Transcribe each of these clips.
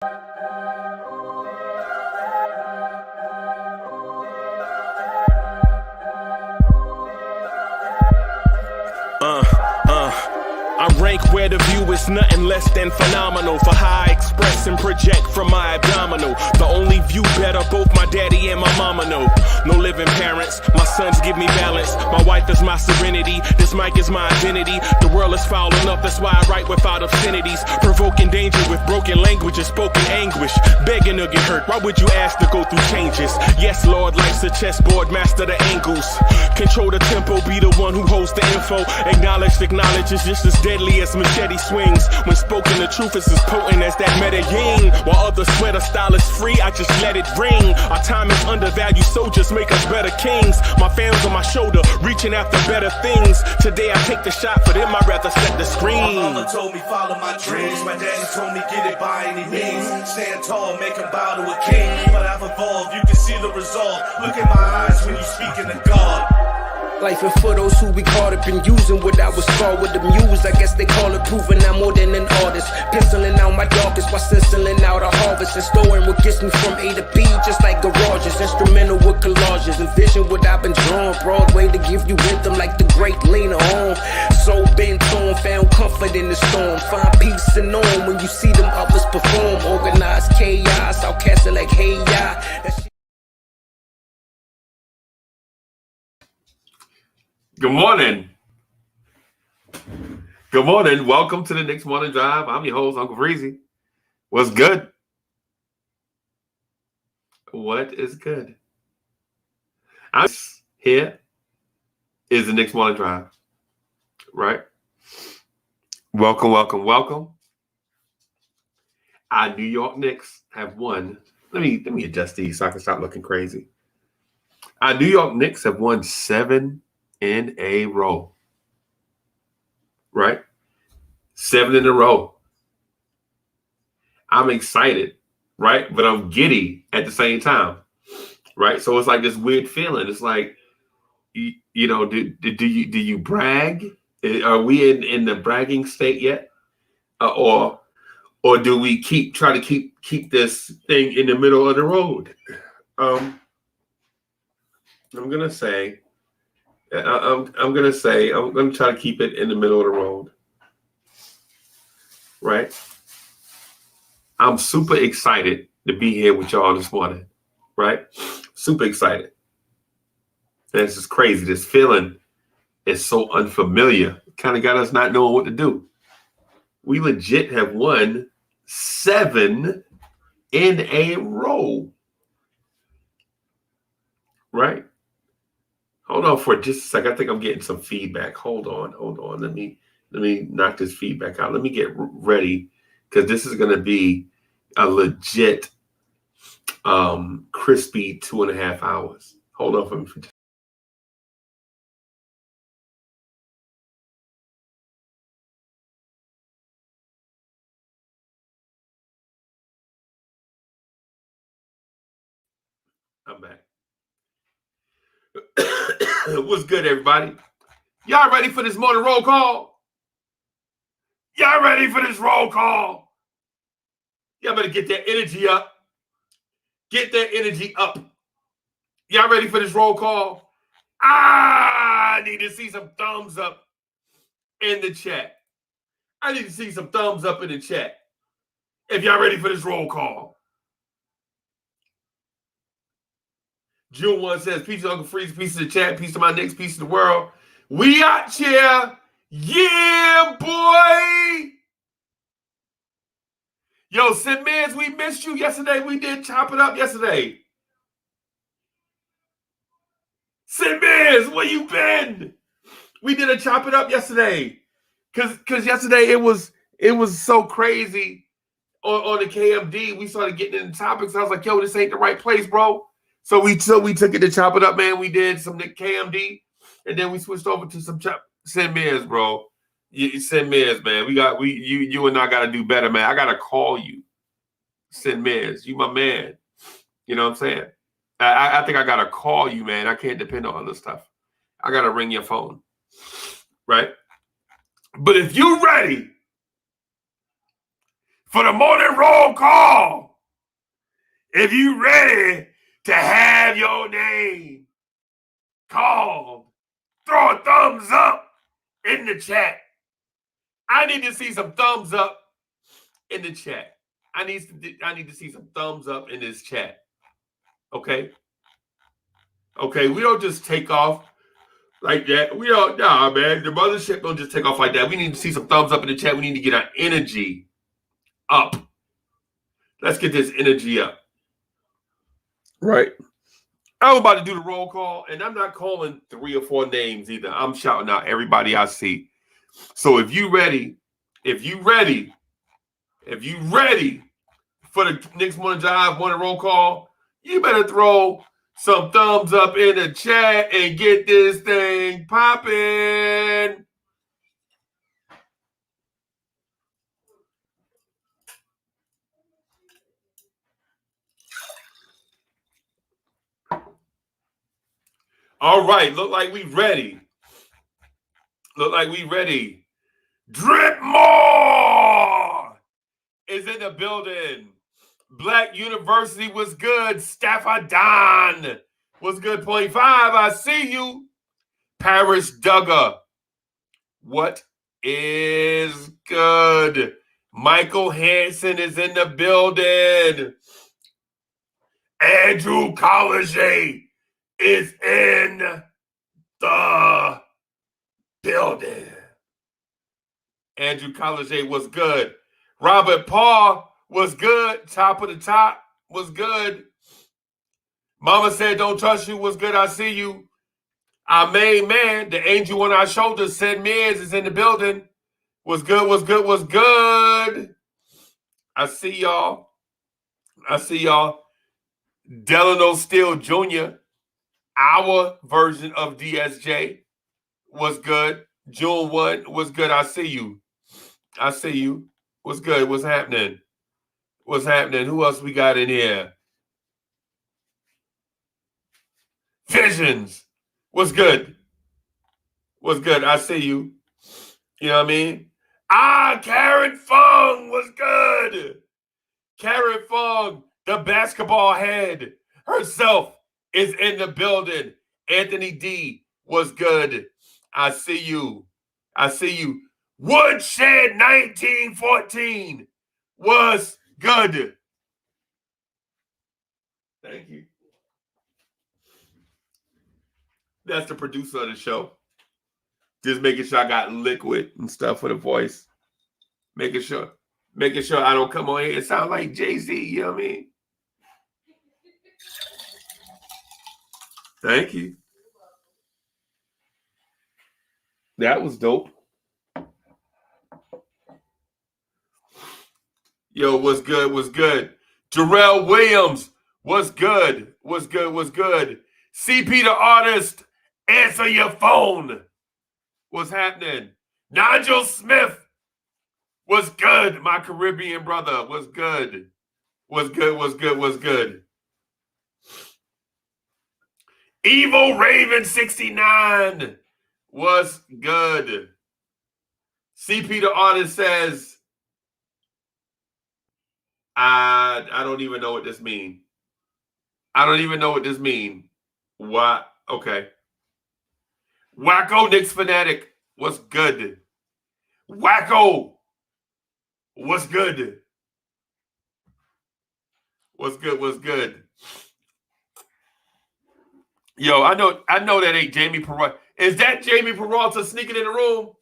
I rank where the view is nothing less than phenomenal. For how I express and project from my abdominal. The only view better, both my daddy and my mama know. No living parents, my sons give me balance. My wife is my serenity, this mic is my identity. The world is foul enough, that's why I write without obscenities. Provoking danger with broken language and spoken anguish. Begging to get hurt, why would you ask to go through changes? Yes, Lord, life's a chessboard, master the angles. Control the tempo, be the one who holds the info. Acknowledge is just as deadly as machete swings. When spoken, the truth is as potent as that Medellin. While others swear the style is free, I just let it ring. Our time is undervalued, soldiers make us better kings. My fans on my shoulder, reaching after better things. Today I take the shot, for them I'd rather set the screen. My mama told me follow my dreams. My daddy told me get it by any means. Stand tall, make him bow to a king. But I've evolved, you can see the resolve. Look in my eyes when you speaking to God. Life and for those who we caught up in using what I was taught with the muse. I guess they call it proving I'm more than an artist. Penciling out my darkest while stenciling out a harvest. And storing what gets me from A to B, just like garages. Instrumental with collages. Envision what I've been drawing. Broadway to give you rhythm like the great Lena Horne. So bent on, found comfort in the storm. Find peace and on when you see them others perform. Organized chaos, I'll cast it like hey ya. Good morning. Good morning. Welcome to the Knicks Morning Drive. I'm your host, Uncle Freezy. What's good? What is good? Here is the Knicks Morning Drive. Right? Welcome, welcome, welcome. Our New York Knicks have won. Let me adjust these so I can stop looking crazy. Our New York Knicks have won 7 in a row, right? 7 in a row. I'm excited, right? But I'm giddy at the same time, right? So it's like this weird feeling. It's like, you know, do you brag? Are we in the bragging state yet, or do we try to keep this thing in the middle of the road? I'm gonna say. I'm going to try to keep it in the middle of the road, right? I'm super excited to be here with y'all this morning, right? Super excited. And it's just crazy. This feeling is so unfamiliar. It kind of got us not knowing what to do. We legit have won 7 in a row, right? Hold on for just a second. I think I'm getting some feedback. Hold on. Let me knock this feedback out. Let me get ready because this is going to be a legit crispy 2.5 hours. Hold on for me. I'm back. What's good, everybody? Y'all ready for this morning roll call? Y'all ready for this roll call? Y'all better get that energy up. Get that energy up. Y'all ready for this roll call? I need to see some thumbs up in the chat. I need to see some thumbs up in the chat if y'all ready for this roll call. June 1 says, peace to Uncle Freeze, peace to the chat, peace to my Knicks, peace to the world. We out here. Yeah, boy. Yo, Sid Mans, we missed you yesterday. We did chop it up yesterday. Sid Mans, where you been? We did a chop it up yesterday. Cause yesterday it was so crazy on the KMD. We started getting into topics. I was like, yo, this ain't the right place, bro. So we took it to chop it up, man. We did some KMD, and then we switched over to some Sid Mans, bro. Sid Mans, man. You and I got to do better, man. I got to call you, Sid Mans. You my man. You know what I'm saying? I think I got to call you, man. I can't depend on other stuff. I got to ring your phone, right? But if you're ready for the morning roll call. If you ready to have your name called, throw a thumbs up in the chat. I need to see some thumbs up in the chat. I need to see some thumbs up in this chat. Okay? Okay, we don't just take off like that. We don't, nah, man. The mothership don't just take off like that. We need to see some thumbs up in the chat. We need to get our energy up. Let's get this energy up. Right. I'm about to do the roll call, and I'm not calling 3 or 4 names either. I'm shouting out everybody I see. So if you ready for the Knicks Morning Drive morning roll call, you better throw some thumbs up in the chat and get this thing popping. All right, look like we ready. Drip More is in the building. Black University was good. Staffer Don was good. 0.5. I see you. Paris Duggar. What is good? Michael Hansen is in the building. Andrew Collier is in the building. Andrew Collier was good. Robert Paul was good. Top of the top was good. Mama said, don't trust you was good. I see you. Our main man, the angel on our shoulders, said Miz is in the building. Was good. I see y'all. Delano Steele Jr., our version of DSJ, was good. June 1 was good. I see you. What's good? What's happening? Who else we got in here? Visions. What's good? I see you. You know what I mean? Karen Fung was good. Karen Fung, the basketball head herself, is in the building. Anthony D was good. I see you. Woodshed 1914 was good. Thank you. That's the producer of the show. Just making sure I got liquid and stuff for the voice. Making sure I don't come on here and sound like Jay-Z, you know what I mean? Thank you. That was dope. Yo, what's good? Jarrell Williams, what's good? CP the artist, answer your phone. What's happening? Nigel Smith, what's good? My Caribbean brother, what's good? Evil Raven 69, what's good? CP the artist says, I don't even know what this means. What? Okay. Wacko Knicks fanatic, what's good? Wacko, what's good? Yo, I know that ain't Jamie Peralta. Is that Jamie Peralta sneaking in the room?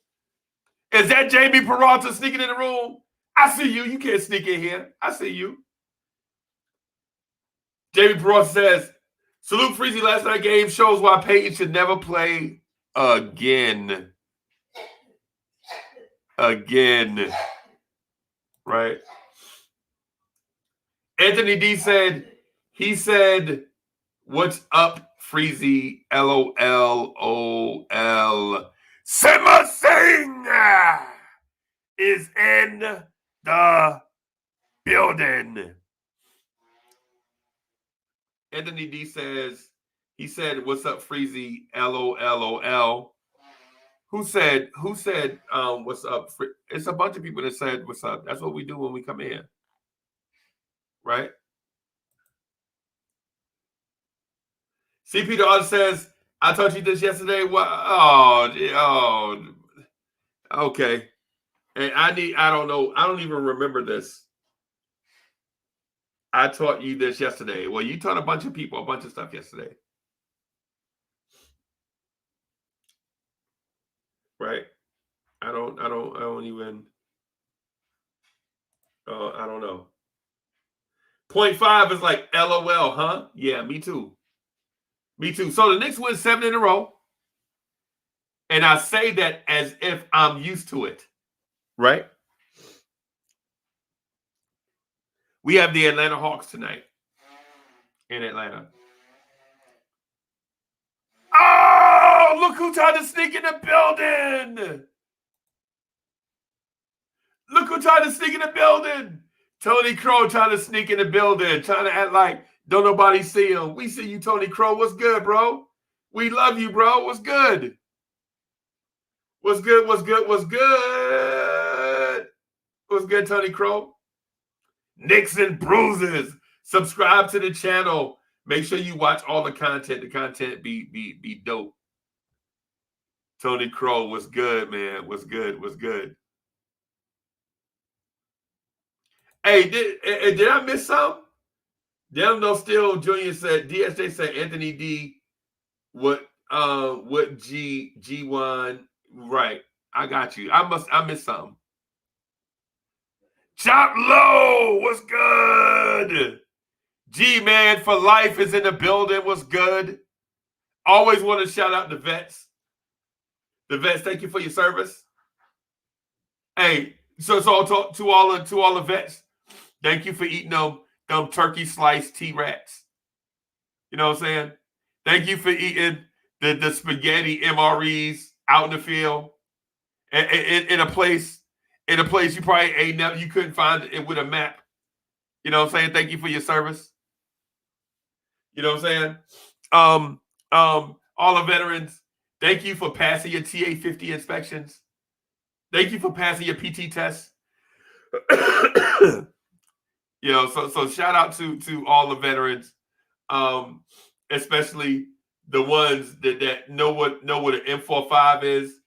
I see you. You can't sneak in here. I see you. Jamie Peralta says, salute Freezy last night game shows why Peyton should never play again. Right? Anthony D said, what's up, Freezy? LOL. Simmer Singh is in the building. Anthony D says, what's up, Freezy? LOL. Who said what's up? It's a bunch of people that said what's up. That's what we do when we come in. Right? CP Dog says, I taught you this yesterday. What? Oh, okay. And I don't know. I don't even remember this. I taught you this yesterday. Well, you taught a bunch of people a bunch of stuff yesterday. Right? I don't even. I don't know. 0.5 is like LOL, huh? Yeah, me too. Me too. So the Knicks win 7 in a row. And I say that as if I'm used to it. Right? We have the Atlanta Hawks tonight in Atlanta. Oh, look who tried to sneak in the building. Look who tried to sneak in the building. Tony Crow trying to sneak in the building, trying to act like don't nobody see him. We see you, Tony Crow. What's good, bro? We love you, bro. What's good? What's good? What's good? What's good? What's good, Tony Crow? Nicks and bruises. Subscribe to the channel. Make sure you watch all the content. The content be dope. Tony Crow, what's good, man? What's good? What's good? Hey, did I miss something? Them no still Junior said DSJ said Anthony D. What G1 right? I got you. I missed something. Chop Low, what's good? G Man for life is in the building. What's good? Always want to shout out the vets. The vets, thank you for your service. Hey, so to all the vets, thank you for eating them turkey slice T-Rats. You know what I'm saying? Thank you for eating the spaghetti MREs out in the field in a place you probably ain't never, you couldn't find it with a map. You know what I'm saying? Thank you for your service. You know what I'm saying? All the veterans, thank you for passing your TA-50 inspections. Thank you for passing your PT test. You know, so shout out to all the veterans, especially the ones that know what an M45 is,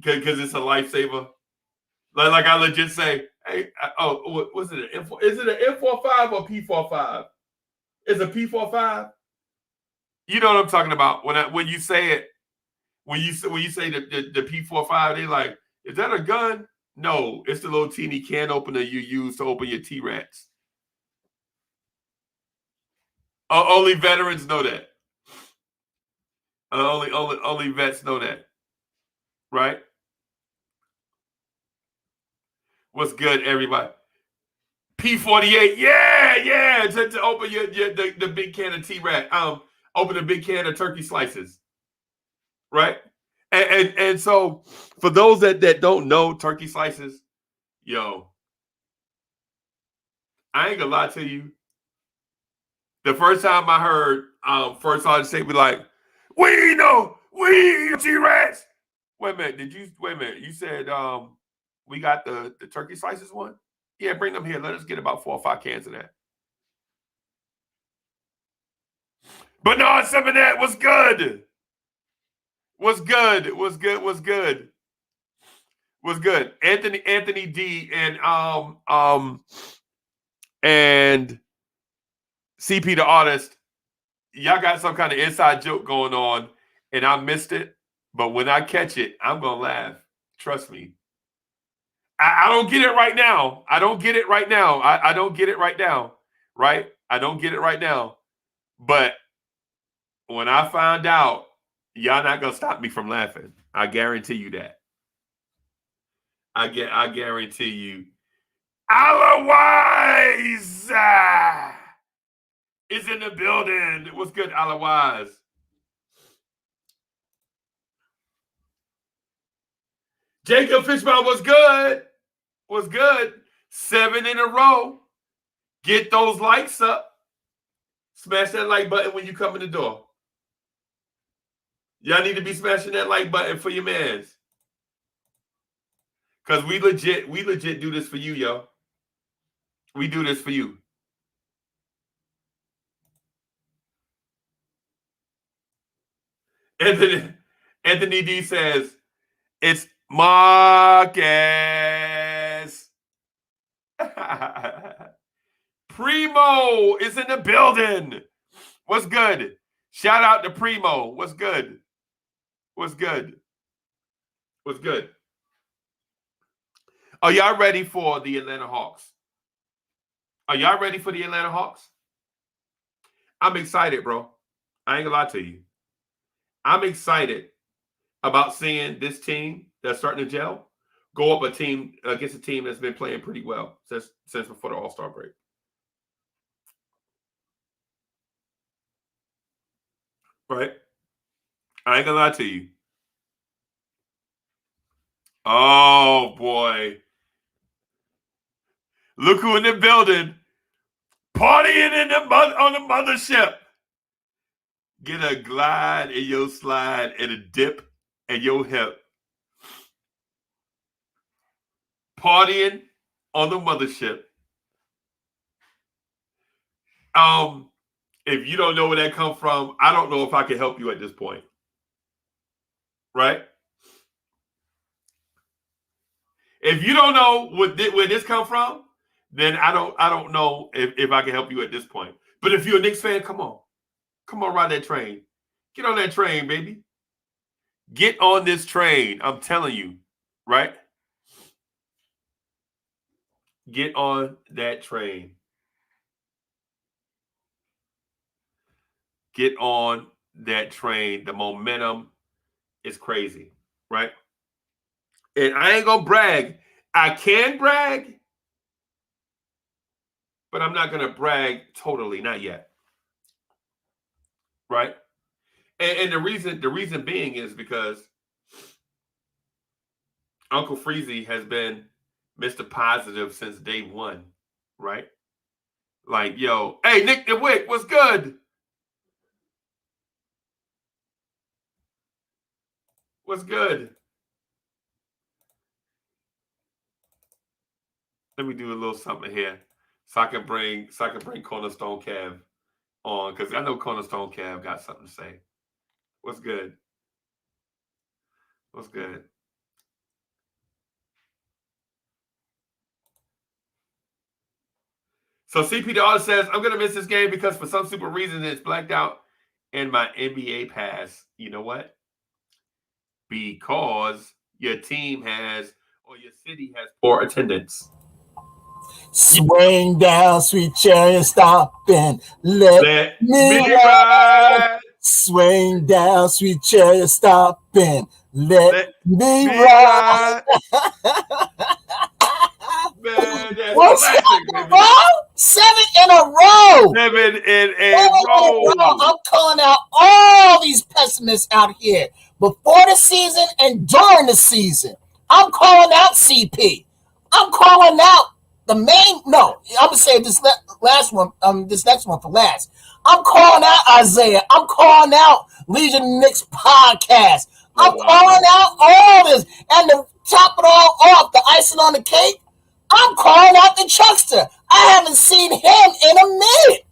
because it's a lifesaver. Like I legit say, hey, was it an M4? Is it an M45 or P45? It's a P45. You know what I'm talking about when you say it. When you say the P45, they like, is that a gun? No, it's the little teeny can opener you use to open your T-Rats. Only veterans know that. Only vets know that, right? What's good, everybody? P48, yeah, to open the big can of T-Rat. Open a big can of turkey slices, right? And so for those that don't know turkey slices, yo, I ain't gonna lie to you. The first time I heard First Sergeant say, be like, we know T-Rats. Wait a minute, you said we got the turkey slices one? Yeah, bring them here. Let us get about 4 or 5 cans of that. Bernard Seminette, what's good? What's good? What's good? What's good? What's good? Anthony D and CP the artist, y'all got some kind of inside joke going on, and I missed it. But when I catch it, I'm gonna laugh. Trust me. I don't get it right now. I don't get it right now. I don't get it right now. Right? I don't get it right now. But when I find out, y'all not gonna stop me from laughing. I guarantee you that. I guarantee you. Otherwise is in the building. What's good, Otherwise? Jacob Fishbaum was good. Was good. 7 in a row. Get those likes up. Smash that like button when you come in the door. Y'all need to be smashing that like button for your mans. Because we legit do this for you, yo. We do this for you. Anthony D says, it's Marcus. Primo is in the building. What's good? Shout out to Primo. What's good? What's good? What's good? Are y'all ready for the Atlanta Hawks? Are y'all ready for the Atlanta Hawks? I'm excited, bro. I ain't gonna lie to you. I'm excited about seeing this team that's starting to gel go up against a team that's been playing pretty well since before the All-Star break. Right? I ain't gonna lie to you. Oh boy. Look who in the building. Partying on the mothership. Get a glide in your slide and a dip in your hip. Partying on the mothership. If you don't know where that come from, I don't know if I can help you at this point. Right? If you don't know where this come from, then I don't know if I can help you at this point. But if you're a Knicks fan, come on. Come on, ride that train. Get on that train, baby. Get on this train. I'm telling you, right? Get on that train. Get on that train. The momentum is crazy, right? And I ain't gonna brag. I can brag, but I'm not gonna brag totally, not yet. Right? And the reason being is because Uncle Freezy has been Mr. Positive since day one, right? Like, yo, hey, Nick the Wick, what's good? What's good? Let me do a little something here so I can bring Cornerstone Cav on, because I know Cornerstone Cav got something to say. What's good? What's good? So CP the artist says, I'm gonna miss this game because for some super reason it's blacked out in my NBA pass. You know what? Because your team has, or your city has, poor attendance. Swing down, sweet chariot, stop and let me ride. Swing down, sweet chariot, stop and let me ride. Man, that's what's classic, that, bro? 7 in a row. 7 in a row. I'm calling out all these pessimists out here before the season and during the season. I'm calling out CP. I'm calling out the main. No, I'm gonna say this last one. This next one for last. I'm calling out Isaiah. I'm calling out Legion Knicks podcast. I'm calling out all this, and to top it all off, the icing on the cake, I'm calling out the Chuckster. I haven't seen him in a minute.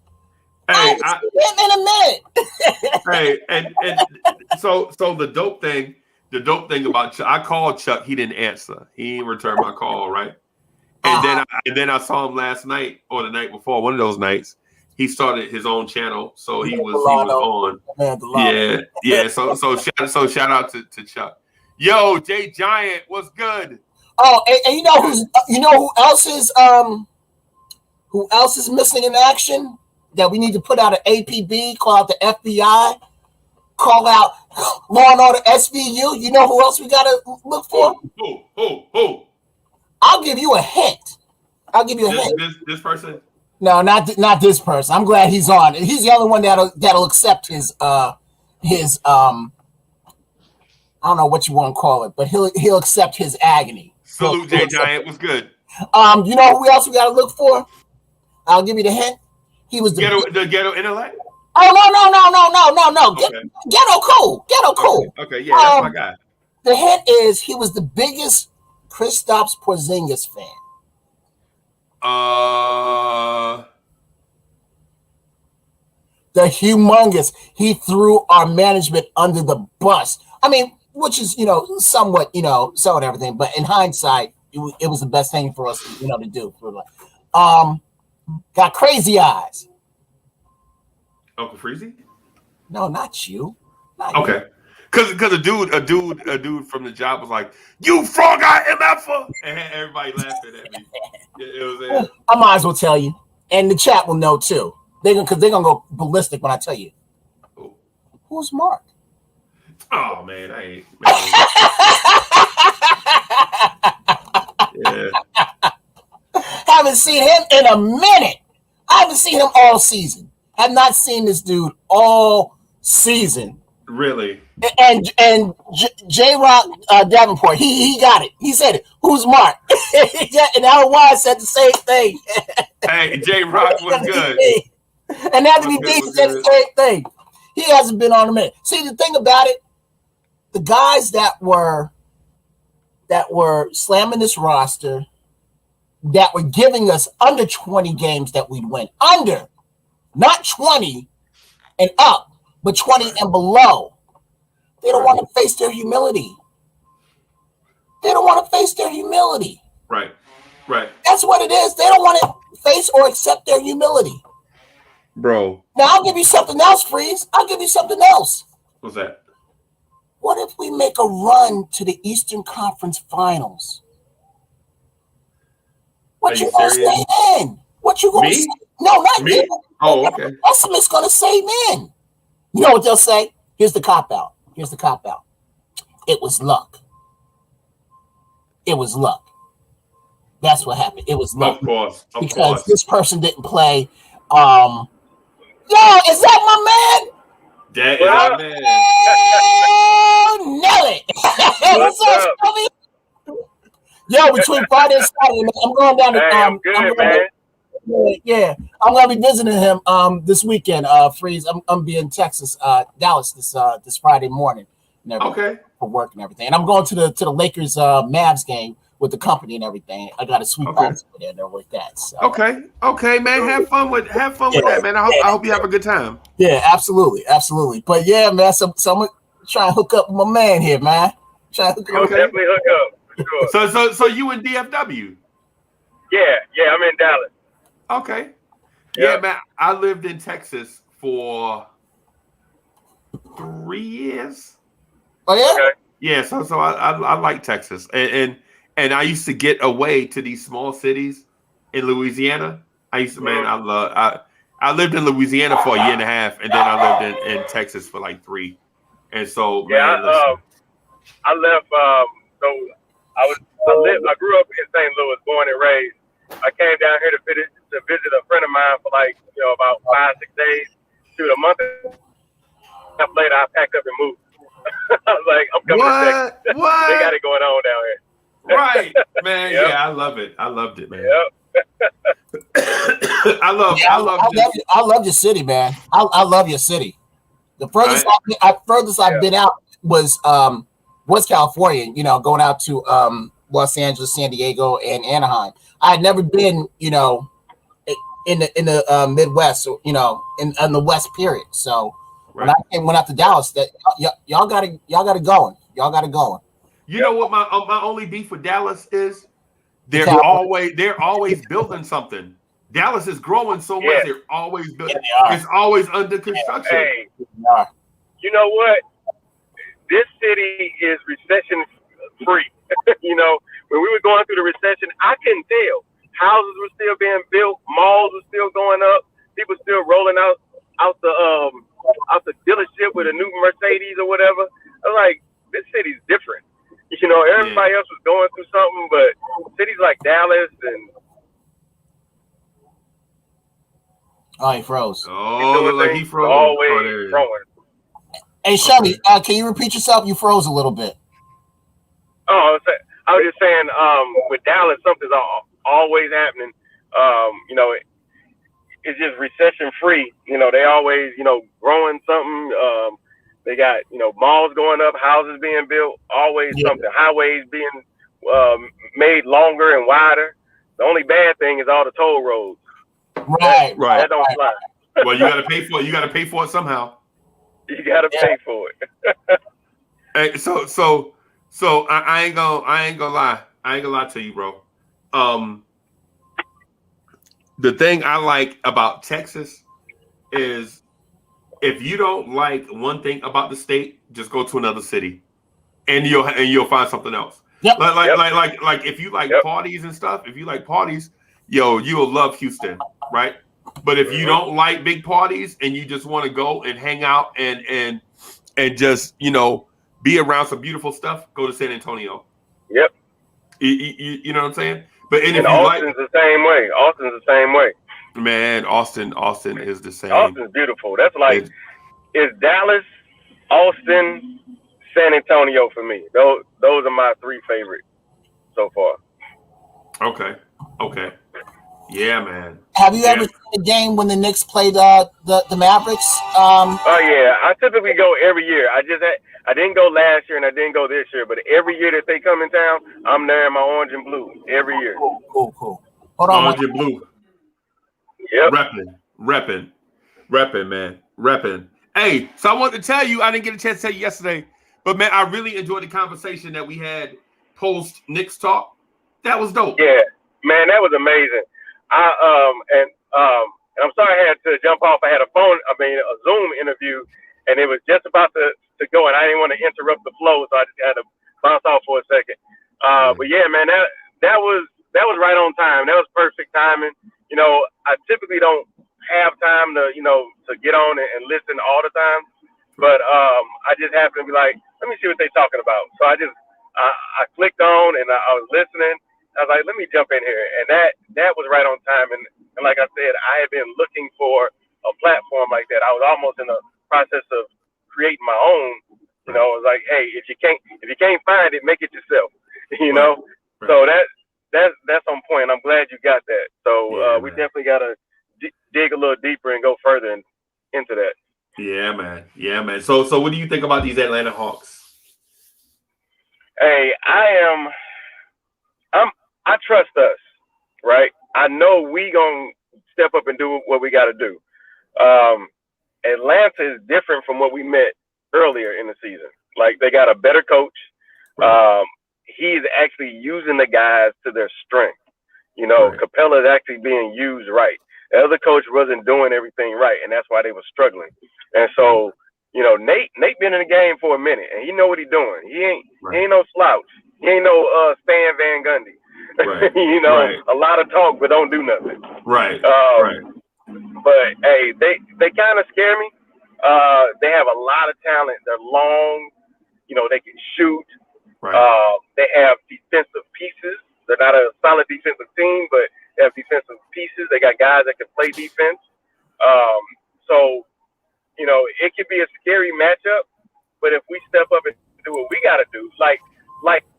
Hey, and so the dope thing about Chuck, I called Chuck, he didn't answer. He didn't return my call, right? And then I saw him last night or the night before, one of those nights. He started his own channel, so he was on. Yeah. So shout out to Chuck. Yo, Jay Giant, what's good? Oh, and you know who else is missing in action? That we need to put out an APB, call out the FBI, call out Law and Order SVU. You know who else we gotta look for? Who? I'll give you a hint. Hint. This person? No, not this person. I'm glad he's on. He's the only one that'll accept his I don't know what you want to call it, but he'll accept his agony. Salute, Jay Giant. What's good? You know who else we got to look for? I'll give you the hint. He was the ghetto intellect. Oh no. Okay. Ghetto cool. Okay, yeah, that's my guy. The hint is he was the biggest Kristaps Porzingis fan? The humongous. He threw our management under the bus. I mean, which is, somewhat, somewhat everything. But in hindsight, it was the best thing for us, to do. Got crazy eyes. Uncle Freezy? No, not you. Okay. Because a dude from the job was like, "You frog-eyed MFer," and everybody laughing at me. It was I might as well tell you, and the chat will know too. They're gonna go ballistic when I tell you. Ooh. Who's Mark? Oh man, I ain't. Yeah. Haven't seen him in a minute. I haven't seen him all season. Have not seen this dude all season. Really? And J Rock Davenport, he got it. He said it. Who's Mark? And Alan Wise said the same thing. Hey, J Rock was good. And Anthony D said the same thing. He hasn't been on a minute. See, the thing about it, the guys that were slamming this roster, that were giving us under 20 games that we'd win. Under. Not 20 and up, but 20 and below. They don't want to face their humility. Right. That's what it is. They don't want to face or accept their humility. Bro. Now, I'll give you something else, Freeze. I'll give you something else. What's that? What if we make a run to the Eastern Conference Finals? What you going to say then? What you going to say? No, not me. You. Oh, okay. Estimate's going to say then. You know what they'll say? Here's the cop-out. It was luck. That's what happened. It was luck. Of course. Because this person didn't play. Yo, is that my man? That is our man. Oh, nail it. What's up, Shelby? Yo, between Friday and Saturday, I'm going down to I'm good, man. Yeah, I'm gonna be visiting him this weekend. Freeze. I'm be in Texas, Dallas this Friday morning. Okay. For work and everything, and I'm going to the Lakers Mavs game with the company and everything. I got a sweet box over there with that. So. Okay, man. Have fun with that, man. I hope you have a good time. Yeah, absolutely. But yeah, man. So I'm gonna try and hook up with my man here, man. Definitely hook up. Sure. So you in DFW? Yeah, I'm in Dallas. Okay. Yeah, man. I lived in Texas for 3 years. Oh yeah. Okay. Yeah. So I like Texas, and I used to get away to these small cities in Louisiana. I lived in Louisiana for a year and a half, and then I lived in Texas for like 3. And so I left. I grew up in St. Louis, born and raised. I came down here to visit a friend of mine for about 5-6 days. Shoot, a month and a half later, I packed up and moved. I was like, I'm coming to Texas. What? They got it going on down here. Right, man. Yep. Yeah, I love it. I loved it, man. Yep. I love your city, man. I love your city. The furthest I've been out was California. Going out to Los Angeles, San Diego, and Anaheim. I had never been, in the Midwest, or in the West period. So when I went out to Dallas, that y'all got it going. You know what my only beef with Dallas is? They're always building something. Dallas is growing so much. Yeah. They're always building. Yeah, it's always under construction. Hey, you know what? This city is recession free. When we were going through the recession, I couldn't tell. Houses were still being built, malls were still going up, people still rolling out the dealership with a new Mercedes or whatever. I was like, this city's different. Everybody else was going through something, but cities like Dallas and he froze. Oh, look like he froze. Always growing. Hey, Shelby, can you repeat yourself? You froze a little bit. Oh, I was just saying, with Dallas, something's always happening. It's just recession free. They always, growing something. They got, malls going up, houses being built, always something, highways being made longer and wider. The only bad thing is all the toll roads. Right. That don't fly. Well, you got to pay for it. You got to pay for it somehow. You got to pay for it. Hey, so I ain't gonna lie. I ain't gonna lie to you, bro. The thing I like about Texas is if you don't like one thing about the state, just go to another city, and you'll find something else. Yep. Like if you like parties and stuff, if you like parties, you'll love Houston, right? But if you don't like big parties and you just want to go and hang out and just be around some beautiful stuff, go to San Antonio. Yep. You know what I'm saying? But and Austin's the same way. Austin's the same way. Man, Austin is the same. Austin's beautiful. That's like it's Dallas, Austin, San Antonio for me. Those are my three favorites so far. Okay. Yeah, man. Have you ever seen a game when the Knicks played the Mavericks? Oh yeah, I typically go every year. I didn't go last year and I didn't go this year, but every year that they come in town, I'm there in my orange and blue every year. Cool. Hold on. Orange and blue. Yep. Repping, man. Repping. Hey, so I wanted to tell you, I didn't get a chance to tell you yesterday, but man, I really enjoyed the conversation that we had post Knicks talk. That was dope. Yeah, man, that was amazing. And I'm sorry I had to jump off. I had a Zoom interview, and it was just about to go, and I didn't want to interrupt the flow, so I just had to bounce off for a second. But yeah, man, that was right on time. That was perfect timing. I typically don't have time to get on and listen all the time, but I just happened to be like, let me see what they're talking about. So I clicked on and I was listening. I was like, let me jump in here, and that was right on time. And like I said, I had been looking for a platform like that. I was almost in the process of creating my own. It was like, hey, if you can't find it, make it yourself. Right. So that's on point. I'm glad you got that. So we definitely got to dig a little deeper and go further into that. Yeah, man. So what do you think about these Atlanta Hawks? Hey, I trust us, right? I know we gonna step up and do what we got to do. Atlanta is different from what we met earlier in the season. Like, they got a better coach. He's actually using the guys to their strength. Capella is actually being used right. The other coach wasn't doing everything right, and that's why they were struggling. And so, Nate been in the game for a minute, and he know what he's doing. He ain't no slouch. He ain't no Stan Van Gundy. Right. A lot of talk, but don't do nothing. Right. But hey, they kind of scare me. They have a lot of talent. They're long. They can shoot. Right. They have defensive pieces. They're not a solid defensive team, but they have defensive pieces. They got guys that can play defense. So, it could be a scary matchup. But if we step up and do what we got to do, like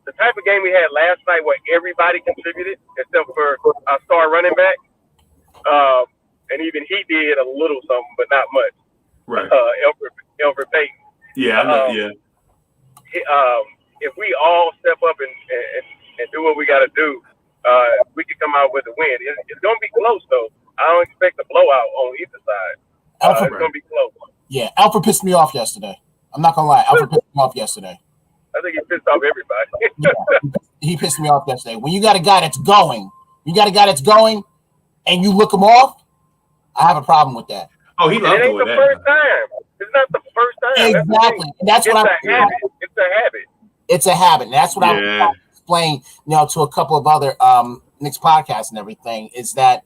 the type of game we had last night where everybody contributed except for our star running back, and even he did a little something, but not much. Right. Elfrid Payton. Yeah, I know. Yeah. If we all step up and do what we got to do, we can come out with a win. It's going to be close, though. I don't expect a blowout on either side. It's going to be close. Yeah, Alfred pissed me off yesterday. I'm not going to lie. Alfred pissed me off yesterday. I think he pissed off everybody. He pissed me off yesterday. When you got a guy that's going, and you look him off, I have a problem with that. Oh, he loves doing that. It ain't the first time. It's not the first time. Exactly. That's what It's a habit. It's a habit. It's a habit. And that's what I was explaining, to a couple of other Knicks podcasts and everything, is that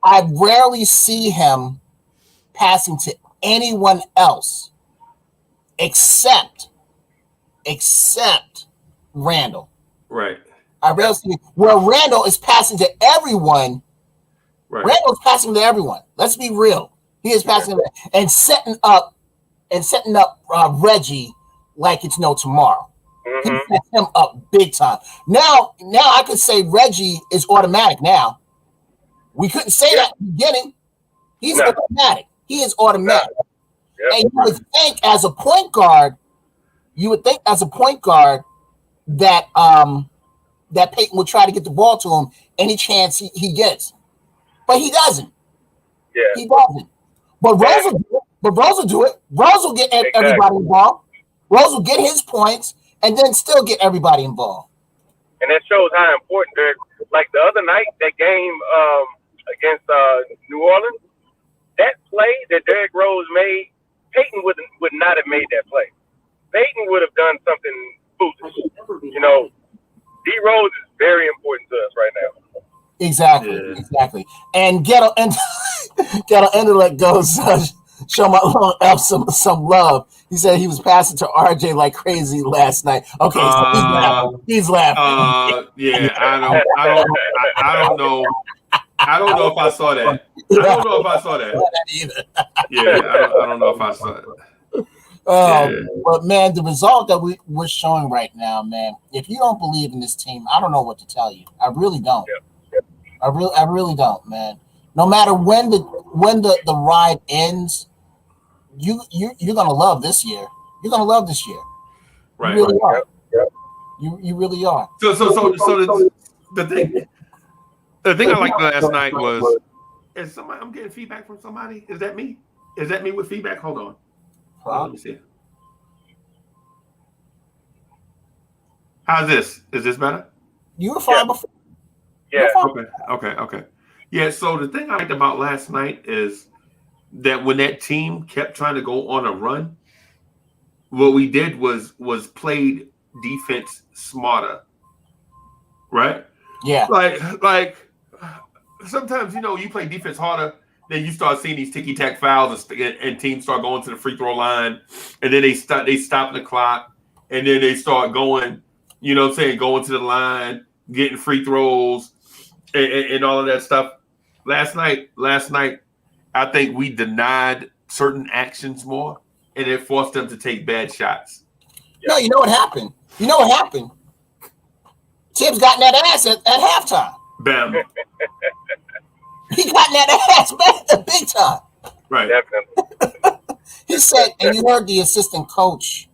I rarely see him passing to anyone else except Randall. Right. I rarely see where Randall is passing to everyone. Right. Randall's passing to everyone. Let's be real. He is passing and setting up Reggie like it's no tomorrow. Mm-hmm. He sets him up big time. Now I could say Reggie is automatic now. We couldn't say that in the beginning. He's automatic. He is automatic. Yep. And you would think as a point guard that that Peyton would try to get the ball to him any chance he gets. But he doesn't. Yeah. He doesn't. But Rose will do it. Rose will get everybody involved. Rose will get his points and then still get everybody involved. And that shows how important they're. Like the other night, that game against New Orleans, that play that Derrick Rose made, Peyton would not have made that play. Peyton would have done something foolish. You know, D Rose is very important to us right now. Exactly. And Ghetto Intellect goes, show my little F some love. He said he was passing to RJ like crazy last night. Okay, so he's laughing. Yeah, I don't know. I don't know if I saw that. I don't know if I saw that. Yeah, I don't know if I saw it. But man, the result that we're showing right now, man. If you don't believe in this team, I don't know what to tell you. I really don't. I really don't, man. No matter when the ride ends, you're gonna love this year. You're gonna love this year. Right. You really are. You really are. So the thing I liked last night was, is somebody, I'm getting feedback from somebody. Is that me? Is that me with feedback? Hold on. Let me see. How's this? Is this better? You were fine before. Yeah. Okay. Yeah, so the thing I liked about last night is that when that team kept trying to go on a run, what we did was played defense smarter. Right? Yeah. Like sometimes, you play defense harder, then you start seeing these ticky-tack fouls and teams start going to the free throw line, and then they stop the clock, and then they start going, going to the line, getting free throws, and all of that stuff. Last night, I think we denied certain actions more, and it forced them to take bad shots. No, you know what happened? Tibbs got in that ass at halftime. Bam. He got in that ass back big time. Right. Definitely. He said, and you heard the assistant coach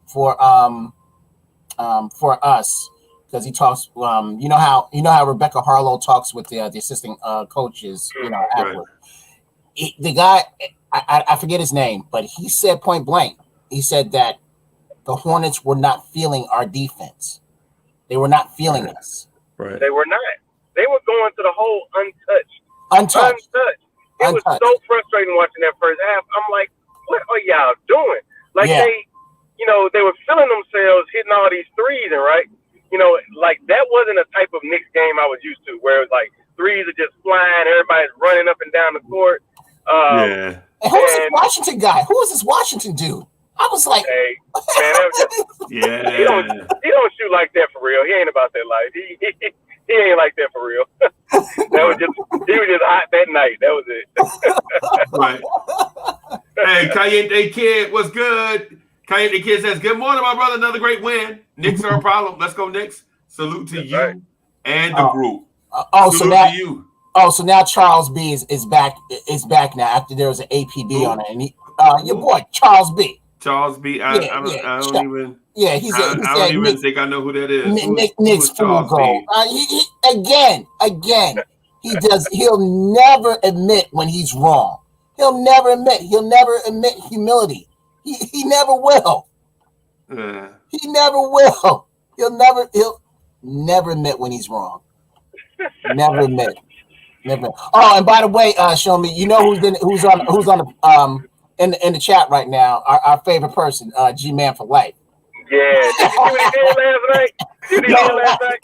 for us, because he talks. You know how Rebecca Harlow talks with the assistant coaches. Afterward. Right. The guy, I forget his name, but he said point blank. He said that the Hornets were not feeling our defense. They were not feeling us. Right. They were not. They were going to the hole untouched. It was so frustrating watching that first half. I'm like, what are y'all doing? Like they were feeling themselves hitting all these threes, and like that wasn't a type of Knicks game I was used to, where it was like threes are just flying, everybody's running up and down the court. And who was this Washington guy? Who was this Washington dude? I was like, hey, man, that was just, he don't shoot like that for real. He ain't about that life. He ain't like that for real. He was just hot that night. That was it. Right. Hey, Caliente Kid, what's good? Caliente Kid says, good morning, my brother. Another great win. Knicks are a problem. Let's go, Knicks. Salute to you and the group. So now Charles B is back now after there was an APB on it. And your boy, Charles B. Charles B. I don't even. Yeah, I don't even think I know who that is. Knicks fool goal. Again, he'll never admit when he's wrong. He'll never admit humility. He never will. He never will. He'll never admit when he's wrong. Never admit. Never. Oh, and by the way, show me. You know who's on in the chat right now? Our favorite person, G-Man for life. Yeah. Did you see what he did last night?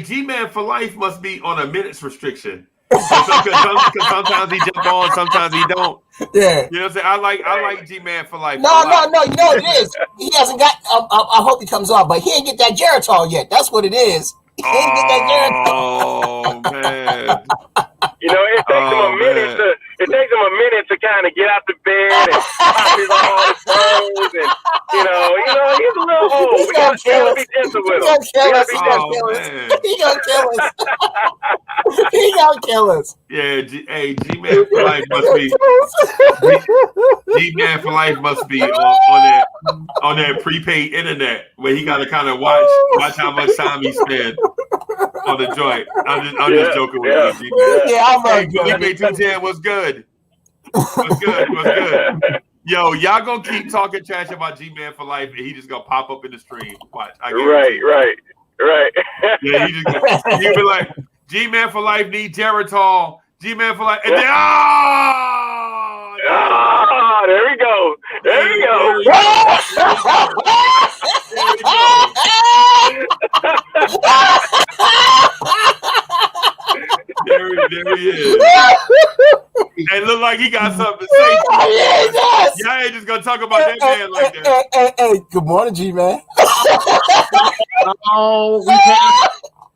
G-Man for life must be on a minutes restriction. Because sometimes he jump on, sometimes he don't. Yeah. You know what I'm saying? I like G-Man for life. No. You know what it is? He hasn't got. I hope he comes on, but he ain't get that Geritol yet. That's what it is. He ain't get that Geritol. Oh man. It takes him a minute to kind of get out the bed and pop his all his clothes, and he's a little old. We gotta be gentle with him. He gonna kill us. He gonna kill us. Yeah, G-Man for life must be G-Man for life must be on that prepaid internet where he gotta kind of watch how much time he spends on the joint. I'm just joking with you, G-Man. Yeah, I'm right. Felipe 210 was good. Was good. Yo, y'all gonna keep talking trash about G-Man for life, and he just gonna pop up in the stream. Watch. Right. Yeah, he'll be like, G-Man for life need Geritol. G-Man for life, and then there we go. There he is. And look like he got something to say. Y'all ain't just gonna talk about that man like that. Hey, good morning, G-Man. Oh,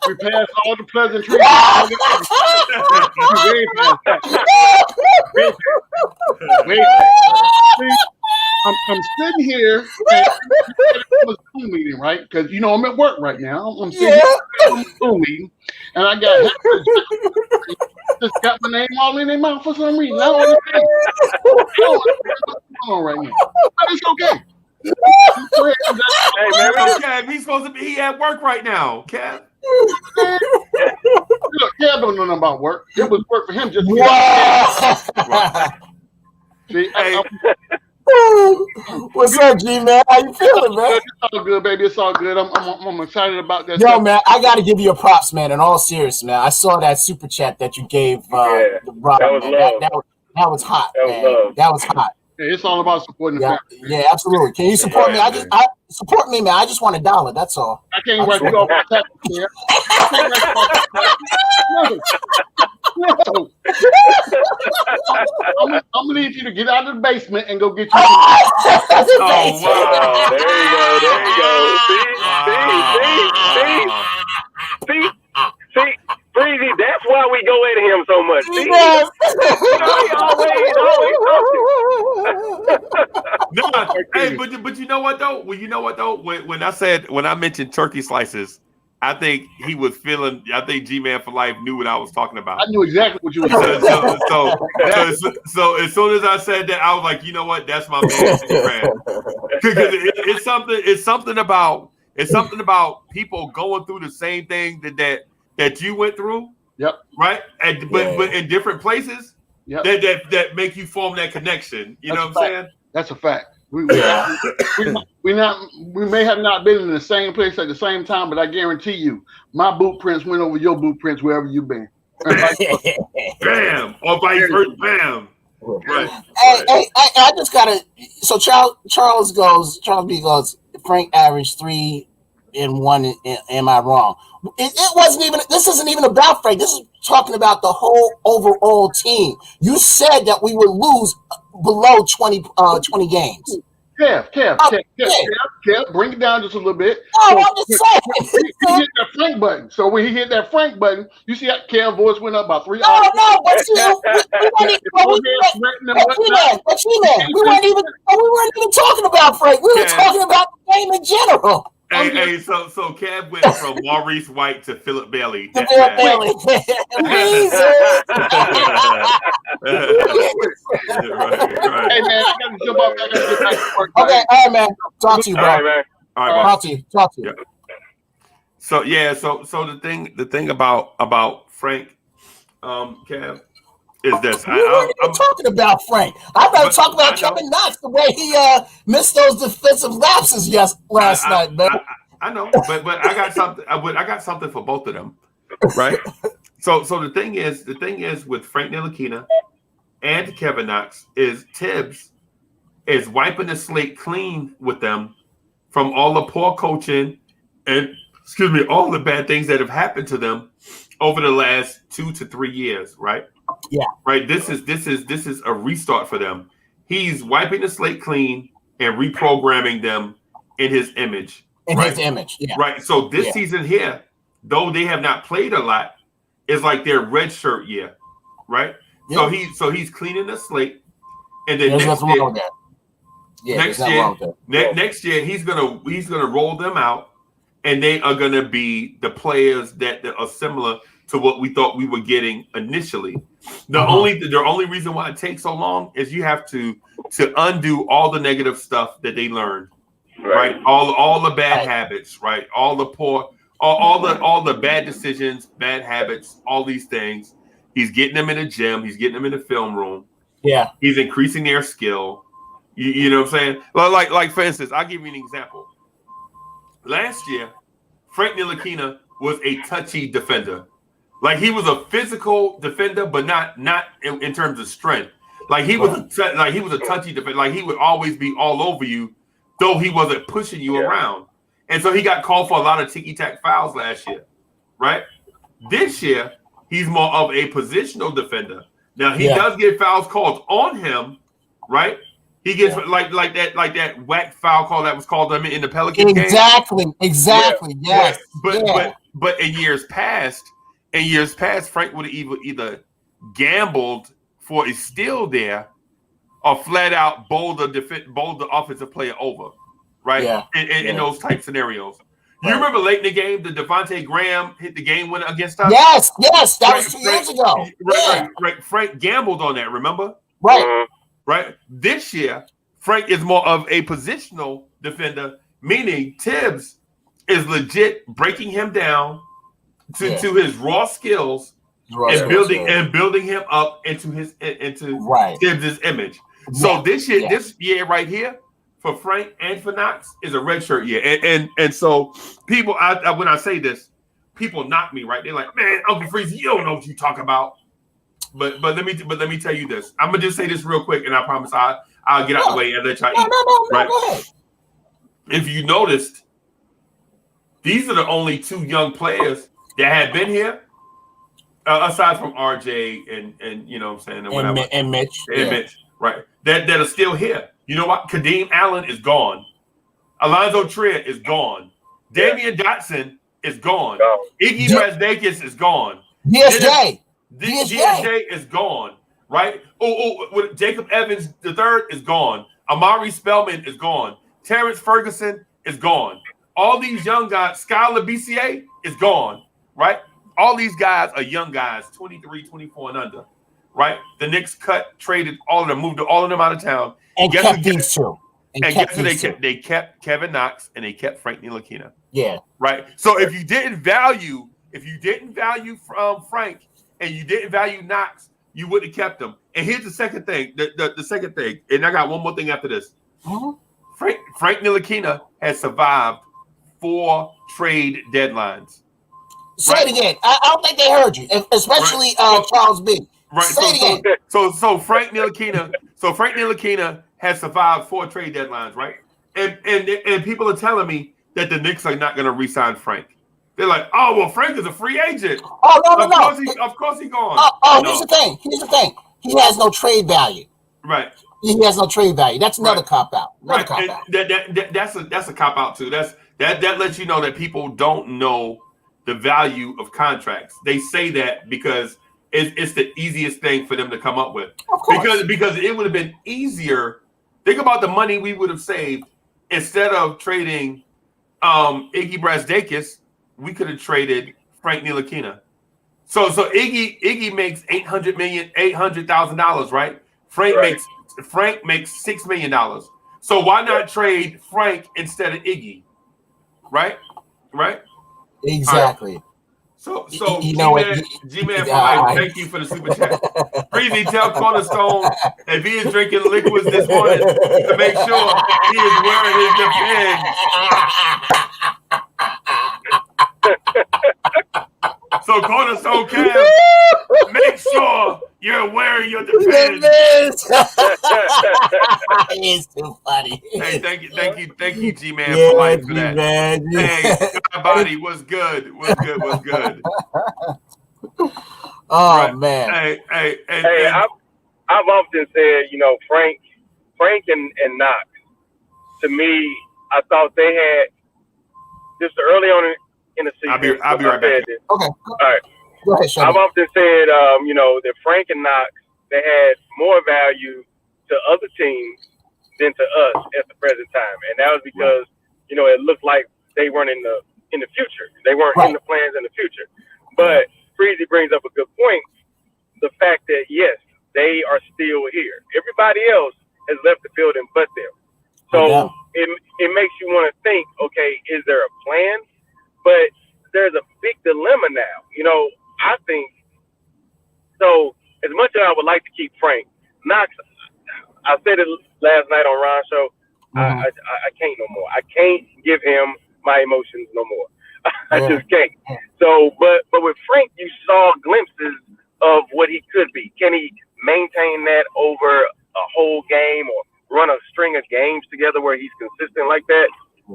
we passed all the pleasantries. Wait. I'm sitting here and I'm a Zoom meeting, right? Because I'm at work right now. I'm sitting here at a Zoom meeting, and I just got my name all in their mouth for some reason. I don't understand. What's going on right now? But it's okay. Hey, man, Kev, he's supposed to be at work right now. Kev. Look, Kev don't know nothing about work. It was work for him just to See, What's up, G-Man? How you feeling, man? It's all good, baby. It's all good. I'm excited about that. Yo, stuff. man, I got to give you a props, man. In all seriousness, man, I saw that super chat that you gave Rob. That was love. That was hot, man. Love. That was hot. Yeah, it's all about supporting the family. Yeah, absolutely. Can you support me? Support me, man. I just want $1. That's all. I can't write you off my tax. No. I'm gonna need you to get out of the basement and go get you. Oh, wow. There you go. See, Breezy, that's why we go at him so much. See? Yes. Hey, but you know what though? Well, you know what though? When I mentioned turkey slices, I think he was feeling. I think G-Man for life knew what I was talking about. I knew exactly what you were saying. So as soon as I said that, I was like, you know what? That's my man. Because it's something about people going through the same thing that you went through. Yep. Right. But in different places. Yep. That make you form that connection. You know what I'm saying? That's a fact. We may have not been in the same place at the same time, but I guarantee you, my boot prints went over your boot prints wherever you've been. Bam, or vice versa. Bam. Right. Hey, I just gotta. So Charles B goes. Frank averaged 3 and 1. Am I wrong? It wasn't even. This isn't even about Frank. This is talking about the whole overall team. You said that we would lose below 20 games. Kev, bring it down just a little bit. No, I'm just saying. He hit that Frank button. So when he hit that Frank button, you see how Kev's voice went up by 3 No, but see, we weren't even talking about Frank. We were talking about the game in general. Hey, so Kev went from Maurice White to Philip Bailey. To Philip Bailey. Right. Hey man, I gotta jump up. I gotta get back to work. Okay, all right, man. Talk to you, bro. All right, man. All right, Talk to you. Yeah. So the thing about Frank, Kev, is this. We weren't even talking about Frank. I'm not talking about Kevin Knox, the way he missed those defensive lapses last night, man. I know, but I got something. I got something for both of them, right? So the thing is with Frank Ntilikina and Kevin Knox is Tibbs is wiping the slate clean with them from all the poor coaching and all the bad things that have happened to them over the last 2 to 3 years, right? Yeah. Right. This is a restart for them. He's wiping the slate clean and reprogramming them in his image. His image, yeah. Right. So this season here, though they have not played a lot, is like their red shirt year, right? Yeah. So he's cleaning the slate, and then Yeah, next there's nothing year, wrong with that. next year he's gonna roll them out, and they are gonna be the players that are similar to what we thought we were getting initially. The only reason why it takes so long is you have to undo all the negative stuff that they learned, right? All the bad habits, right? All the poor, all the bad decisions, bad habits, all these things. He's getting them in the gym. He's getting them in the film room. Yeah. He's increasing their skill. You know what I'm saying? Like for instance, I'll give you an example. Last year, Frank Ntilikina was a touchy defender. Like he was a physical defender, but not in terms of strength. Like he was a touchy defender. Like he would always be all over you, though he wasn't pushing you around. And so he got called for a lot of ticky-tack fouls last year, right? This year, he's more of a positional defender. Now he does get fouls called on him, right? He gets like that whack foul call that was called on him in the Pelicans game. Exactly. Yes. But in years past, Frank would have either gambled for a steal there, or flat out bowled the offensive player over, right? Yeah. In those type scenarios. You remember late in the game, the Devontae Graham hit the game winner against us? Yes, that was 2 years ago. Right. Frank gambled on that, remember? Right. Right. This year, Frank is more of a positional defender, meaning Tibbs is legit breaking him down to his raw skills and building him up into Tibbs' image. So this year right here for Frank and for Knox is a redshirt year. And so people, when I say this, people knock me, right? They're like, man, Uncle Freeze, you don't know what you talk about. But let me tell you this. I'm gonna just say this real quick, and I promise I'll get out the way and let y'all eat. Right? Go ahead. If you noticed, these are the only two young players that have been here, aside from RJ and you know what I'm saying, and Mitch. Mitch, right? That are still here. You know what? Kadeem Allen is gone. Alonzo Trier is gone. Damian Dotson is gone. Iggy Brazdakis is gone. DSJ is gone, right? Jacob Evans III is gone. Amari Spellman is gone. Terrence Ferguson is gone. All these young guys, Skylar BCA is gone, right? All these guys are young guys, 23, 24 and under, right? The Knicks traded all of them, moved all of them out of town. And kept these two. And guess who they kept? They kept Kevin Knox and they kept Frank Ntilikina. Yeah. Right? So if you didn't value Frank and you didn't value Knox, you would have kept them. And here's the second thing. The second thing, and I got one more thing after this. Mm-hmm. Frank Ntilikina has survived 4 trade deadlines. Say it again. I don't think they heard you, especially Charles B. Right. Say it again. So Frank Ntilikina has survived 4 trade deadlines, right? And people are telling me that the Knicks are not going to re-sign Frank. They're like, oh well, Frank is a free agent. Oh no. Of course he's gone. Here's the thing. He has no trade value. Right. He has no trade value. That's another cop out. Right. That's a cop out too. That lets you know that people don't know the value of contracts. They say that because it's the easiest thing for them to come up with. Of course. Because it would have been easier. Think about the money we would have saved instead of trading Iggy Brazdakis. We could have traded Frank Ntilikina. So Iggy makes $800,000, right? Frank makes $6 million. So why not trade Frank instead of Iggy? Right? Exactly. Right. So G-Man for life, thank you for the super chat. Breezy, tell Cornerstone if he is drinking liquids this morning to make sure he is wearing his Depends. So Cornerstone Cam, make sure you're wearing your Depends. It's too funny. Hey, thank you, G-Man for life for that. Man. Hey, my body was good. Oh right. man. Hey, I've often said, Frank and Knox. To me, I thought they had just early on in the season. I'll be right back. Okay. All right. Go ahead, Sean. I've often said, that Frank and Knox, they had more value to other teams than to us at the present time, and that was because it looked like they weren't in the future. They weren't in the plans in the future. But Freezy brings up a good point: the fact that yes, they are still here. Everybody else has left the building, but them. So it makes you want to think, okay, is there a plan? But there's a big dilemma now. I think so. As much as I would like to keep Frank Knox, I said it last night on Ron's show. I can't no more. I can't give him my emotions no more. I just can't. So, but with Frank, you saw glimpses of what he could be. Can he maintain that over a whole game or run a string of games together where he's consistent like that?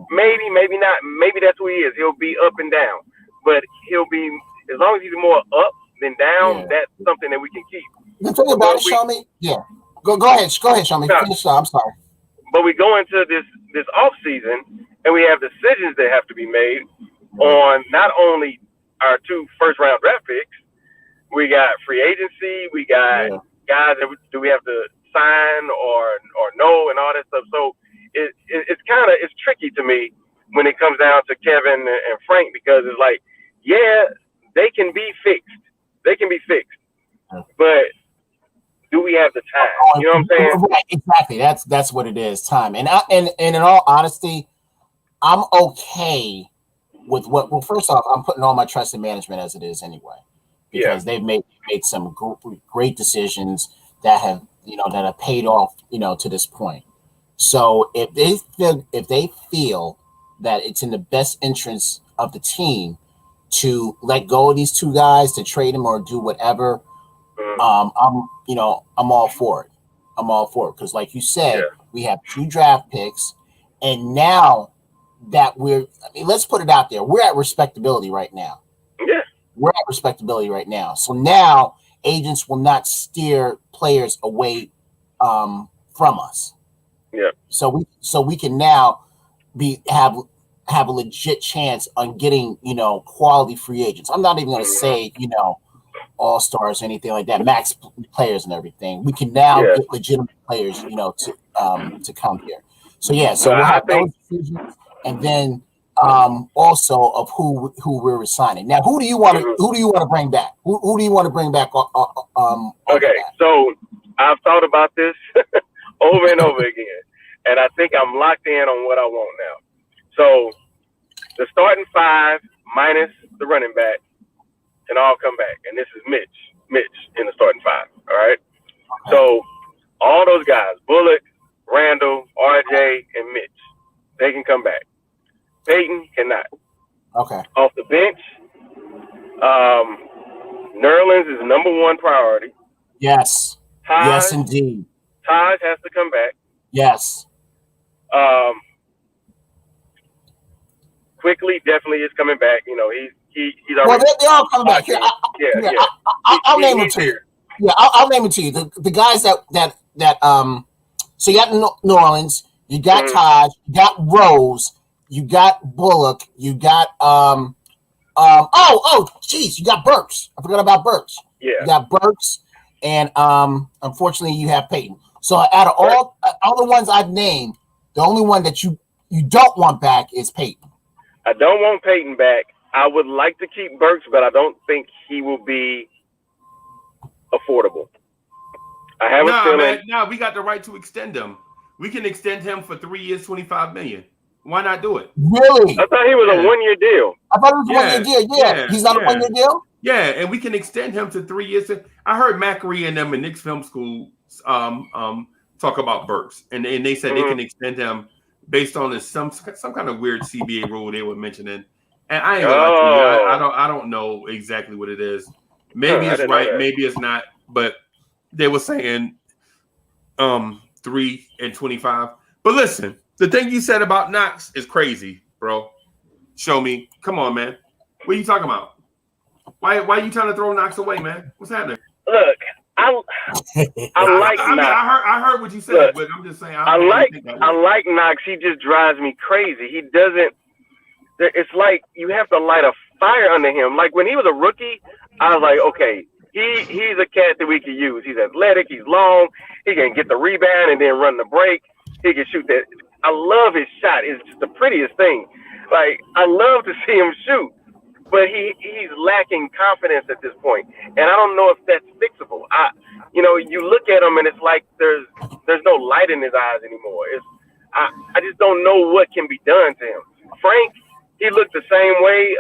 Maybe, maybe not. Maybe that's who he is. He'll be up and down, but he'll be, as long as he's more up than down, that's something that we can keep. The thing about it, Shomi, Go ahead, Shomi. Finish up. I'm sorry. But we go into this off season and we have decisions that have to be made on not only our 2 first-round draft picks. We got free agency. We got guys that do we have to sign or no and all that stuff. So it's tricky to me when it comes down to Kevin and Frank, because it's like, they can be fixed. They can be fixed, but do we have the time? You know what I'm saying? Right, exactly. That's what it is. Time. And in all honesty, I'm okay with what. Well, first off, I'm putting all my trust in management as it is anyway, because they've made some great decisions that have paid off to this point. So if they feel that it's in the best interest of the team to let go of these 2 guys, to trade them or do whatever, I'm all for it. I'm all for it because, like you said, we have 2 draft picks, and now that let's put it out there, we're at respectability right now. Yeah, we're at respectability right now. So now agents will not steer players away from us. Yeah. So we can now have a legit chance on getting quality free agents. I'm not even going to say all-stars or anything like that, max players and everything. We can now get legitimate players to come here. So we'll have those decisions, and then also of who we're resigning. Now, who do you want to bring back? Who do you want to bring back? Okay, so I've thought about this over and over again, and I think I'm locked in on what I want now. So the starting 5 minus the running back can all come back, and this is Mitch in the starting 5. All right. So all those guys, Bullock, Randall, RJ, and Mitch, they can come back. Peyton cannot. Okay. Off the bench, Nerlens is #1 priority. Yes. Taj, yes, indeed. Taj has to come back. Yes. Quickly definitely is coming back. He's already. Well, they all come back. I'll name them to you. Yeah, I'll name it to you. The guys that so you got New Orleans, you got Taj, you got Rose, you got Bullock, you got you got Burks. I forgot about Burks. Yeah. You got Burks, and unfortunately you have Peyton. So out of all the ones I've named, the only one that you don't want back is Peyton. I don't want Peyton back. I would like to keep Burks, but I don't think he will be affordable. I have a feeling. No, we got the right to extend him. We can extend him for 3 years, $25 million. Why not do it? Really? I thought he was a 1-year deal. I thought it was a 1-year deal. Yeah. He's not a 1-year deal? Yeah, and we can extend him to 3 years. I heard Macri and them in Knicks Film School talk about Burks, and they said they can extend him based on some kind of weird CBA rule they were mentioning. And I ain't gonna lie to you, I don't know exactly what it is. Maybe it's right, maybe it's not. But they were saying 3 and 25. But listen, the thing you said about Knox is crazy, bro. Show me. Come on, man. What are you talking about? Why are you trying to throw Knox away, man? What's happening? Look, I like Knox. I heard what you said, but I'm just saying. I like Knox. He just drives me crazy. He doesn't. It's like you have to light a fire under him. Like when he was a rookie, I was like, okay, he's a cat that we can use. He's athletic. He's long. He can get the rebound and then run the break. he can shoot that. I love his shot. It's just the prettiest thing. Like, I love to see him shoot, but he's lacking confidence at this point, and I don't know if that's fixable. You look at him and it's like there's no light in his eyes anymore. I just don't know what can be done to him. Frank, he looked the same way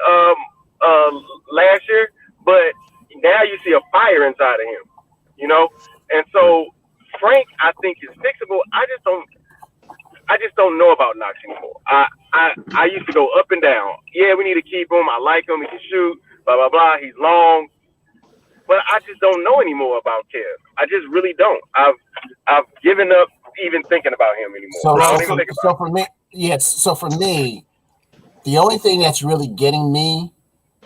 last year, but now you see a fire inside of him, and so Frank, I think, is fixable. I just don't know about Knox anymore. I used to go up and down. Yeah, we need to keep him. I like him. He can shoot. Blah blah blah. He's long, but I just don't know anymore about Kev. I just really don't. I've given up even thinking about him anymore. So for me, the only thing that's really getting me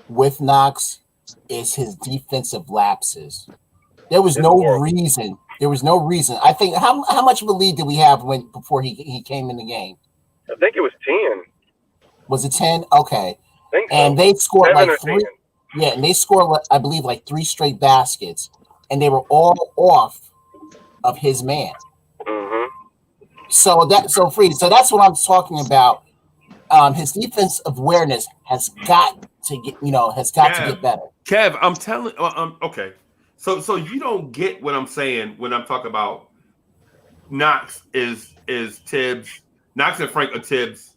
with Knox is his defensive lapses. There was no reason. I think how much of a lead did we have before he came in the game? I think it was 10. Was it 10? Okay. I think so. And they scored 7 like or 3. 10. Yeah, and they scored, I believe, like 3 straight baskets, and they were all off of his man. Mm-hmm. So that's what I'm talking about. His defensive awareness has got to get to get better. Kev, I'm telling. Okay, so you don't get what I'm saying when I'm talking about Knox is Tibbs. Knox and Frank are Tibbs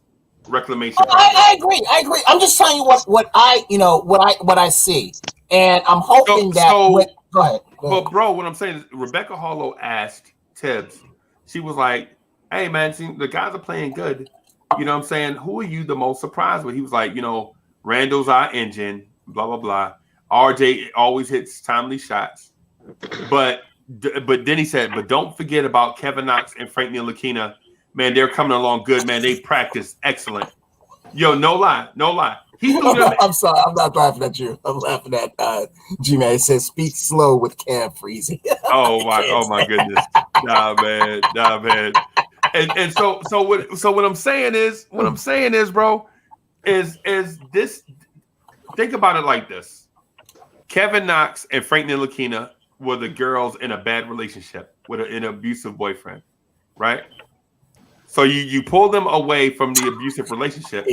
reclamation. I agree. I'm just telling you what I see, and I'm hoping go ahead. But bro, what I'm saying is Rebecca Harlow asked Tibbs. She was like, "Hey man, see, the guys are playing good. You know what I'm saying? Who are you the most surprised with?" He was like, Randall's our engine, blah, blah, blah. RJ always hits timely shots. But then he said, but don't forget about Kevin Knox and Frank Ntilikina. Man, they're coming along good, man. They practice excellent. Yo, no lie. He threw them. I'm sorry. I'm not laughing at you. I'm laughing at G-Man. It says, speak slow with Cam Freezy. Oh my goodness. Nah, man. And so what I'm saying is, bro, is this. Think about it like this: Kevin Knox and Frank Ntilikina were the girls in a bad relationship with an abusive boyfriend, right? So you pull them away from the abusive relationship,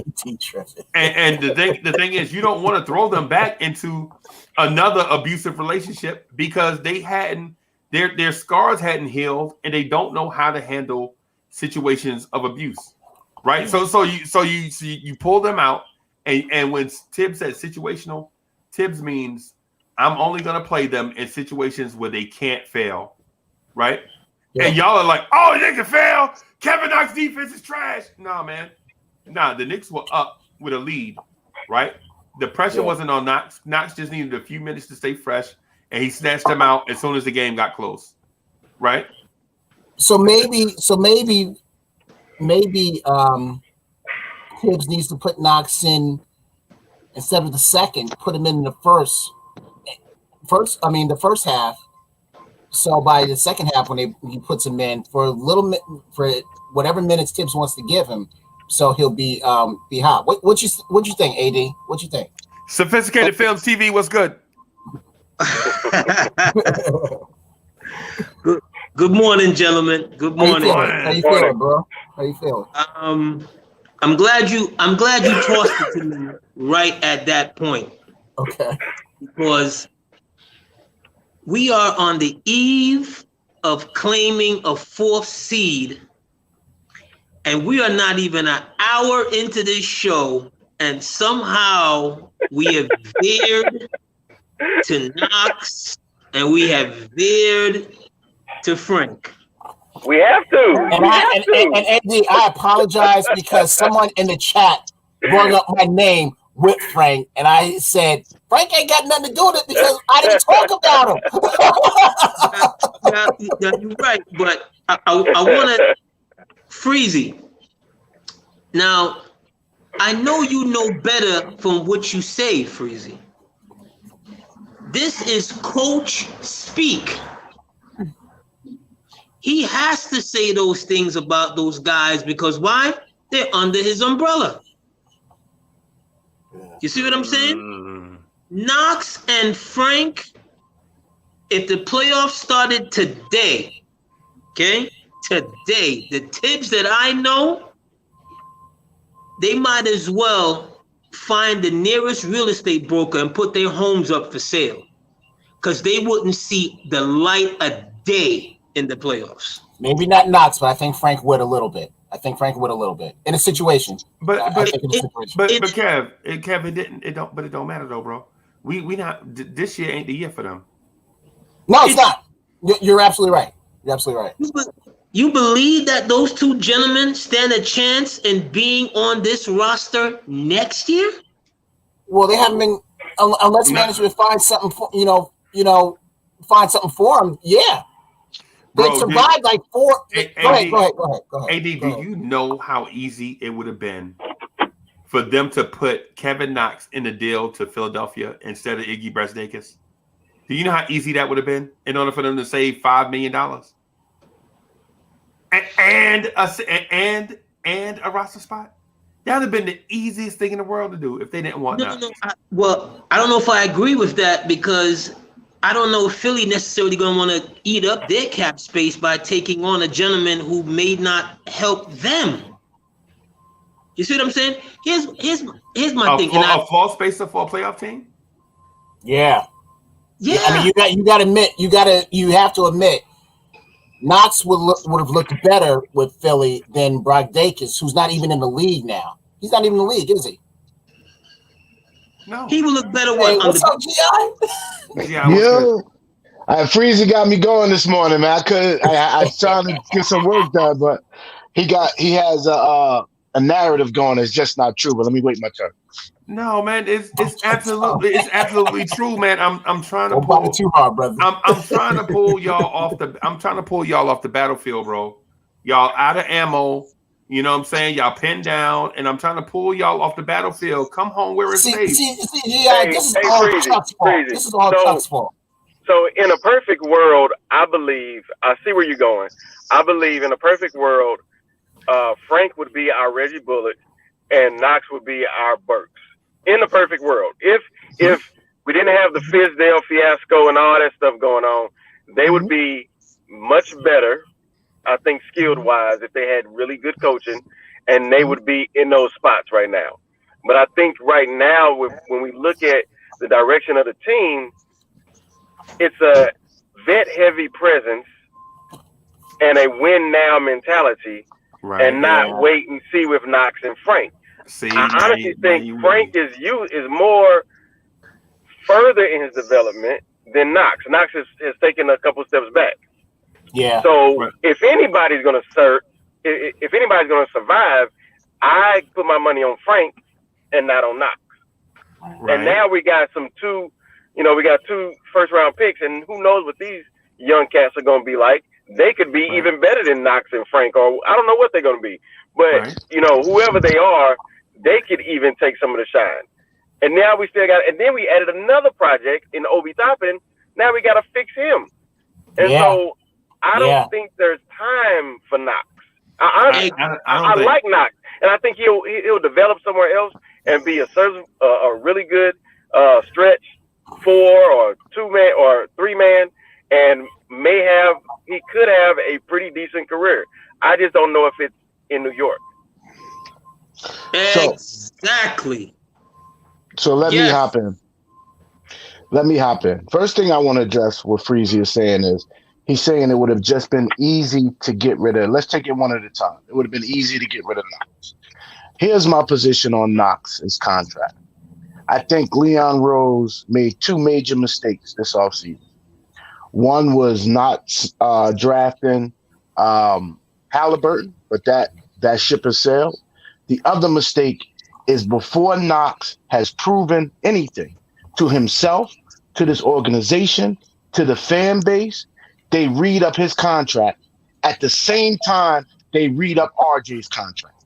and the thing is, you don't want to throw them back into another abusive relationship because they hadn't their scars hadn't healed, and they don't know how to handle situations of abuse, right? So you pull them out, and when Tibbs says situational, Tibbs means I'm only going to play them in situations where they can't fail, right? Yeah. And y'all are like, oh, they can fail. Kevin Knox's defense is trash. Nah, man. Nah, the Knicks were up with a lead, right? The pressure wasn't on Knox. Knox just needed a few minutes to stay fresh, and he snatched them out as soon as the game got close, right? So maybe Tibbs needs to put Knox in instead of the second, put him in the first half. So by the second half, when he puts him in for whatever minutes Tibbs wants to give him, so he'll be hot. What you think, AD? What you think? Sophisticated Films TV, what's good? Good morning, gentlemen. Good morning. How you feeling, bro? How you feeling? I'm glad you tossed it to me right at that point. Okay. Because we are on the eve of claiming a 4th seed, and we are not even an hour into this show, and somehow we have veered to Knox, and we have veered to Frank. We have to. And Andy, I apologize because someone in the chat brought up my name with Frank, and I said Frank ain't got nothing to do with it because I didn't talk about him. Yeah, you're right, but I want to Freezy. Now, I know you know better from what you say, Freezy. This is coach speak. He has to say those things about those guys because why? They're under his umbrella. You see what I'm saying? Knox and Frank, if the playoffs started today, okay, today, the Tibbs that I know, they might as well find the nearest real estate broker and put their homes up for sale, because they wouldn't see the light of day in the playoffs. Maybe not Knox, but I think Frank would a little bit. In a situation. But Kev, it don't matter though, bro. We not this year ain't the year for them. No, it's not. You're absolutely right. You believe that those two gentlemen stand a chance in being on this roster next year? Well, they haven't been, unless management finds something for find something for them. Yeah, they survived like four. Go ahead. AD, do you know how easy it would have been for them to put Kevin Knox in the deal to Philadelphia instead of Iggy Brasdeikis? Do you know how easy that would have been in order for them to save $5 million and a roster spot? That would have been the easiest thing in the world to do if they didn't want that. Well, I don't know if I agree with that, because I don't know if Philly necessarily going to want to eat up their cap space by taking on a gentleman who may not help them. You see what I'm saying? Here's my thing. A floor spacer for a playoff team? Yeah. Yeah. I mean, you have to admit, Knox would have looked better with Philly than Bragdakis, who's not even in the league now. He's not even in the league, is he? No. He will look better. What's up, G.I.? Yo, Freezy got me going this morning, man. I was trying to get some work done, but he has a narrative going that's just not true. But let me wait my turn. No, man, it's absolutely true, man. I'm trying to pull too hard, brother. I'm trying to pull y'all off the battlefield, bro. Y'all out of ammo. You know what I'm saying? Y'all pinned down, and I'm trying to pull y'all off the battlefield. Come home where it's safe. This is all Chuck's fault. This is all Chuck's fault. So in a perfect world, I see where you're going. I believe in a perfect world, Frank would be our Reggie Bullock and Knox would be our Burks. In the perfect world. If we didn't have the Fizdale fiasco and all that stuff going on, they would be much better, I think, skilled-wise, if they had really good coaching, and they would be in those spots right now. But I think right now, when we look at the direction of the team, it's a vet-heavy presence and a win-now mentality, and not wait and see with Knox and Frank. I honestly think Frank is more further in his development than Knox. Knox has taken a couple steps back. Yeah. So if anybody's going to survive, I put my money on Frank and not on Knox. Right. And now we got two first-round picks, and who knows what these young cats are going to be like. They could be even better than Knox and Frank, or I don't know what they're going to be. But, whoever they are, they could even take some of the shine. And now we still got, and then we added another project in Obi Toppin. Now we got to fix him. And so I don't think there's time for Knox. I like Knox, and I think he'll develop somewhere else and be a really good stretch 4 or 2-man or 3-man, and he could have a pretty decent career. I just don't know if it's in New York. Exactly. So let me hop in. First thing I want to address what Freezy is saying is he's saying it would have just been easy to get rid of. Let's take it one at a time. It would have been easy to get rid of Knox. Here's my position on Knox's contract. I think Leon Rose made 2 major mistakes this offseason. One was not drafting Halliburton, but that ship has sailed. The other mistake is before Knox has proven anything to himself, to this organization, to the fan base, they read up his contract at the same time they read up RJ's contract.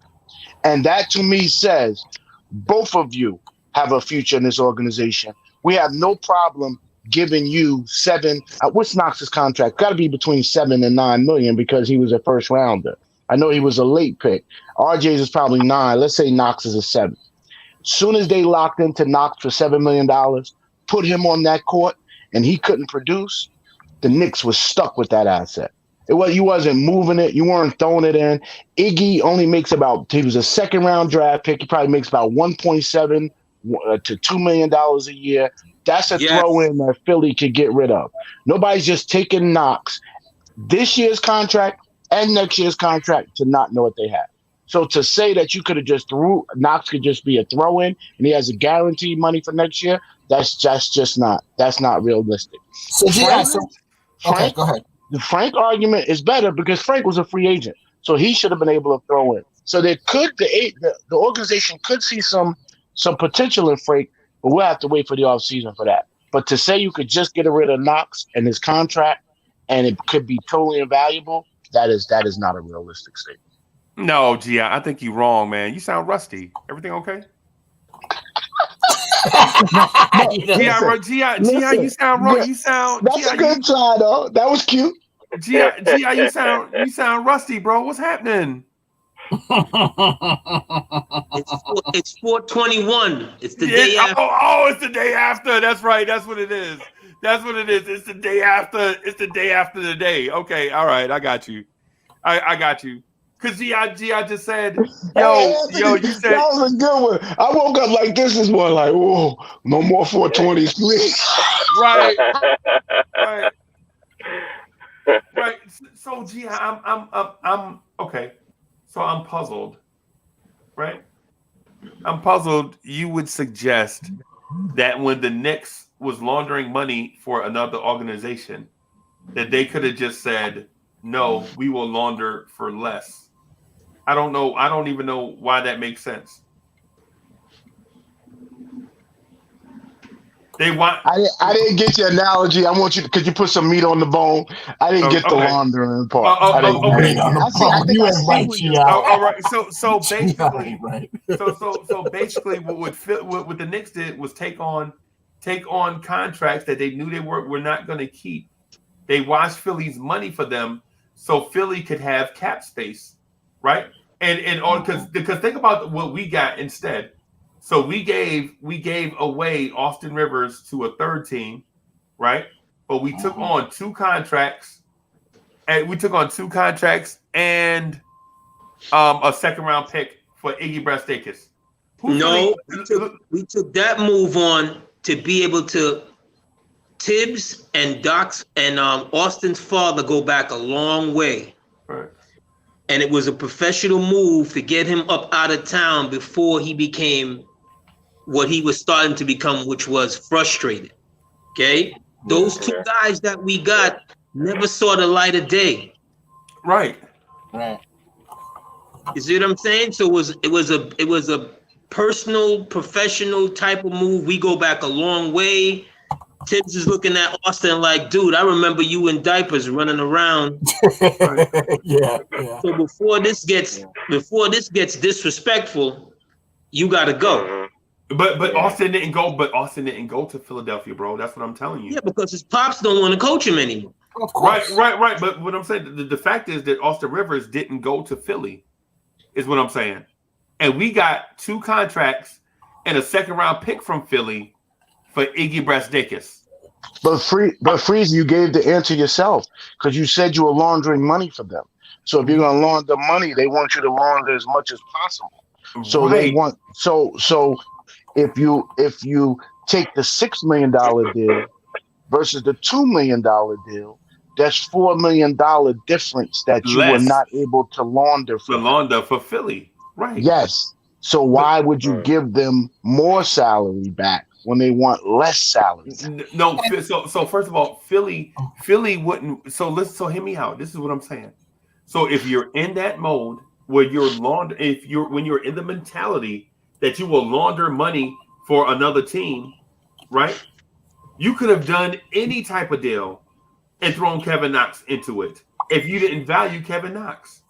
And that to me says both of you have a future in this organization. We have no problem giving you 7. What's Knox's contract? Got to be between 7 and 9 million because he was a first rounder. I know he was a late pick. RJ's is probably 9. Let's say Knox is a 7. Soon as they locked into Knox for $7 million, put him on that court, and he couldn't produce, the Knicks was stuck with that asset. You wasn't moving it. You weren't throwing it in. Iggy only makes he was a second round draft pick. He probably makes about 1.7 to $2 million a year. That's a throw Yes. in that Philly could get rid of. Nobody's just taking Knox this year's contract and next year's contract to not know what they have. So to say that you could have just Knox could just be a throw in and he has a guaranteed money for next year, that's not realistic. So yeah, okay, go ahead. The Frank argument is better because Frank was a free agent, so he should have been able to throw in. So the organization could see some potential in Frank, but we'll have to wait for the offseason for that. But to say you could just get rid of Knox and his contract and it could be totally invaluable, that is not a realistic statement. No, G.I., I think you're wrong, man. You sound rusty. Everything okay? G.I., you sound wrong. You sound. That's a good try, though. That was cute. G.I., you sound rusty, bro. What's happening? It's 4/21. It's the day after. Oh, it's the day after. That's right. That's what it is. It's the day after. It's the day after the day. Okay. All right. I got you. I got you. Because G.I. just said, yo, you said. That was a good one. I woke up like this one, like, whoa, no more 420s, please. Right. So, G.I., I'm okay. So I'm puzzled, right? I'm puzzled. You would suggest that when the Knicks was laundering money for another organization, that they could have just said, no, we will launder for less. I don't know. I don't even know why that makes sense. I didn't get your analogy. I want you because you put some meat on the bone. I didn't get the laundering part. Okay. All right. So basically, so basically, what the Knicks did was take on contracts that they knew they were not going to keep. They washed Philly's money for them, so Philly could have cap space, right? And because think about what we got instead. So we gave away Austin Rivers to a third team, right? But we took on two contracts, and a second round pick for Iggy Brastakis. We took that move on to be able to. Tibbs and Doc's and Austin's father go back a long way. Right. And it was a professional move to get him up out of town before he became what he was starting to become, which was frustrated. Okay? Those two guys that we got never saw the light of day. Right. You see what I'm saying? So it was a personal, professional type of move. We go back a long way. Tibbs is looking at Austin like, dude, I remember you in diapers running around. Yeah. So before this gets disrespectful, you gotta go. But Austin didn't go. But Austin didn't go to Philadelphia, bro. That's what I'm telling you. Yeah, because his pops don't want to coach him anymore. Of course. Right. But what I'm saying, the fact is that Austin Rivers didn't go to Philly, is what I'm saying. And we got two contracts and a second round pick from Philly for Iggy Brastakis. But Freeze, you gave the answer yourself because you said you were laundering money for them. So if you're gonna launder money, they want you to launder as much as possible. So they want so if you take the $6 million deal versus the $2 million deal, that's $4 million difference that you were not able to launder for Philly. Right. Yes. So why would you give them more salary back when they want less salary? No. So first of all, Philly wouldn't. So hear me out. This is what I'm saying. So if you're in that mode where when you're in the mentality that you will launder money for another team, right? You could have done any type of deal and thrown Kevin Knox into it if you didn't value Kevin Knox,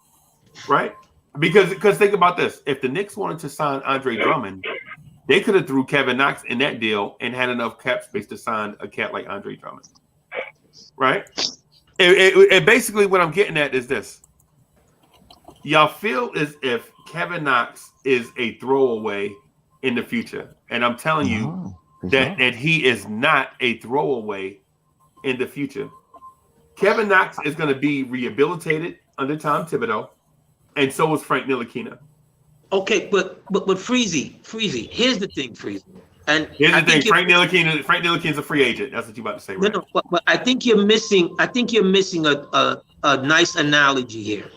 right? Because think about this. If the Knicks wanted to sign Andre Drummond, they could have threw Kevin Knox in that deal and had enough cap space to sign a cat like Andre Drummond, right? And basically what I'm getting at is this. Y'all feel as if Kevin Knox is a throwaway in the future. And I'm telling you that he is not a throwaway in the future. Kevin Knox is going to be rehabilitated under Tom Thibodeau, and so is Frank Ntilikina. Okay, but Freezy, here's the thing, Freezy. And here's the thing, Frank Ntilikina's a free agent. That's what you're about to say, right? No, but I think you're missing a nice analogy here.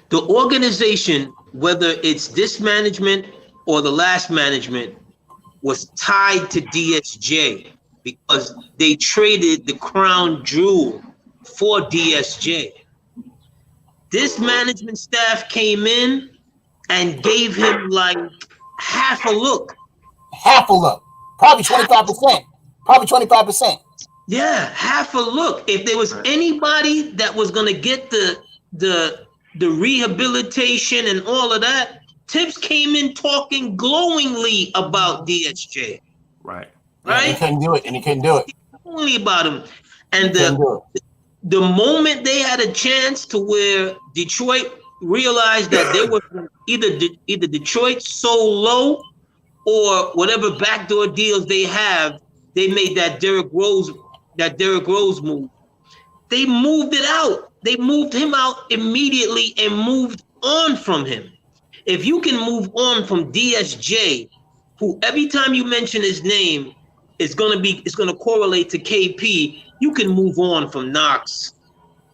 The organization, whether it's this management or the last management, was tied to DSJ because they traded the crown jewel for DSJ. This management staff came in and gave him like half a look. Probably 25%. Yeah, half a look. If there was anybody that was gonna get the rehabilitation and all of that, Tibbs came in talking glowingly about DSJ. Right. Yeah, he couldn't do it. Only about him. And the moment they had a chance to where Detroit realized that they were either Detroit so low or whatever backdoor deals they have, they made that Derrick Rose move. They moved it out. They moved him out immediately and moved on from him. If you can move on from DSJ, who every time you mention his name it's gonna correlate to KP, you can move on from Knox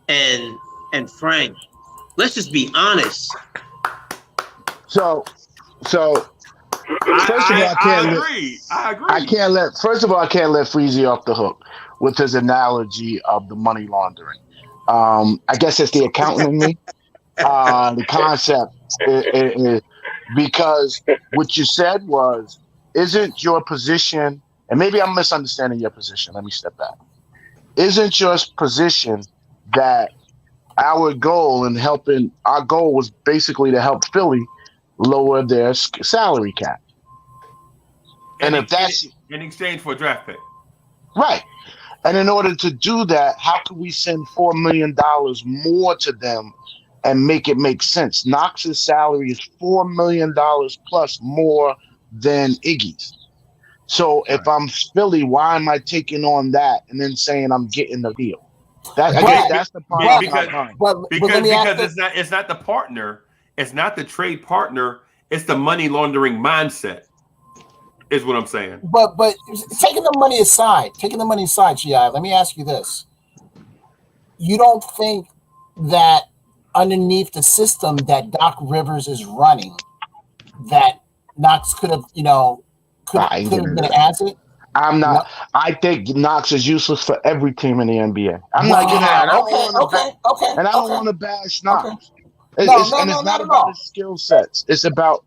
and Frank. Let's just be honest. So first of all, I can't let Freezy off the hook with his analogy of the money laundering. I guess it's the accountant in me. The concept is because what you said was, isn't your position, and maybe I'm misunderstanding your position. Let me step back. Isn't your position that our goal was basically to help Philly lower their salary cap? And if that's in exchange for a draft pick, right? And in order to do that, how can we send $4 million more to them and make it make sense? Knox's salary is $4 million plus more than Iggy's. So if I'm Philly, why am I taking on that and then saying I'm getting the deal? That's the part. Because it's not the partner, it's not the trade partner, it's the money laundering mindset. Is what I'm saying. But taking the money aside, G.I., let me ask you this. You don't think that underneath the system that Doc Rivers is running, that Knox could have been an asset? I'm not. No. I think Knox is useless for every team in the NBA. I'm not getting that. I don't want to bash Knox. Okay. It's not about his skill sets. It's about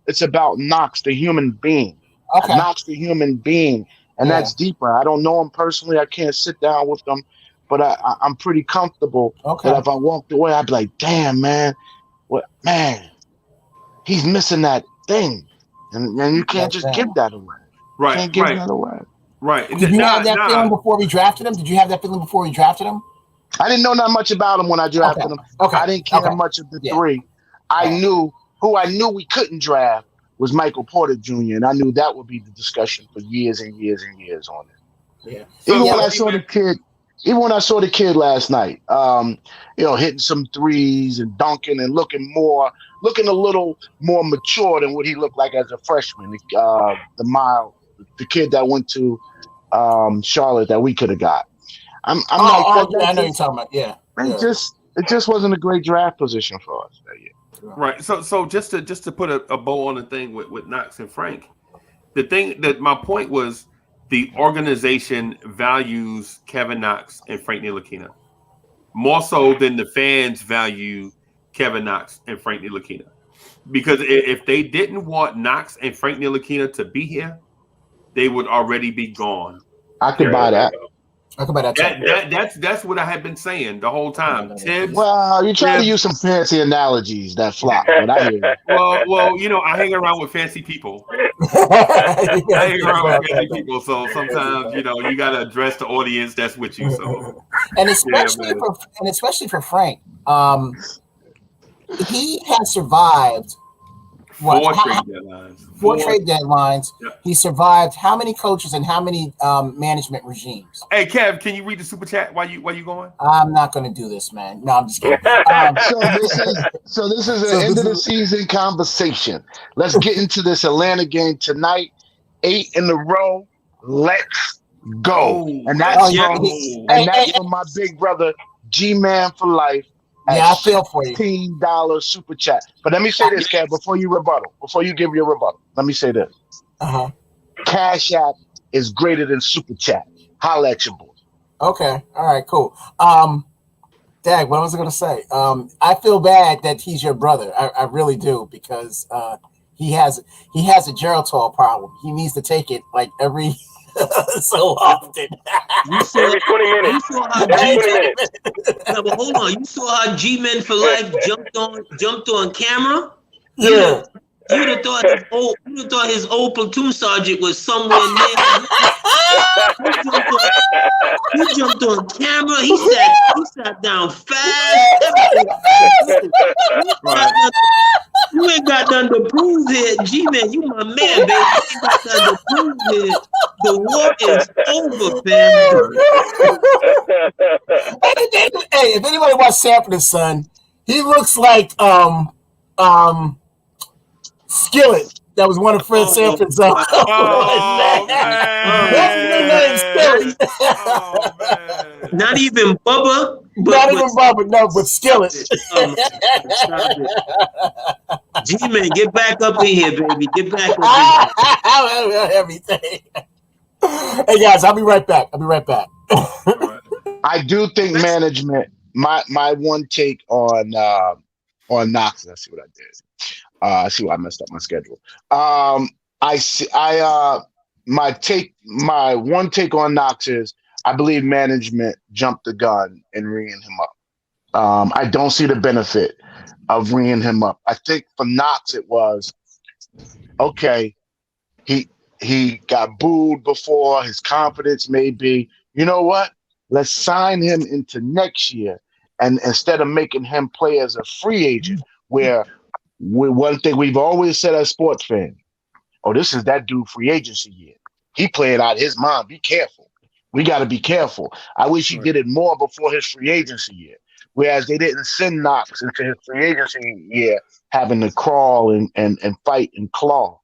Knox, the human being. Okay. Knox, the human being, and that's deeper. I don't know him personally. I can't sit down with him, but I'm pretty comfortable that if I walked away, I'd be like, "Damn, man, he's missing that thing," and you can't just give that away. Right, you can't give that away. Right. Did you have that feeling before we drafted him? I didn't know that much about him when I drafted him. Okay. I didn't care much of the three. I knew we couldn't draft was Michael Porter Jr., and I knew that would be the discussion for years and years and years on it. Yeah. Even when I saw the kid last night, hitting some threes and dunking and looking a little more mature than what he looked like as a freshman. The kid that went to Charlotte that we could have got. I know you're talking about. Yeah. It just wasn't a great draft position for us that year. Right. So just to put a bow on the thing with Knox and Frank, the thing that my point was, the organization values Kevin Knox and Frank Ntilikina more so than the fans value Kevin Knox and Frank Ntilikina. Because if they didn't want Knox and Frank Ntilikina to be here, they would already be gone. I could buy that. That's what I had been saying the whole time. Tibbs, you try to use some fancy analogies that flop, but I hear you. Well, I hang around with fancy people. So sometimes you got to address the audience that's with you. So, and especially for Frank, he has survived What? Four trade deadlines. Four trade deadlines. Yep. He survived how many coaches and how many management regimes? Hey, Kev, can you read the super chat while you going? I'm not going to do this, man. No, I'm just kidding. So this is an end of the season conversation. Let's get into this Atlanta game tonight. 8 in a row. Let's go. And that's from my big brother G-Man for life. Yeah, I feel for you. $15 super chat. But let me say this, Kev, before you give your rebuttal. Let me say this. Cash App is greater than super chat. Holla at your boy. Okay. All right, cool. Dag, what was I going to say? I feel bad that he's your brother. I really do, because he has a Geritol problem. He needs to take it like every so often. Every 20 minutes. Every 20 minutes. No, but hold on. You saw how G-Men for Life jumped on camera? Yeah. You would have thought his old platoon sergeant was somewhere near. He jumped on camera. He sat down fast. You ain't got nothing to prove here, G-Man. You my man, baby. You ain't got nothing to prove here. The war is over, fam. Hey, if anybody wants Sanford, son, he looks like Skillet. That was one of Fred Sanford's. Man. Not even Bubba. But Skillet. G-Man, get back up in here, baby. Get back up in here. Everything. Hey, guys, I'll be right back. I do think management, my one take on Knox, let's see what I did. I see why I messed up my schedule. My one take on Knox is I believe management jumped the gun in ringing him up. I don't see the benefit of ringing him up. I think for Knox it was okay. He got booed before. His confidence may be. You know what? Let's sign him into next year, and instead of making him play as a free agent, where one thing we've always said as sports fans, this is that dude free agency year. He played out his mind. Be careful. We got to be careful. I wish he did it more before his free agency year. Whereas they didn't send Knox into his free agency year having to crawl and fight and claw.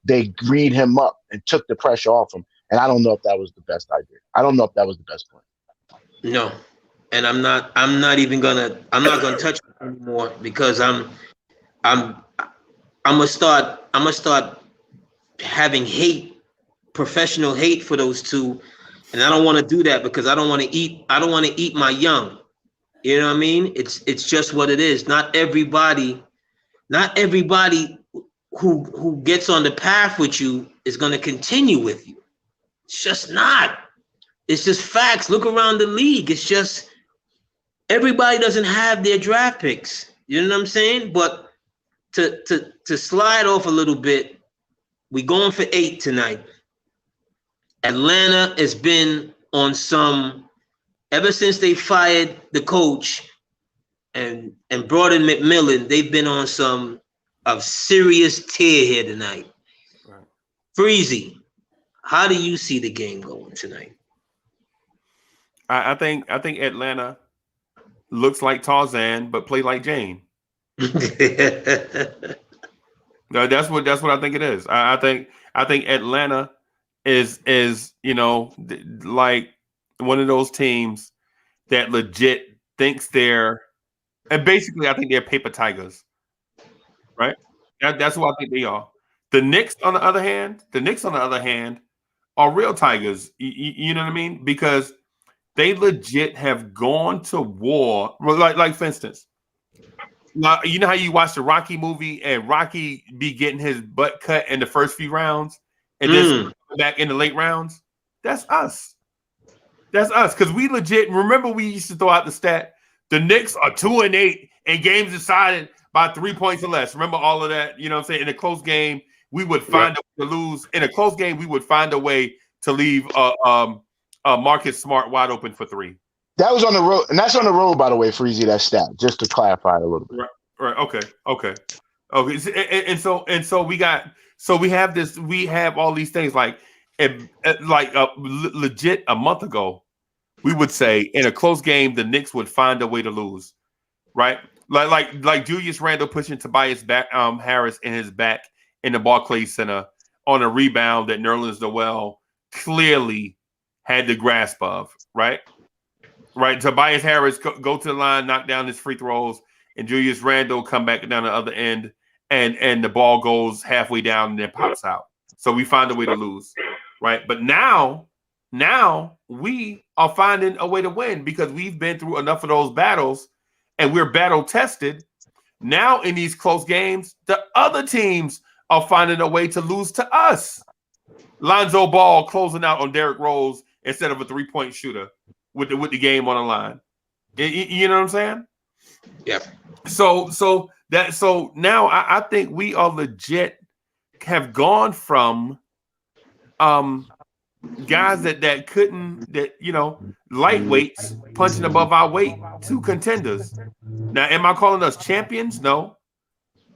They greed him up and took the pressure off him. And I don't know if that was the best idea. I don't know if that was the best plan. No. And I'm not gonna touch it anymore, because I'm gonna start having professional hate for those two, and I don't want to do that, because I don't want to eat my young. You know what I mean? It's just what it is. Not everybody who gets on the path with you is going to continue with you. It's just not. It's just facts. Look around the league. It's just everybody doesn't have their draft picks. You know what I'm saying? But to slide off a little bit, we going for 8 tonight. Atlanta has been on some, ever since they fired the coach and brought in McMillan, they've been on some of serious tear here tonight. Right. Freezy, how do you see the game going tonight? I think Atlanta looks like Tarzan but play like Jane. No, that's what I think it is. I think Atlanta is like one of those teams that legit thinks they're, and basically I think they're paper tigers, right? That's what I think they are. The Knicks, on the other hand, are real tigers. You know what I mean? Because they legit have gone to war. Like for instance, you know how you watch the Rocky movie and Rocky be getting his butt cut in the first few rounds and then back in the late rounds? That's us. Because we legit, remember we used to throw out the stat, the Knicks are 2-8 and games decided by 3 points or less. Remember all of that? You know what I'm saying? In a close game, we would find a way to lose. In a close game, we would find a way to leave Marcus Smart wide open for 3. That was on the road, and that's on the road, by the way, Freezy, that stat, just to clarify a little bit. Right. Okay. Okay, and so we have all these things like legit a month ago, we would say in a close game the Knicks would find a way to lose, right? Like Julius Randle pushing Tobias Harris in his back in the Barclays Center on a rebound that Nerlens Noel clearly had the grasp of, right? Right. Tobias Harris go to the line, knock down his free throws, and Julius Randle come back down the other end, and the ball goes halfway down and then pops out. So we find a way to lose, right? But now we are finding a way to win because we've been through enough of those battles and we're battle tested. Now in these close games, the other teams are finding a way to lose to us. Lonzo Ball closing out on Derrick Rose instead of a 3-point shooter with the game on the line. You know what I'm saying? Yeah. So now I think we are legit have gone from guys that couldn't lightweights punching above our weight to contenders. Now, am I calling us champions? No.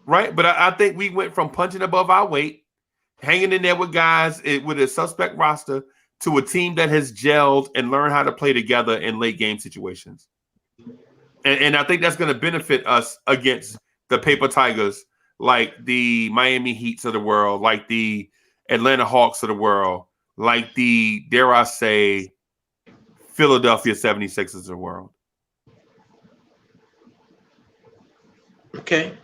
Right? But I think we went from punching above our weight, hanging in there with guys with a suspect roster, to a team that has gelled and learned how to play together in late game situations. And I think that's going to benefit us against the Paper Tigers, like the Miami Heats of the world, like the Atlanta Hawks of the world, like the, dare I say, Philadelphia 76ers of the world. Okay.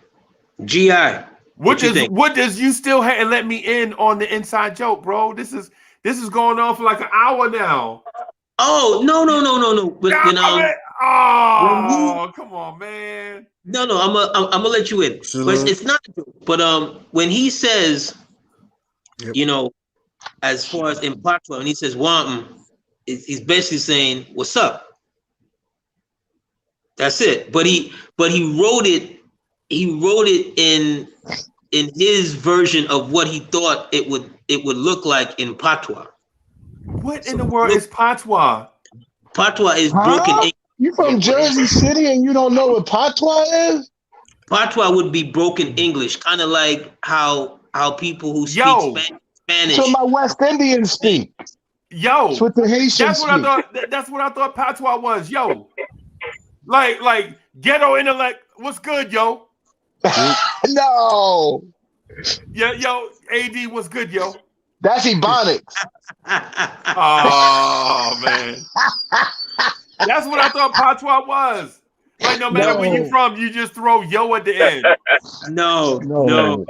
GI. What does you still have and let me in on the inside joke, bro? This is going on for like an hour now. Oh, no. But come on, man. No, I'm gonna let you in. But it's not a joke. But when he says, as far as in patois, when he says "wampum," he's basically saying "What's up?" That's it. But he wrote it. He wrote it in his version of what he thought it would look like in patois. What in the world is patois? Patois is broken English. You from Jersey City and you don't know what patois is? Patois would be broken English, kind of like how people who speak Spanish. So my West Indians speak. Yo, that's what the Haitians speak. That's what I thought patois was. Yo, like ghetto intellect. What's good, yo? No. Yeah, yo, AD, what's good, yo? That's Ebonics. Oh man, that's what I thought patois was. Like no matter where you're from, you just throw yo at the end. No.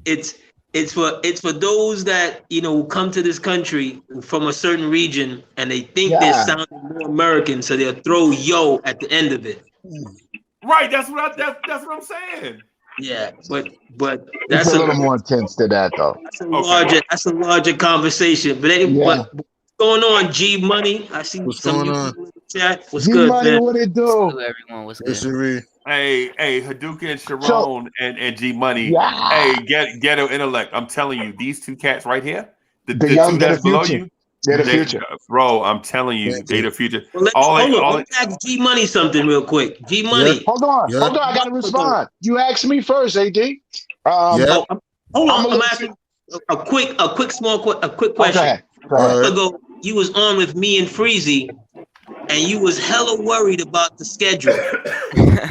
It's for those that come to this country from a certain region and they think they're sounding more American, so they'll throw yo at the end of it. Right, that's what I'm saying. Yeah, but that's a little more intense to that though. That's a larger conversation. But what's going on, G Money? I see some new people in the chat. What's good, Money, man? What it do? Hello, everyone. What's good? Hey, Hadouken, Sharon, and G Money. Hey, ghetto intellect. I'm telling you, these two cats right here, the two that's below you, they're the future, bro. I'm telling you, they're the future. Well, let's ask G Money something real quick. G Money, hold on. I gotta respond. You asked me first, AD. Hold on. I'm asking a quick question. Go ahead. Ago, you was on with me and Freezy, and you was hella worried about the schedule.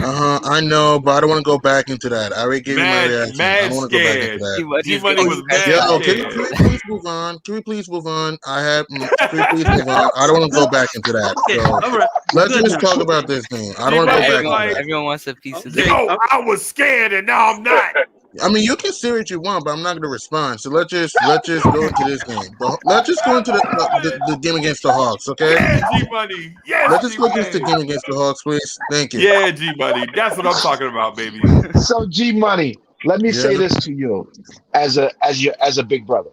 I know, but I don't want to go back into that. I already gave you my reaction. I don't want to go back into that. G-Money was mad. Can we please move on? Can we please move on? Can we please move on? I don't want to go back into that. Okay, so all right. Let's just talk about this thing. I don't want to go back into that. Everyone wants a piece of Yo, I was scared and now I'm not. I mean, you can say what you want, but I'm not going to respond. So let's just go into this game. Let's just go into the game against the Hawks, okay? Yeah, G-Money. Yeah, let's just go against the game against the Hawks, please. Thank you. Yeah, G-Money. That's what I'm talking about, baby. So G-Money, let me say this to you, as a big brother.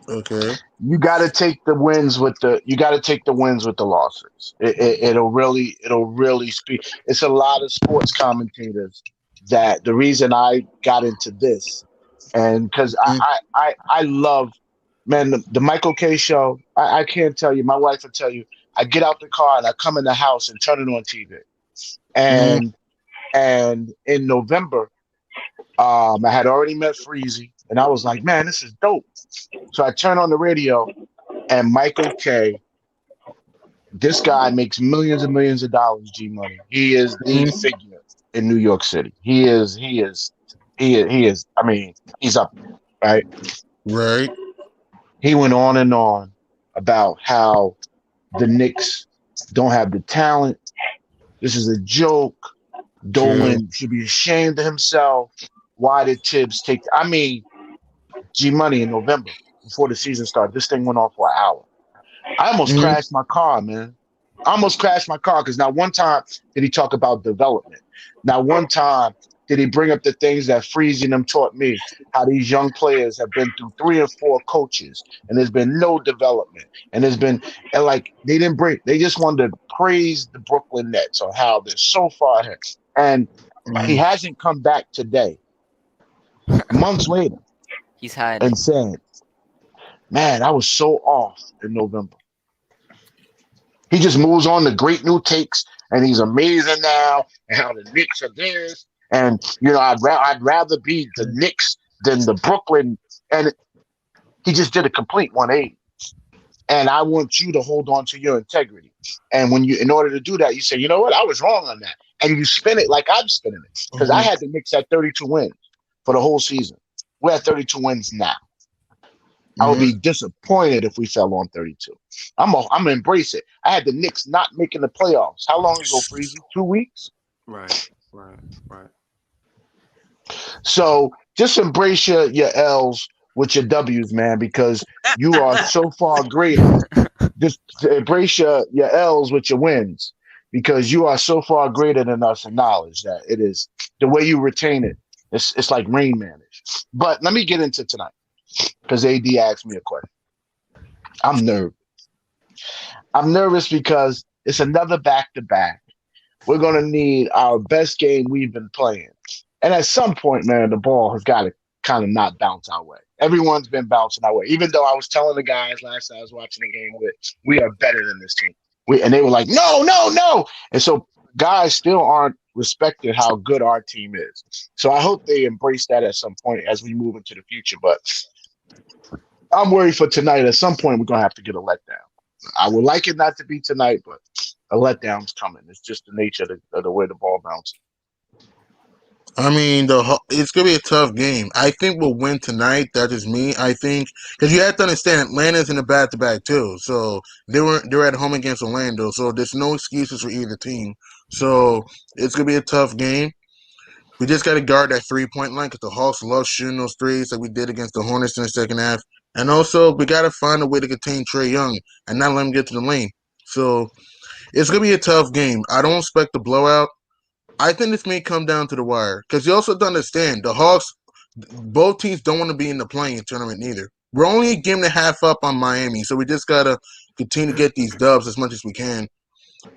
Okay. You got to take the wins with the losses. It'll really speak. It's a lot of sports commentators that the reason I got into this, and because I love, man, the Michael K show. I can't tell you. My wife will tell you. I get out the car and I come in the house and turn it on TV. And in November, I had already met Freezy, and I was like, man, this is dope. So I turned on the radio, and Michael K. This guy makes millions and millions of dollars. G Money. He is the figure in New York City. He is. I mean, he's up there, right? Right. He went on and on about how the Knicks don't have the talent. This is a joke. Dolan should be ashamed of himself. Why did Tibbs take? I mean, G Money in November before the season started. This thing went on for an hour. I almost crashed my car, man. I almost crashed my car because not one time did he talk about development. Not one time did he bring up the things that Freezy and them taught me, how these young players have been through 3 or 4 coaches, and there's been no development. And there's been, and like, they just wanted to praise the Brooklyn Nets on how they're so far ahead. And he hasn't come back today, months later, he's hiding and said, man, I was so off in November. He just moves on to great new takes, and he's amazing now, and how the Knicks are this. And, you know, I'd rather be the Knicks than the Brooklyn. And he just did a complete 180. And I want you to hold on to your integrity. And when in order to do that, you say, you know what, I was wrong on that. And you spin it like I'm spinning it. Because I had the Knicks at 32 wins for the whole season. We're at 32 wins now. I would be disappointed if we fell on 32. I'm gonna embrace it. I had the Knicks not making the playoffs. How long ago, Freezy? 2 weeks? Right. So just embrace your L's with your W's, man, because you are so far greater. Just embrace your L's with your wins, because you are so far greater than us in knowledge that it is the way you retain it. It's like Rain Man-ish. But let me get into tonight, because AD asked me a question. I'm nervous. I'm nervous because it's another back-to-back. We're going to need our best game we've been playing. And at some point, man, the ball has got to kind of not bounce our way. Everyone's been bouncing our way. Even though I was telling the guys last time I was watching the game with, we are better than this team. And they were like, no. And so guys still aren't respecting how good our team is. So I hope they embrace that at some point as we move into the future. But I'm worried for tonight. At some point, we're going to have to get a letdown. I would like it not to be tonight, but a letdown's coming. It's just the nature of the way the ball bounces. I mean, it's gonna be a tough game. I think we'll win tonight. That is me. I think because you have to understand, Atlanta's in a back-to-back too. So they're at home against Orlando. So there's no excuses for either team. So it's gonna be a tough game. We just got to guard that 3-point line because the Hawks love shooting those threes like we did against the Hornets in the second half. And also, we got to find a way to contain Trae Young and not let him get to the lane. So it's gonna be a tough game. I don't expect a blowout. I think this may come down to the wire because you also have to understand the Hawks, both teams don't want to be in the play-in tournament neither. We're only a game and a half up on Miami, so we just got to continue to get these dubs as much as we can.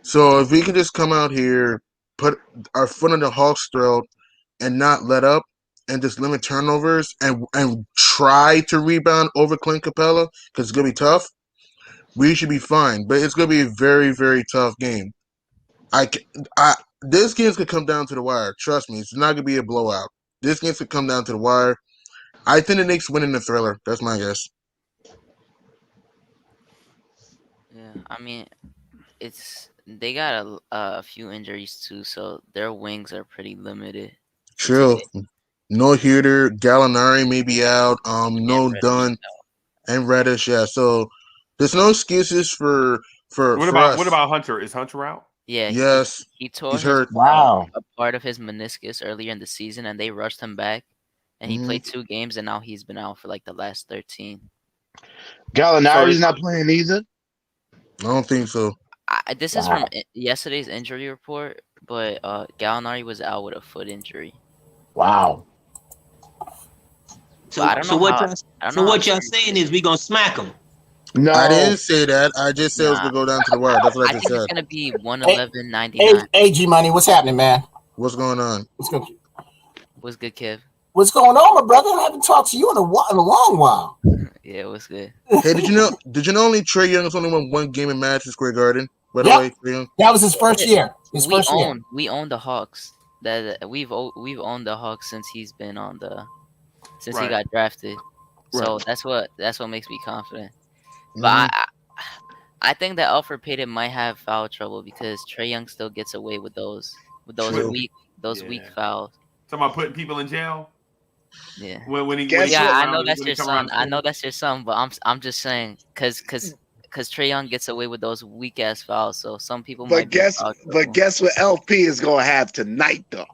So if we can just come out here, put our foot on the Hawks' throat and not let up and just limit turnovers and try to rebound over Clint Capella because it's going to be tough, we should be fine. But it's going to be a very, very tough game. This game's gonna come down to the wire. Trust me, it's not gonna be a blowout. This game's gonna come down to the wire. I think the Knicks win in the thriller. That's my guess. Yeah, I mean, they got a few injuries too, so their wings are pretty limited. True. No Huerter, Gallinari may be out. No Dunn and Reddish. Yeah, so there's no excuses for what us. about Hunter? Is Hunter out? Yeah. Yes. He tore hurt. A part of his meniscus earlier in the season, and they rushed him back. And he played 2 games, and now he's been out for like the last 13. Gallinari's not playing either? I don't think so. This is from yesterday's injury report, but Gallinari was out with a foot injury. Wow. So what y'all saying is we gonna smack them? No, I didn't say that. I just said it was gonna go down to the wire. That's what I just said. It's gonna be 111.99. AG Money, what's happening, man? What's going on? What's good? What's good, Kev? What's going on, my brother? I haven't talked to you in a long while. Yeah, what's good? Hey, did you know only Trae Young has only won 1 game in Madison Square Garden? By the way, Trae Young. That was his first year. We own the Hawks. that we've owned the Hawks since he's been on since he Right. got drafted. So Right. that's what makes me confident. But Mhm. I think that Alfred Payton might have foul trouble because Trey Young still gets away with those True. weak Yeah. fouls. Talking about putting people in jail Yeah. when he Guess Yeah, come I around, know that's when he your come around son. the I know corner. that's your son, but I'm just saying because Trey Young gets away with those weak ass fouls, so some people might But be in guess foul but trouble. guess what LP is gonna have tonight though?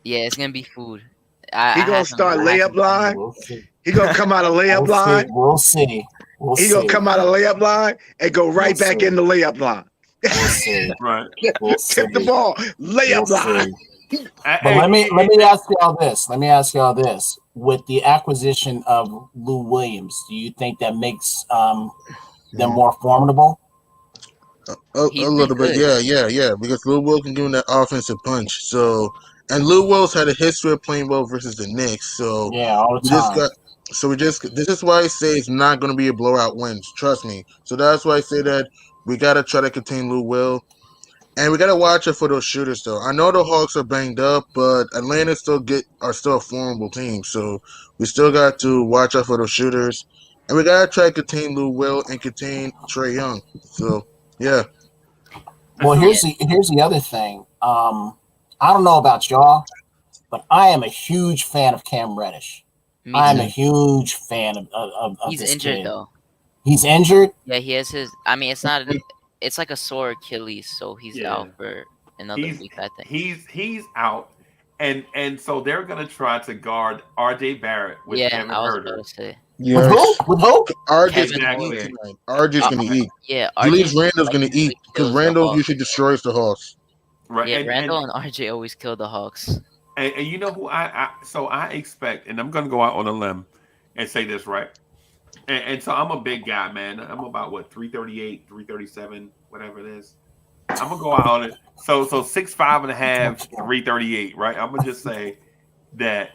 Yeah, it's gonna be food. He I gonna have him. start I have layup him coming line. in. We'll see. He gonna come out of layup line. We'll see. We'll He gonna see. come out of layup line and go right We'll back see. in the layup line. We'll see. Right. We'll see. Tip the ball, We'll layup line. see. Hey, But let me hey, ask y'all this. Let me ask y'all this. With the acquisition of Lou Williams, do you think that makes them more formidable? A He's been little bit, good. yeah. Because Lou Will can give him that offensive punch. So, and Lou Will's had a history of playing well versus the Knicks. So Yeah, all the we just time. got. So we just. This is why I say it's not going to be a blowout win. Trust me. So that's why I say that we got to try to contain Lou Will, and we got to watch out for those shooters. Though I know the Hawks are banged up, but Atlanta are still a formidable team. So we still got to watch out for those shooters, and we got to try to contain Lou Will and contain Trey Young. So yeah. Well, so Yeah, here's the other thing. I don't know about y'all, but I am a huge fan of Cam Reddish. me I'm a too. huge fan of He's this injured kid. though. He's injured. Yeah, he has his. I mean, it's like a sore Achilles, so he's yeah, out for another he's week, I think. he's out, and so they're gonna try to guard R.J. Barrett with Yeah, Kevin I was Herter. about to say. With who? Yes. With who? RJ's Kevin gonna eat Exactly. tonight. RJ's gonna eat. Yeah, Julius RJ Randle's like gonna eat usually because kills the Randle Hawks. usually destroys the Hawks. Right. Yeah, And Randall and RJ always kill the Hawks. and you know who I expect, and I'm gonna go out on a limb and say this, right? And so I'm a big guy, man. I'm about what 338, 337, whatever it is. I'm gonna go out on it. So 6'5.5", 338, right? I'm gonna just say that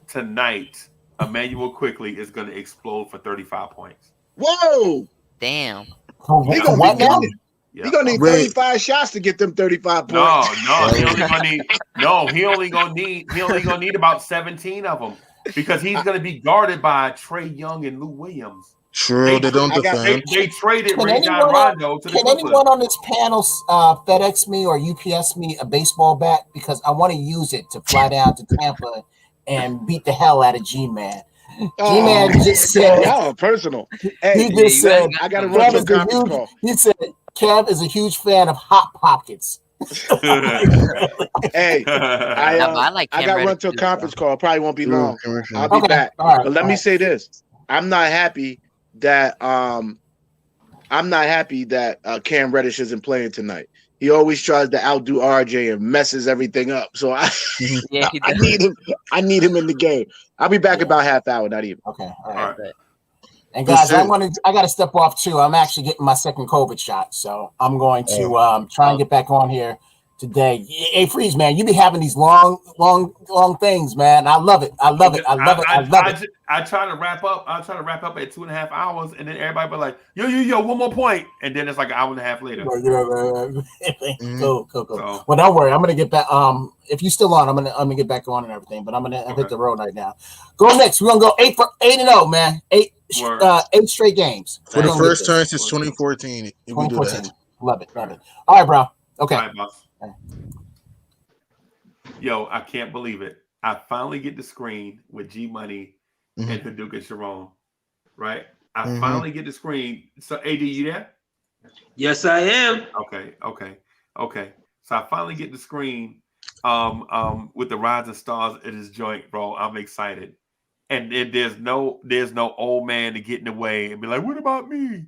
tonight Emmanuel Quickly is gonna explode for 35 points. Whoa! Damn. He Yeah. gonna What be now? getting, Yeah. he gonna need Wait. 35 shots to get them 35 No, points. he only gonna need about 17 of them because he's gonna be guarded by Trey Young and Lou Williams. True, they don't I got- defend. They traded Can Rajon anyone Rondo to the Can Clippers. anyone on this panel FedEx me or UPS me a baseball bat because I want to use it to fly down to Tampa and beat the hell out of G-Man. G-Man just said y'all are personal. Hey, he just said I gotta Kev run to a is conference huge. call. He said Kev is a huge fan of Hot Pockets. Hey, Yeah, but I like I Cam got to run Reddish to a too, conference so. call. Probably won't be True, long. commercial. I'll be Okay, back. all right, But let all me right. say this: I'm not happy that Cam Reddish isn't playing tonight. He always tries to outdo RJ and messes everything up. So I Yeah, he I does. need him. I need him in the game. I'll be back about half hour, not even. Okay, all right. All right. But And guys, That's I got to step off too. I'm actually getting my second COVID shot, so I'm going to try and get back on here today. Hey, Freeze, man, you be having these long things, man. I love it. I love it. I try to wrap up. I try to wrap up at 2.5 hours, and then everybody be like, "Yo, one more point," and then it's like an hour and a half later. Cool. So- Well, don't worry. I'm gonna get back. If you're still on, I'm gonna get back on and everything. But I'm gonna hit the road right now. Go next. We're gonna go 8-0, man. Eight straight games. For the We're gonna first get this. time since 2014, if we do 2014. that. Love it. All right, bro. Okay. All right, boss. Yo, I can't believe it. I finally get the screen with G Money and Hadouk and Sharon. Right? I finally get the screen. So AD, you there? Yes, I am. Okay. So I finally get the screen with the rising stars at his joint, bro. I'm excited. And there's no old man to get in the way and be like, what about me?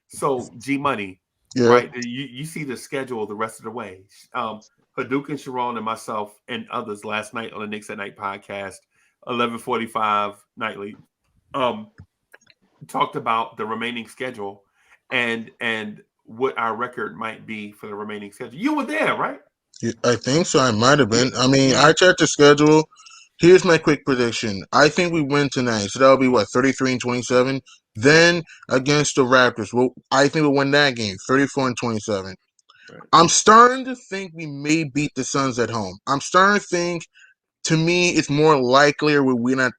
So G Money, right? You see the schedule the rest of the way. Hadouk and Sharon and myself and others last night on the Knicks at Night podcast, 11:45 nightly, talked about the remaining schedule and what our record might be for the remaining schedule. You were there, right? Yeah, I think so. I might have been. I mean, I checked the schedule. Here's my quick prediction. I think we win tonight. So that'll be what, 33-27. Then against the Raptors, well, I think we'll win that game, 34-27. I'm starting to think we may beat the Suns at home. I'm starting to think, to me, it's more likelier we win at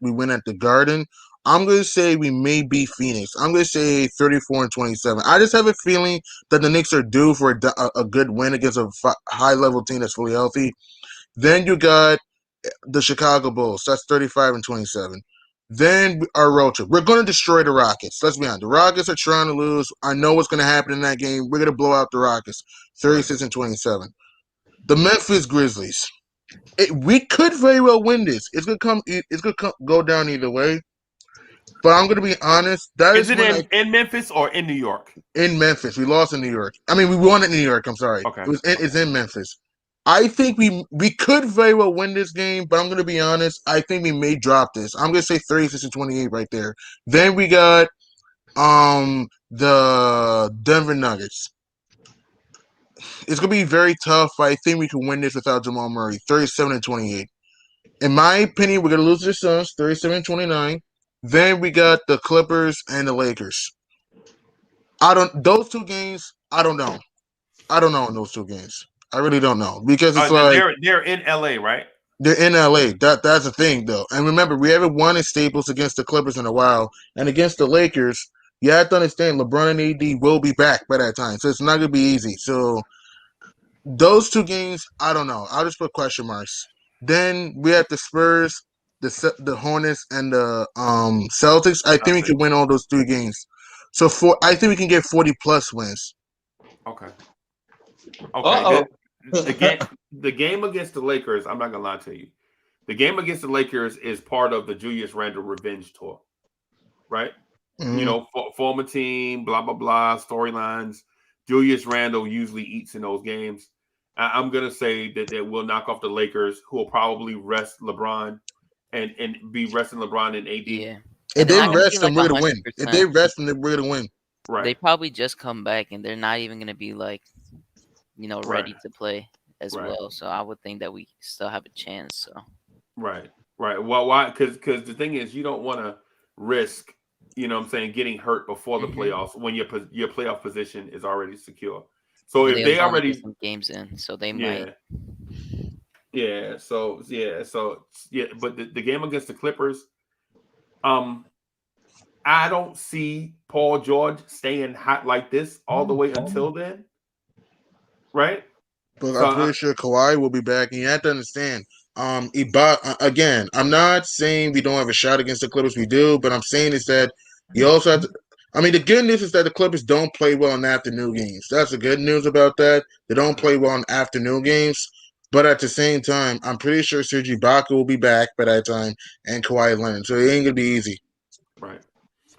the Garden. I'm going to say we may beat Phoenix. I'm going to say 34-27. I just have a feeling that the Knicks are due for a good win against a high-level team that's fully healthy. Then you got the Chicago Bulls. That's 35-27. Then our road trip. We're going to destroy the Rockets. Let's be honest. The Rockets are trying to lose. I know what's going to happen in that game. We're going to blow out the Rockets, 36-27. The Memphis Grizzlies. We could very well win this. It's gonna go down either way. But I'm gonna be honest. That Is is it in Memphis or in New York? In Memphis. We lost in New York. I mean, we won in New York. I'm sorry. Okay. It's in Memphis. I think we could very well win this game, but I'm gonna be honest. I think we may drop this. I'm gonna say 36-28 right there. Then we got the Denver Nuggets. It's gonna be very tough, but I think we can win this without Jamal Murray. 37-28. In my opinion, we're gonna lose to the Suns, 37-29. Then we got the Clippers and the Lakers. Those two games, I don't know. I don't know in those two games. I really don't know. Because it's they're in LA, right? They're in LA. That's the thing though. And remember, we haven't won in Staples against the Clippers in a while. And against the Lakers, you have to understand LeBron and AD will be back by that time. So it's not gonna be easy. So those two games, I don't know. I'll just put question marks. Then we have the Spurs, the Hornets, and the Celtics. I think we can win all those three games. So I think we can get 40+ wins. Okay. Okay. The game against the Lakers, I'm not gonna lie to you. The game against the Lakers is part of the Julius Randle revenge tour, right? Mm-hmm. You know, former team, blah blah blah, storylines. Julius Randle usually eats in those games. I'm gonna say that they will knock off the Lakers, who will probably rest LeBron and be resting LeBron and AD. Yeah. If they rest them, we're gonna win. If they rest them, we're gonna win. Right. They probably just come back and they're not even gonna be like, ready to play as well. So I would think that we still have a chance. So. Right. Well, why? Because the thing is, you don't want to risk, getting hurt before the playoffs when your playoff position is already secure. So if they already some games in, so they might. Yeah. So but the game against the Clippers, I don't see Paul George staying hot like this all the way until then. Right? But I'm pretty sure Kawhi will be back, and you have to understand. Again, I'm not saying we don't have a shot against the Clippers. We do, but I'm saying is that you also have to. I mean, the good news is that the Clippers don't play well in afternoon games. That's the good news about that. They don't play well in afternoon games. But at the same time, I'm pretty sure Serge Ibaka will be back by that time, and Kawhi Leonard. So it ain't gonna be easy. Right.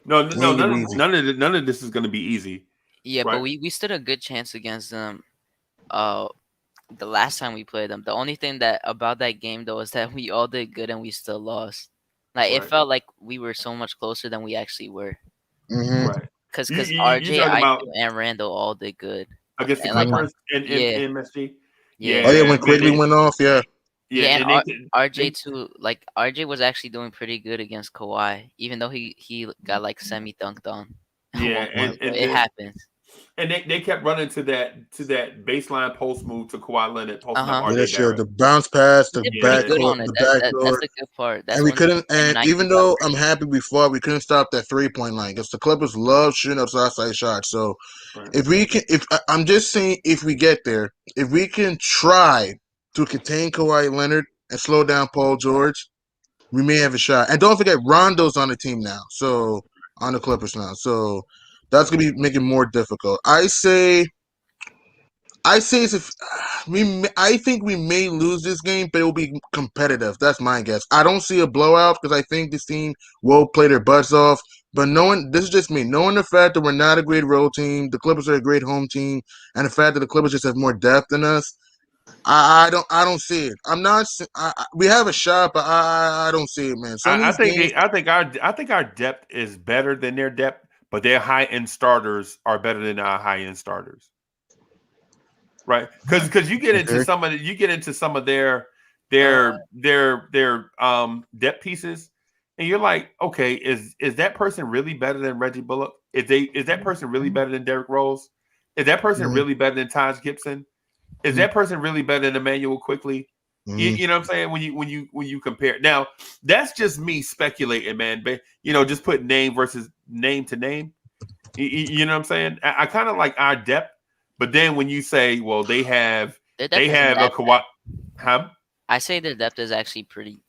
No, none of this is gonna be easy. Yeah, right? But we stood a good chance against them. The last time we played them. The only thing about that game though is that we all did good and we still lost. Like it felt like we were so much closer than we actually were. Mm-hmm. Right. Because RJ, IQ, and Randall all did good against the Clippers and MSG. Yeah. Oh yeah, when Quigley went off, yeah. Yeah, and RJ too. Like RJ was actually doing pretty good against Kawhi, even though he got like semi dunked on. Yeah, and it happens. And they kept running to that baseline post move to Kawhi Leonard, posting up RJ That's Barrett. The bounce pass, the back door, that's the good part. And we couldn't. And even though I'm happy we couldn't stop that 3-point line because the Clippers love shooting up outside shots. So if we can, I'm just saying, if we get there, if we can try to contain Kawhi Leonard and slow down Paul George, we may have a shot. And don't forget, Rondo's on the team now, so on the Clippers now. So that's gonna be making it more difficult. I think we may lose this game, but it will be competitive. That's my guess. I don't see a blowout because I think this team will play their butts off. But this is just me. Knowing the fact that we're not a great road team, the Clippers are a great home team, and the fact that the Clippers just have more depth than us, I don't see it. We have a shot, but I don't see it, man. I think our depth is better than their depth, but their high end starters are better than our high end starters, right? Because you get into some of their depth pieces, and you're like, okay, is that person really better than Reggie Bullock? Is that person really better than Derrick Rose? Is that person really better than Taj Gibson? Is that person really better than Emmanuel Quickly? You know what I'm saying? When you compare, now that's just me speculating, man. But just put name versus name to name. You know what I'm saying? I kind of like our depth, but then when you say, well, they have a Kawhi, huh? I say their depth is actually pretty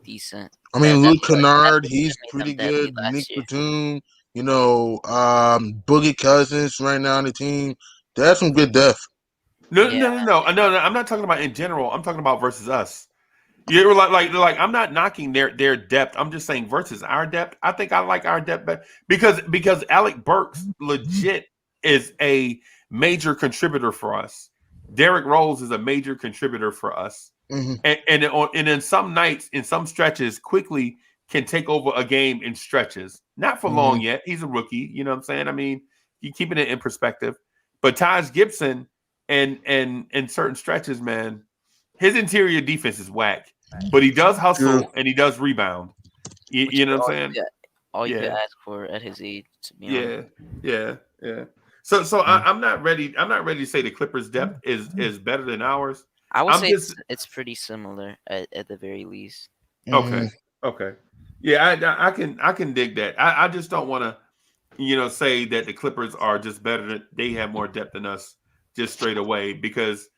decent. I mean, That's Luke Kennard, he's what made them pretty deadly good. last Nick year. Batum, Boogie Cousins right now on the team. They have some good depth. No. I'm not talking about in general. I'm talking about versus us. You're like I'm not knocking their depth. I'm just saying versus our depth. I think I like our depth better because Alec Burks legit is a major contributor for us. Derrick Rose is a major contributor for us. And in some nights, in some stretches, quickly can take over a game in stretches. Not for long yet. He's a rookie. You know what I'm saying? I mean, you keeping it in perspective. But Taj Gibson and in certain stretches, man, his interior defense is whack. But he does hustle and he does rebound. You know what I'm saying? All you could ask for at his age, to be honest. Yeah. So I'm not ready. I'm not ready to say the Clippers' depth is better than ours. I would say it's pretty similar at the very least. Okay. Yeah, I can dig that. I just don't want to, say that the Clippers are just better. They have more depth than us just straight away because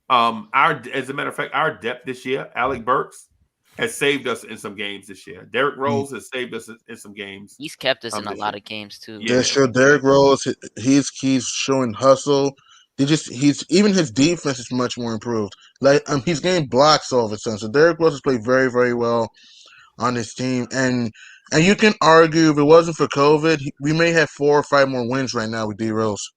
as a matter of fact, our depth this year, Alec Burks has saved us in some games this year. Derrick Rose has saved us in some games. He's kept us in a lot of games too. Yeah, sure. Derrick Rose, he's showing hustle. Even his defense is much more improved. Like he's getting blocks all of a sudden. So Derrick Rose has played very, very well on this team. And you can argue if it wasn't for COVID, we may have 4 or 5 more wins right now with D Rose.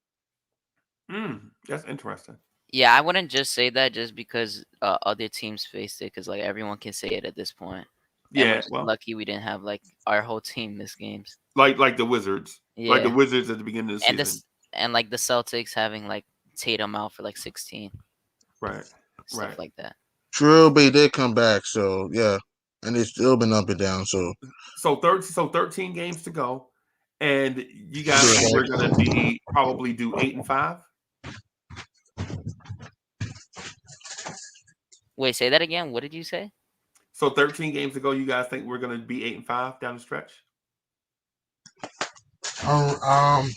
That's interesting. Yeah, I wouldn't just say that just because other teams faced it, because like everyone can say it at this point. Yeah, well, lucky we didn't have like our whole team miss games. Like the Wizards, like the Wizards at the beginning of the season, and like the Celtics having like Tatum out for like 16, stuff like that. True, but he did come back, so yeah, and it's still been up and down. So 13 games to go, and you guys think we're gonna probably do 8-5. Wait, say that again. What did you say? So 13 games ago, you guys think we're going to be 8-5 down the stretch? I'm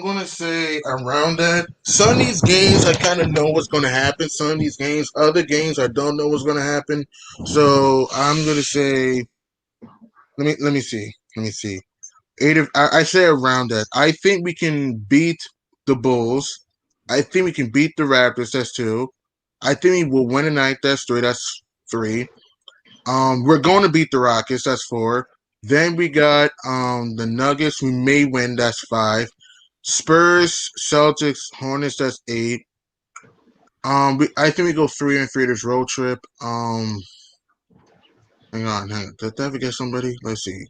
gonna say around that. Some of these games I kind of know what's going to happen. Some of these games, other games I don't know what's going to happen. So I'm gonna say, let me see. I say around that. I think we can beat the Bulls. I think we can beat the Raptors. That's 2. I think we will win tonight. That's 3. That's 3. We're going to beat the Rockets. That's 4. Then we got the Nuggets. We may win. That's 5. Spurs, Celtics, Hornets. That's 8. I think we go 3-3 this road trip. Hang on. Did I forget somebody? Let's see.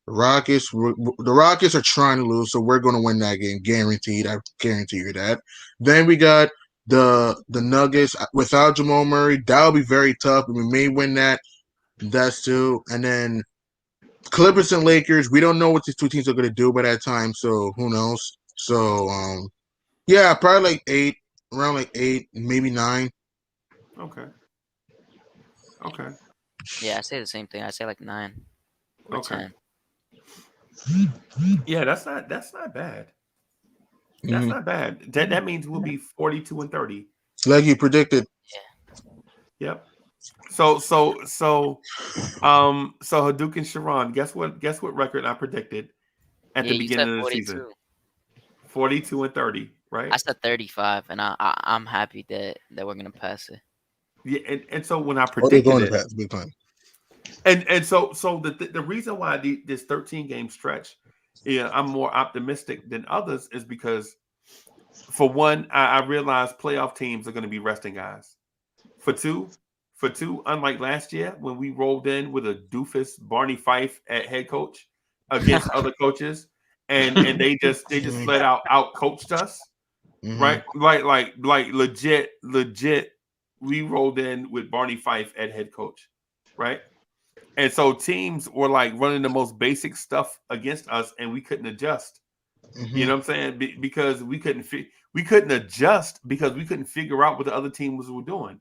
The Rockets are trying to lose, so we're going to win that game, guaranteed. I guarantee you that. Then we got the Nuggets without Jamal Murray. That'll be very tough. We may win that. That's 2. And then Clippers and Lakers. We don't know what these 2 teams are going to do by that time, so who knows? So yeah, probably like 8, around like 8, maybe 9. Okay. Yeah, I say the same thing. I say like 9 or 10. Yeah, that's not bad. That's not bad. That means we'll be 42-30. Like you predicted. Yep. So Hadouken and Sharon, guess what record I predicted at the beginning of the season? 42-30, right? I said 35, and I'm happy that we're gonna pass it. Yeah, and so when I predicted they're going to pass big time. And so the reason why this 13 game stretch, I'm more optimistic than others is because, for one, I realize playoff teams are going to be resting guys. For two, unlike last year when we rolled in with a doofus Barney Fife at head coach against other coaches, and they just flat out coached us, right? Like legit. We rolled in with Barney Fife at head coach, right? And so teams were like running the most basic stuff against us, and we couldn't adjust. You know what I'm saying? Because we couldn't adjust because we couldn't figure out what the other teams were doing,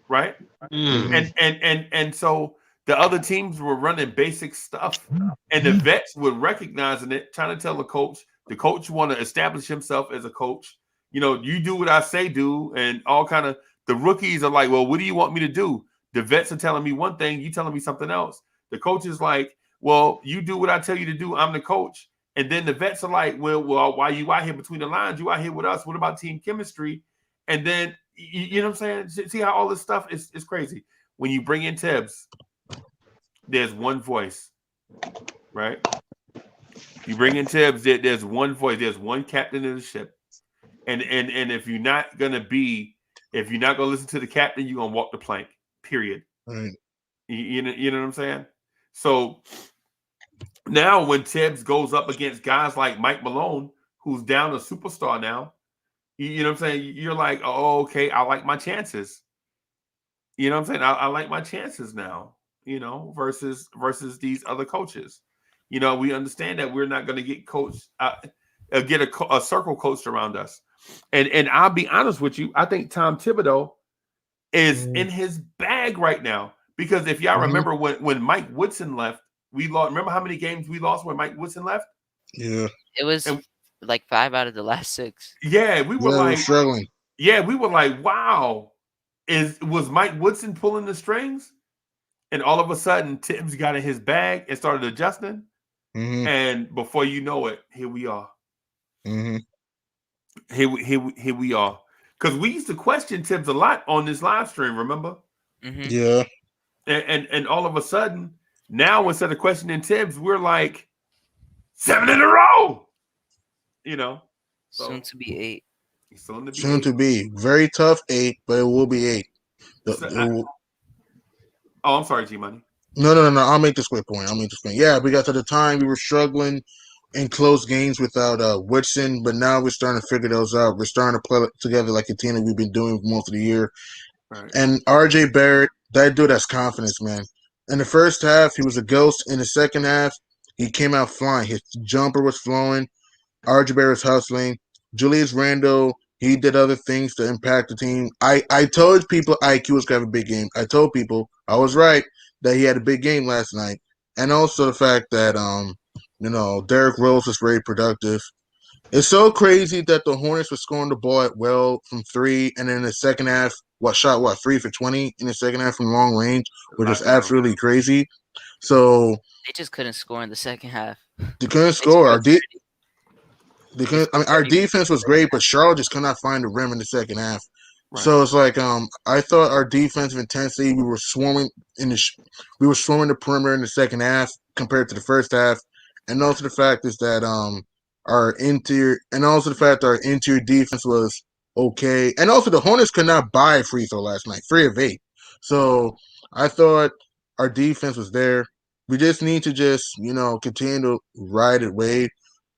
right? And so the other teams were running basic stuff, and the vets were recognizing it, trying to tell the coach. The coach want to establish himself as a coach. You know, you do what I say do, and all kind of. The rookies are like, well, what do you want me to do? The vets are telling me one thing, you telling me something else. The coach is like, well, you do what I tell you to do. I'm the coach. And then the vets are like, well, why you out here between the lines? You out here with us. What about team chemistry? And then, you know what I'm saying? See how all this stuff is crazy. When you bring in Tibbs, there's one voice, right? You bring in Tibbs, there's one voice. There's one captain of the ship. And if you're not going to listen to the captain, you're going to walk the plank, period. Right. You know what I'm saying? So now when Tibbs goes up against guys like Mike Malone, who's down a superstar now, you know what I'm saying? You're like, oh, okay, I like my chances. You know what I'm saying? I like my chances now, you know, versus these other coaches. You know, we understand that we're not going to get coached, get a circle coached around us. And I'll be honest with you, I think Tom Thibodeau is in his bag right now. Because if y'all remember when Mike Woodson left, we lost. Remember how many games we lost when Mike Woodson left? Yeah. It was like 5 out of the last 6. Yeah, we were struggling. Yeah, we were like, wow. Was Mike Woodson pulling the strings? And all of a sudden, Tibbs got in his bag and started adjusting. And before you know it, here we are. Here we are. Because we used to question Tibbs a lot on this live stream, remember? Yeah. And all of a sudden, now instead of questioning Tibbs, we're like 7 in a row. You know? So, soon to be 8. Soon to be. Very tough 8, but it will be 8. I'm sorry, G-Money. No. I'll make this quick point. Yeah, because at the time we were struggling in close games without Woodson, but now we're starting to figure those out. We're starting to play together like a team that we've been doing most of the year. Right. And RJ Barrett, that dude has confidence, man. In the first half, he was a ghost. In the second half, he came out flying. His jumper was flowing. RJ Barrett was hustling. Julius Randle, he did other things to impact the team. I told people IQ was going to have a big game. I told people, I was right, that he had a big game last night. And also the fact that, Derrick Rose was very productive. It's so crazy that the Hornets were scoring the ball at will from 3, and then in the second half, 3 for 20 in the second half from long range, which was absolutely crazy. So they just couldn't score in the second half. They couldn't score. Our defense was great, but Charlotte just could not find the rim in the second half. Right. So it's like I thought our defensive intensity, we were swarming the perimeter in the second half compared to the first half, and also the fact is that our interior defense was okay, and also the Hornets could not buy a free throw last night, 3 of 8. So I thought our defense was there. We just need to continue to ride it, Wade.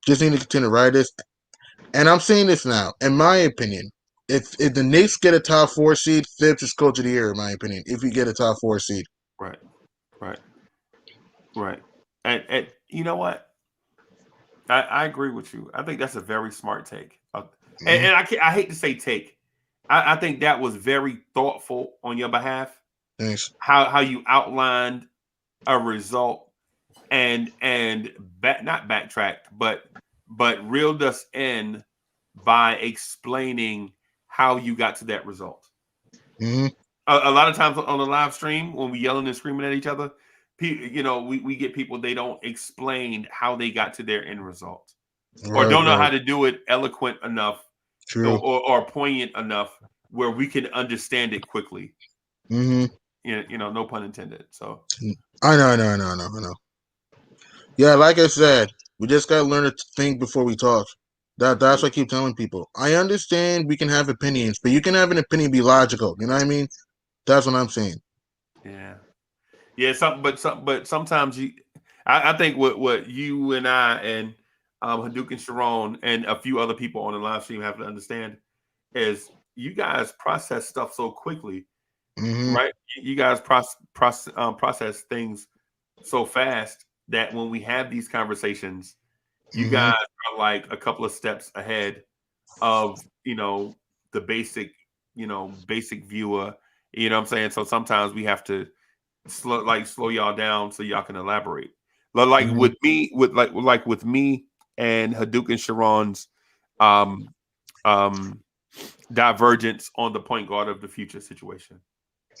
Just need to continue to ride this. And I'm saying this now, in my opinion, if the Knicks get a top 4 seed, Thibs is coach of the year, in my opinion, if we get a top 4 seed. Right. And you know what? I agree with you. I think that's a very smart take. And I hate to say take. I think that was very thoughtful on your behalf. Thanks. How you outlined a result and not backtracked, but reeled us in by explaining how you got to that result. Mm-hmm. A lot of times on the live stream when we yelling and screaming at each other, we get people, they don't explain how they got to their end result, or don't know how to do it eloquent enough, or poignant enough where we can understand it quickly. Mm-hmm. No pun intended. So I know. Yeah, like I said, we just gotta learn to think before we talk. That's what I keep telling people. I understand we can have opinions, but you can have an opinion be logical. You know what I mean? That's what I'm saying. Yeah. But sometimes I think what you and I and Hadouken and Sharon and a few other people on the live stream have to understand is you guys process stuff so quickly, right? You guys process things so fast that when we have these conversations, you Mhm. guys are like a couple of steps ahead of the basic basic viewer. You know what I'm saying? So sometimes we have to slow y'all down so y'all can elaborate. But like Mhm. with me and Hadouken and Sharon's um um divergence on the point guard of the future situation,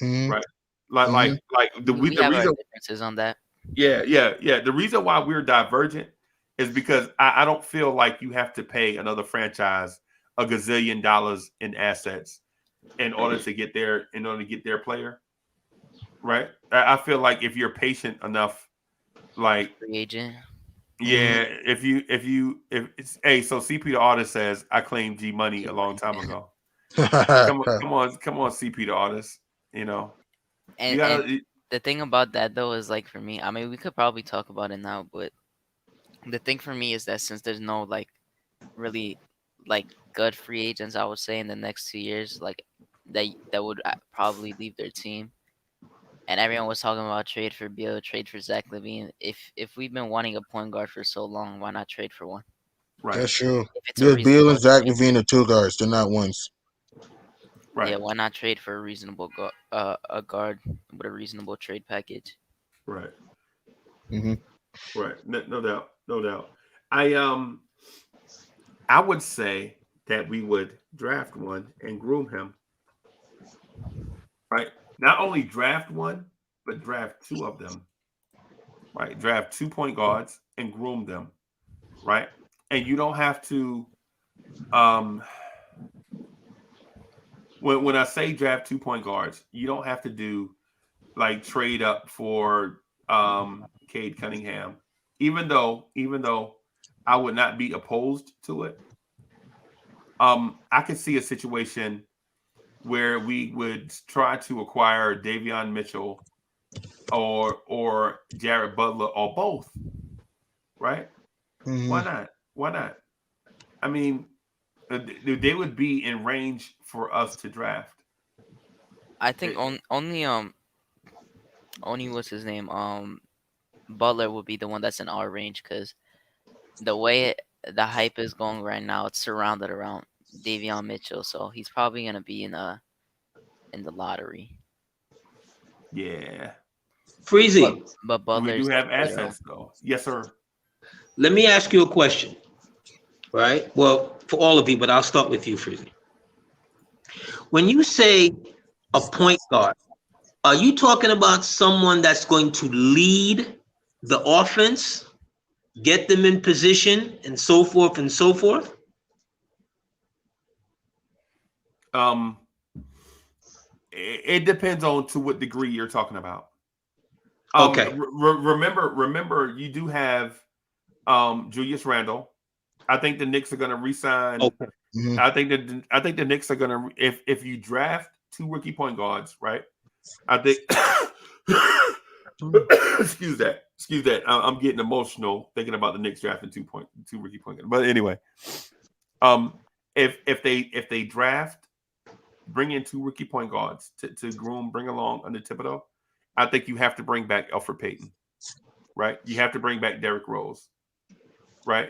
Mhm. right? Like Mhm. like like the We the have our reason differences on that. yeah. The reason why we're divergent is because I don't feel like you have to pay another franchise a gazillion dollars in assets in order to get their player, right? I feel like if you're patient enough, like Free agent. yeah, if it's hey, so CP the artist says I claimed G Money a long time ago. Come on, CP the artist. You know, you And gotta the thing about that though is like for me, I mean we could probably talk about it now, but the thing for me is that since there's no like really like good free agents, I would say in the next 2 years, like that would probably leave their team. And everyone was talking about trade for Beal, trade for Zach LaVine. If we've been wanting a point guard for so long, why not trade for one? right, That's true. If it's a Yeah, Beal and reasonable Zach trade, LaVine are two guards. They're not ones. yeah, right, why not trade for a reasonable a guard with a reasonable trade package? right, Hmm. right. No doubt, no doubt. I I would say that we would draft one and groom him, right? Not only draft one, but draft two of them, right? Draft two point guards and groom them, right? And you don't have to um when I say draft 2 point guards, you don't have to do like trade up for Cade Cunningham. Even though I would not be opposed to it, I could see a situation where we would try to acquire Davion Mitchell or Jared Butler or both, right? Hmm. Why not? Why not? I mean, they would be in range for us to draft. I think Eh, only what's his name Butler would be the one that's in our range because the way the hype is going right now, it's surrounded around Davion Mitchell, so he's probably gonna be in the lottery. Yeah, But Freezy, but we do Butler's have better. assets though. Yes, sir. let me ask you a question, right? Well, for all of you, but I'll start with you, Freezy. When you say a point guard, are you talking about someone that's going to lead the offense, get them in position, and so forth and so forth? Um, it depends on to what degree you're talking about. Okay. Remember, you do have Julius Randle. I think the Knicks are going to resign. Okay. Hmm. I think the Knicks are going to if you draft two rookie point guards, right? I think excuse that. I'm getting emotional thinking about the Knicks drafting two rookie point guards. But anyway, um, if they draft, bring in two rookie point guards to groom, bring along under Thibodeau, I think you have to bring back Elfrid Payton, right? You have to bring back Derrick Rose, right?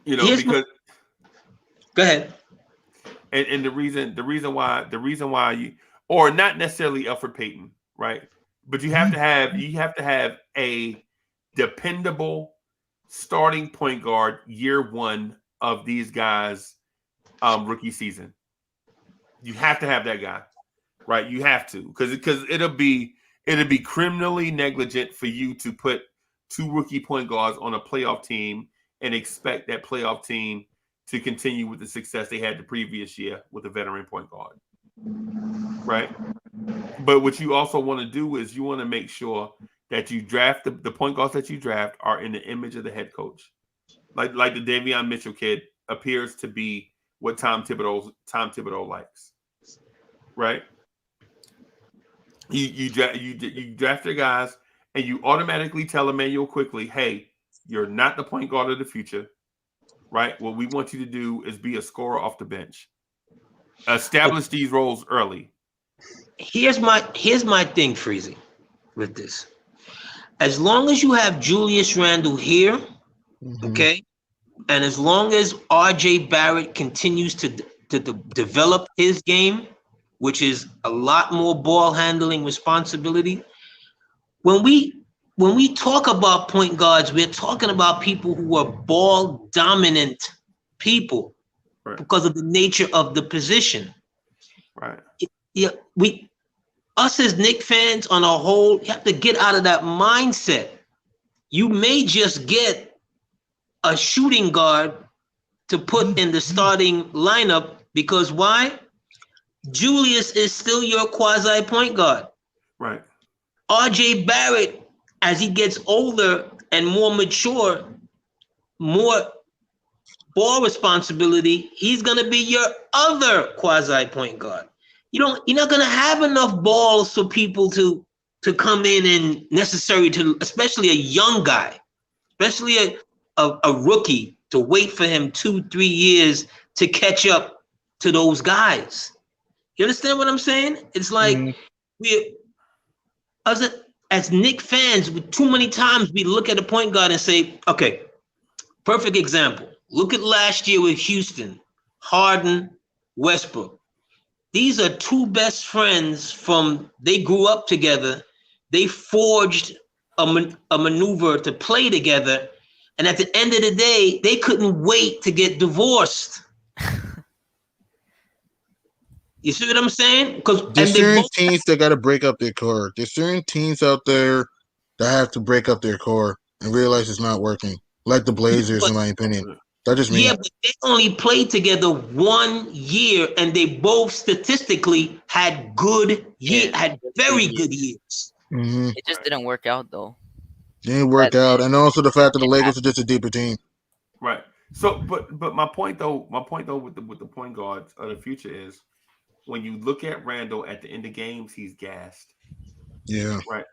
You know, Here's my, because go ahead. and the reason why you or not necessarily Elfrid Payton, right? But you have to have a dependable starting point guard year one of these guys rookie season. You have to have that guy, right? You have to because it'll be criminally negligent for you to put two rookie point guards on a playoff team and expect that playoff team to continue with the success they had the previous year with a veteran point guard, right? But what you also want to do is you want to make sure that you draft the point guards that you draft are in the image of the head coach, like the Davion Mitchell kid appears to be what Tom Thibodeau likes, right? You draft your guys and you automatically tell Emmanuel quickly, hey, you're not the point guard of the future, right? What we want you to do is be a scorer off the bench. Establish these roles early. Here's my thing, Freezy, with this. as long as you have Julius Randle here, okay, and as long as RJ Barrett continues to develop his game, which is a lot more ball handling responsibility. When we talk about point guards, we're talking about people who are ball dominant people because of the nature of the position. Right. Yeah, us as Knicks fans on a whole, you have to get out of that mindset. You may just get a shooting guard to put in the starting lineup because why? Julius is still your quasi point guard. Right. RJ Barrett, as he gets older and more mature, more ball responsibility, he's gonna be your other quasi point guard. You're not gonna have enough balls for people to come in and necessary to, especially a young guy, especially a rookie, to wait for him 2-3 years to catch up to those guys. You understand what I'm saying? It's like as Knicks fans, too many times we look at a point guard and say, okay, perfect example. Look at last year with Houston, Harden, Westbrook. These are two best friends they grew up together. They forged a maneuver to play together. And at the end of the day, they couldn't wait to get divorced. You see what I'm saying? There's certain teams that got to break up their core. There's certain teams out there that have to break up their core and realize it's not working. Like the Blazers, in my opinion. That just means. Yeah, but they only played together 1 year, and they both statistically had good had very good years. It just didn't work out though. Didn't work out, and also the fact that the Lakers are just a deeper team. Right. So, but my point though with the point guards of the future is, when you look at Randall at the end of games, he's gassed. Yeah. Right.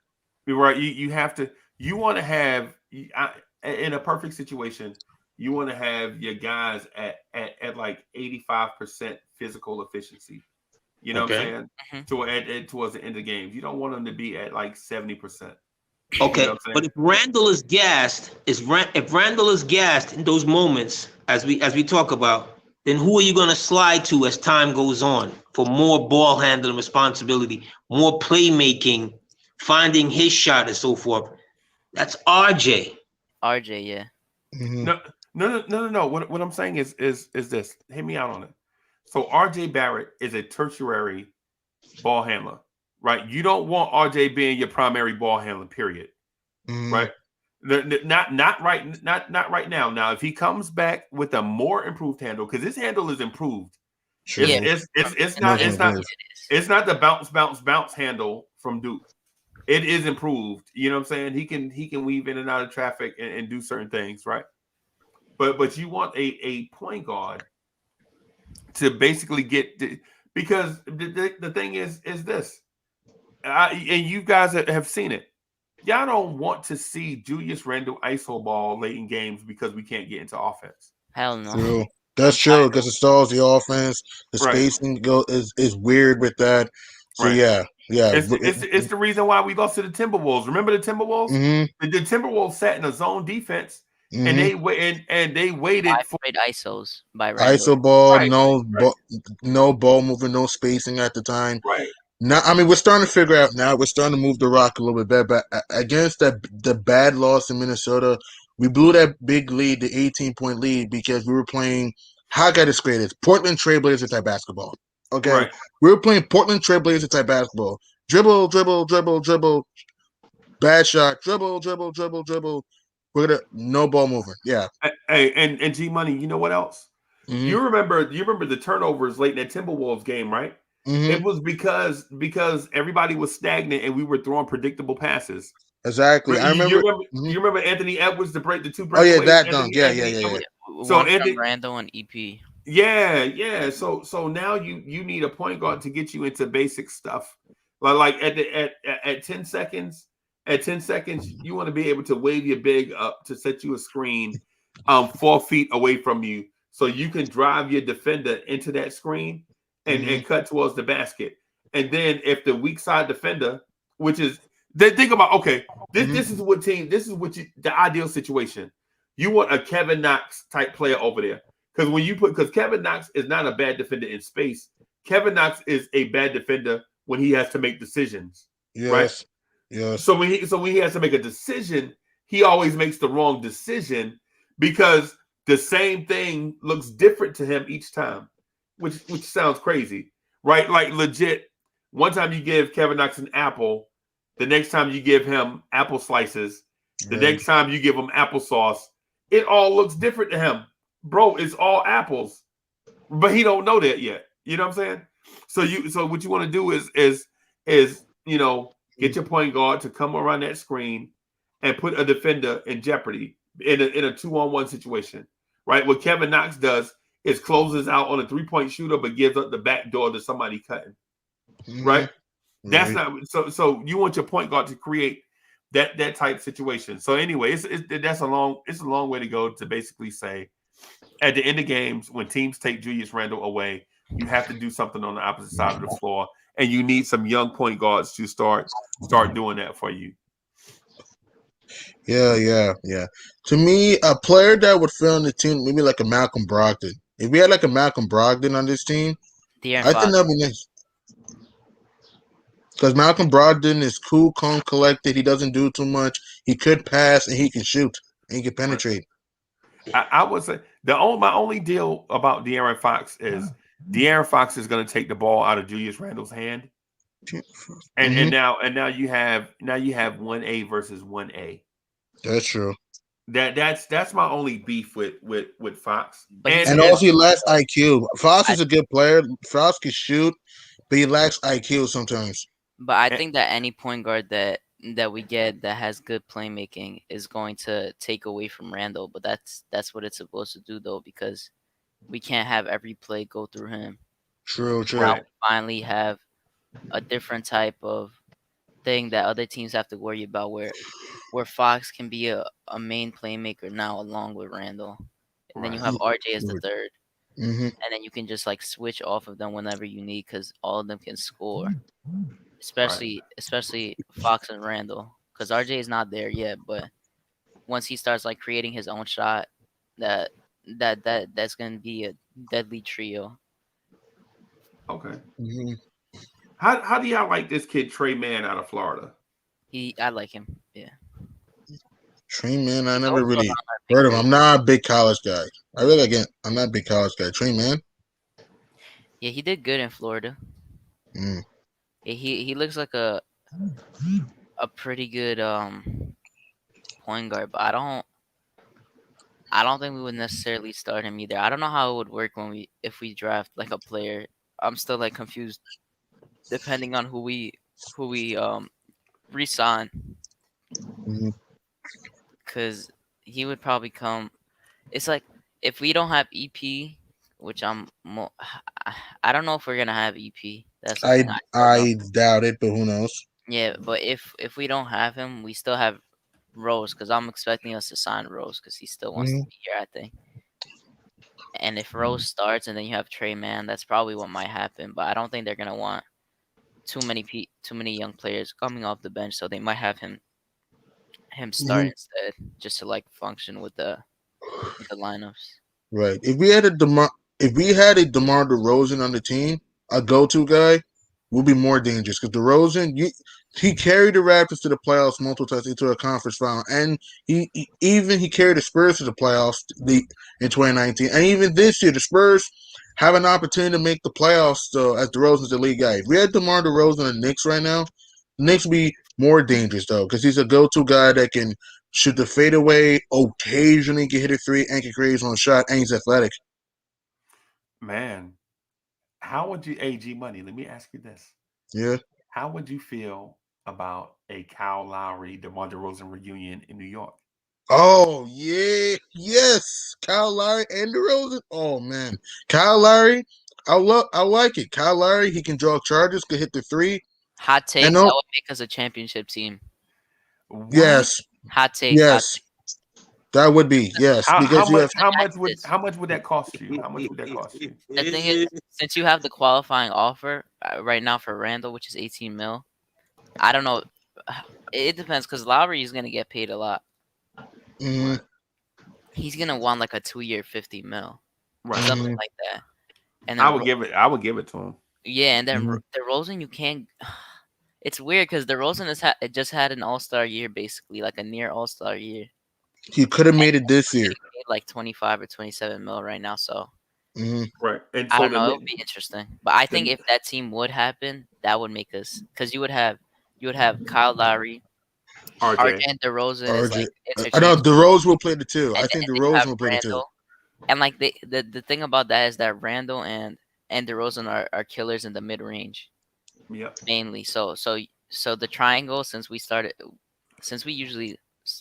Right. You want to have in a perfect situation, you want to have your guys at like 85% physical efficiency. You know what I'm saying? Towards the end of games, you don't want them to be at like 70%. Okay, You know but if Randall is gassed, if Randall is gassed in those moments, as we talk about, then who are you going to slide to as time goes on for more ball handling responsibility, more playmaking, finding his shot, and so forth? That's RJ. RJ, yeah. No. What I'm saying is this. Hit me out on it. So RJ Barrett is a tertiary ball handler, right? You don't want RJ being your primary ball handler, period. Right? Not right now. Now, if he comes back with a more improved handle, because his handle is improved. Sure. It's not the bounce handle from Duke. It is improved. You know what I'm saying? He can weave in and out of traffic and do certain things, right? But you want a point guard to basically because the thing is this, and you guys have seen it. Y'all don't want to see Julius Randle ISO ball late in games because we can't get into offense. Hell no. True. That's true because it stalls the offense. The spacing is weird with that. So yeah. It's the reason why we lost to the Timberwolves. Remember the Timberwolves? The Timberwolves sat in a zone defense and they waited for ISOs by Randle. ISO ball, no ball moving, no spacing at the time. Right. Now, I mean, we're starting to figure out now. We're starting to move the rock a little bit better. But against the bad loss in Minnesota, we blew that big lead, the 18-point lead, because we were playing. How I got to describe this? Portland Trailblazers type basketball. Okay, Right. We were playing Portland Trailblazers type basketball. Dribble, dribble, dribble, dribble. Bad shot. Dribble, dribble, dribble, dribble. We're gonna no ball moving. Yeah. Hey, and G Money, you know what else? You remember the turnovers late in that Timberwolves game, right? It was because everybody was stagnant and we were throwing predictable passes. Exactly. I remember. You remember Anthony Edwards, the two breakaways? Oh yeah, that dunk. Yeah. So Anthony Randall and EP. Yeah. So now you need a point guard to get you into basic stuff. Like at 10 seconds. At 10 seconds, you want to be able to wave your big up to set you a screen 4 feet away from you, so you can drive your defender into that screen and cut towards the basket. And then if the weak side defender, which is Then think about this is what the ideal situation. You want a Kevin Knox type player over there because Kevin Knox is not a bad defender in space. Kevin Knox is a bad defender when he has to make decisions, right? Yes. So when he has to make a decision, he always makes the wrong decision because the same thing looks different to him each time, which sounds crazy, right? Like legit. One time you give Kevin Knox an apple, the next time you give him apple slices, the next time you give him applesauce, it all looks different to him, bro. It's all apples, but he don't know that yet. You know what I'm saying? So what you want to do is get your point guard to come around that screen and put a defender in jeopardy in a 2-on-1 situation, right? What Kevin Knox does is closes out on a 3-point shooter, but gives up the back door to somebody cutting, right? That's not so. You want your point guard to create that type situation. So anyway, that's a long way to go to basically say at the end of games when teams take Julius Randle away, you have to do something on the opposite side of the floor, and you need some young point guards to start doing that for you. Yeah. To me, a player that would fill in the team, maybe like a Malcolm Brogdon. If we had like a Malcolm Brogdon on this team, I think that'd be nice. Because Malcolm Brogdon is cool, calm, collected. He doesn't do too much. He could pass and he can shoot and he can penetrate. I would say my only deal about De'Aaron Fox is De'Aaron Fox is going to take the ball out of Julius Randle's hand, and now you have 1A versus 1A. That's true. That's my only beef with Fox. And also he lacks IQ. Fox is a good player. Fox can shoot, but he lacks IQ sometimes. But I think that any point guard that we get that has good playmaking is going to take away from Randall. But that's what it's supposed to do though, because we can't have every play go through him. True. Now we finally have a different type of thing that other teams have to worry about where Fox can be a main playmaker now along with Randall. And then you have RJ as the third. Mm-hmm. And then you can just like switch off of them whenever you need because all of them can score. Especially Fox and Randall. Because RJ is not there yet, but once he starts like creating his own shot, that's gonna be a deadly trio. Okay. Mm-hmm. How do y'all like this kid Trey Mann out of Florida? I like him. Yeah. Trey Mann, I never really heard of him. I'm not a big college guy. I'm not a big college guy. Trey Mann? Yeah, he did good in Florida. Mm. He looks like a pretty good point guard, but I don't think we would necessarily start him either. I don't know how it would work if we draft like a player. I'm still like confused depending on who we re-sign. Because he would probably come. It's like if we don't have EP, which I don't know if we're gonna have EP. That's I doubt it, but who knows? Yeah, but if we don't have him, we still have Rose because I'm expecting us to sign Rose because he still wants to be here, I think. And if Rose starts and then you have Trey Mann, that's probably what might happen. But I don't think they're gonna want too many young players coming off the bench, so they might have him start instead, just to like function with the lineups. Right. If we had a DeMar DeRozan on the team, a go-to guy, will be more dangerous because DeRozan, he carried the Raptors to the playoffs multiple times into a conference final, and he carried the Spurs to the playoffs in 2019, and even this year the Spurs have an opportunity to make the playoffs as DeRozan's the lead guy. If we had DeMar DeRozan on the Knicks right now, the Knicks would be more dangerous though because he's a go-to guy that can shoot the fadeaway, occasionally can hit a three, and can create his own shot, and he's athletic. Man, how would you, AG Money? Let me ask you this. Yeah. How would you feel about a Kyle Lowry, DeMar DeRozan reunion in New York? Oh, yeah. Yes. Kyle Lowry and DeRozan. Oh, man. Kyle Lowry, I like it. Kyle Lowry, he can draw charges, could hit the three. Hot take, that would make us a championship team. What? Yes. Hot take. Yes. That would be, yes. How much would that cost you? How much would that cost you? The thing is, since you have the qualifying offer right now for Randall, which is $18 million, I don't know. It depends because Lowry is gonna get paid a lot. Mhm. He's gonna want like a 2-year 50 mil, Right. something Mhm. like that. And I then would give it to him. yeah, and then Mhm. DeRozan, you can't. It's weird because DeRozan it just had an All-Star year, basically like a near All-Star year. He could have made it this year. Getting paid like 25 or 27 mil right now, so Mhm. Right. And I so don't know. It would be interesting, but I think if that team would happen, that would make us because you would have Kyle Lowry, RJ RJ. and DeRozan is RJ. like I know interchangeable, DeRozan will play the two. and, I think and then you DeRozan have will play the two. Randall, and like the thing about that is that Randall and DeRozan are killers in the mid range Yep. mainly. So the triangle since we usually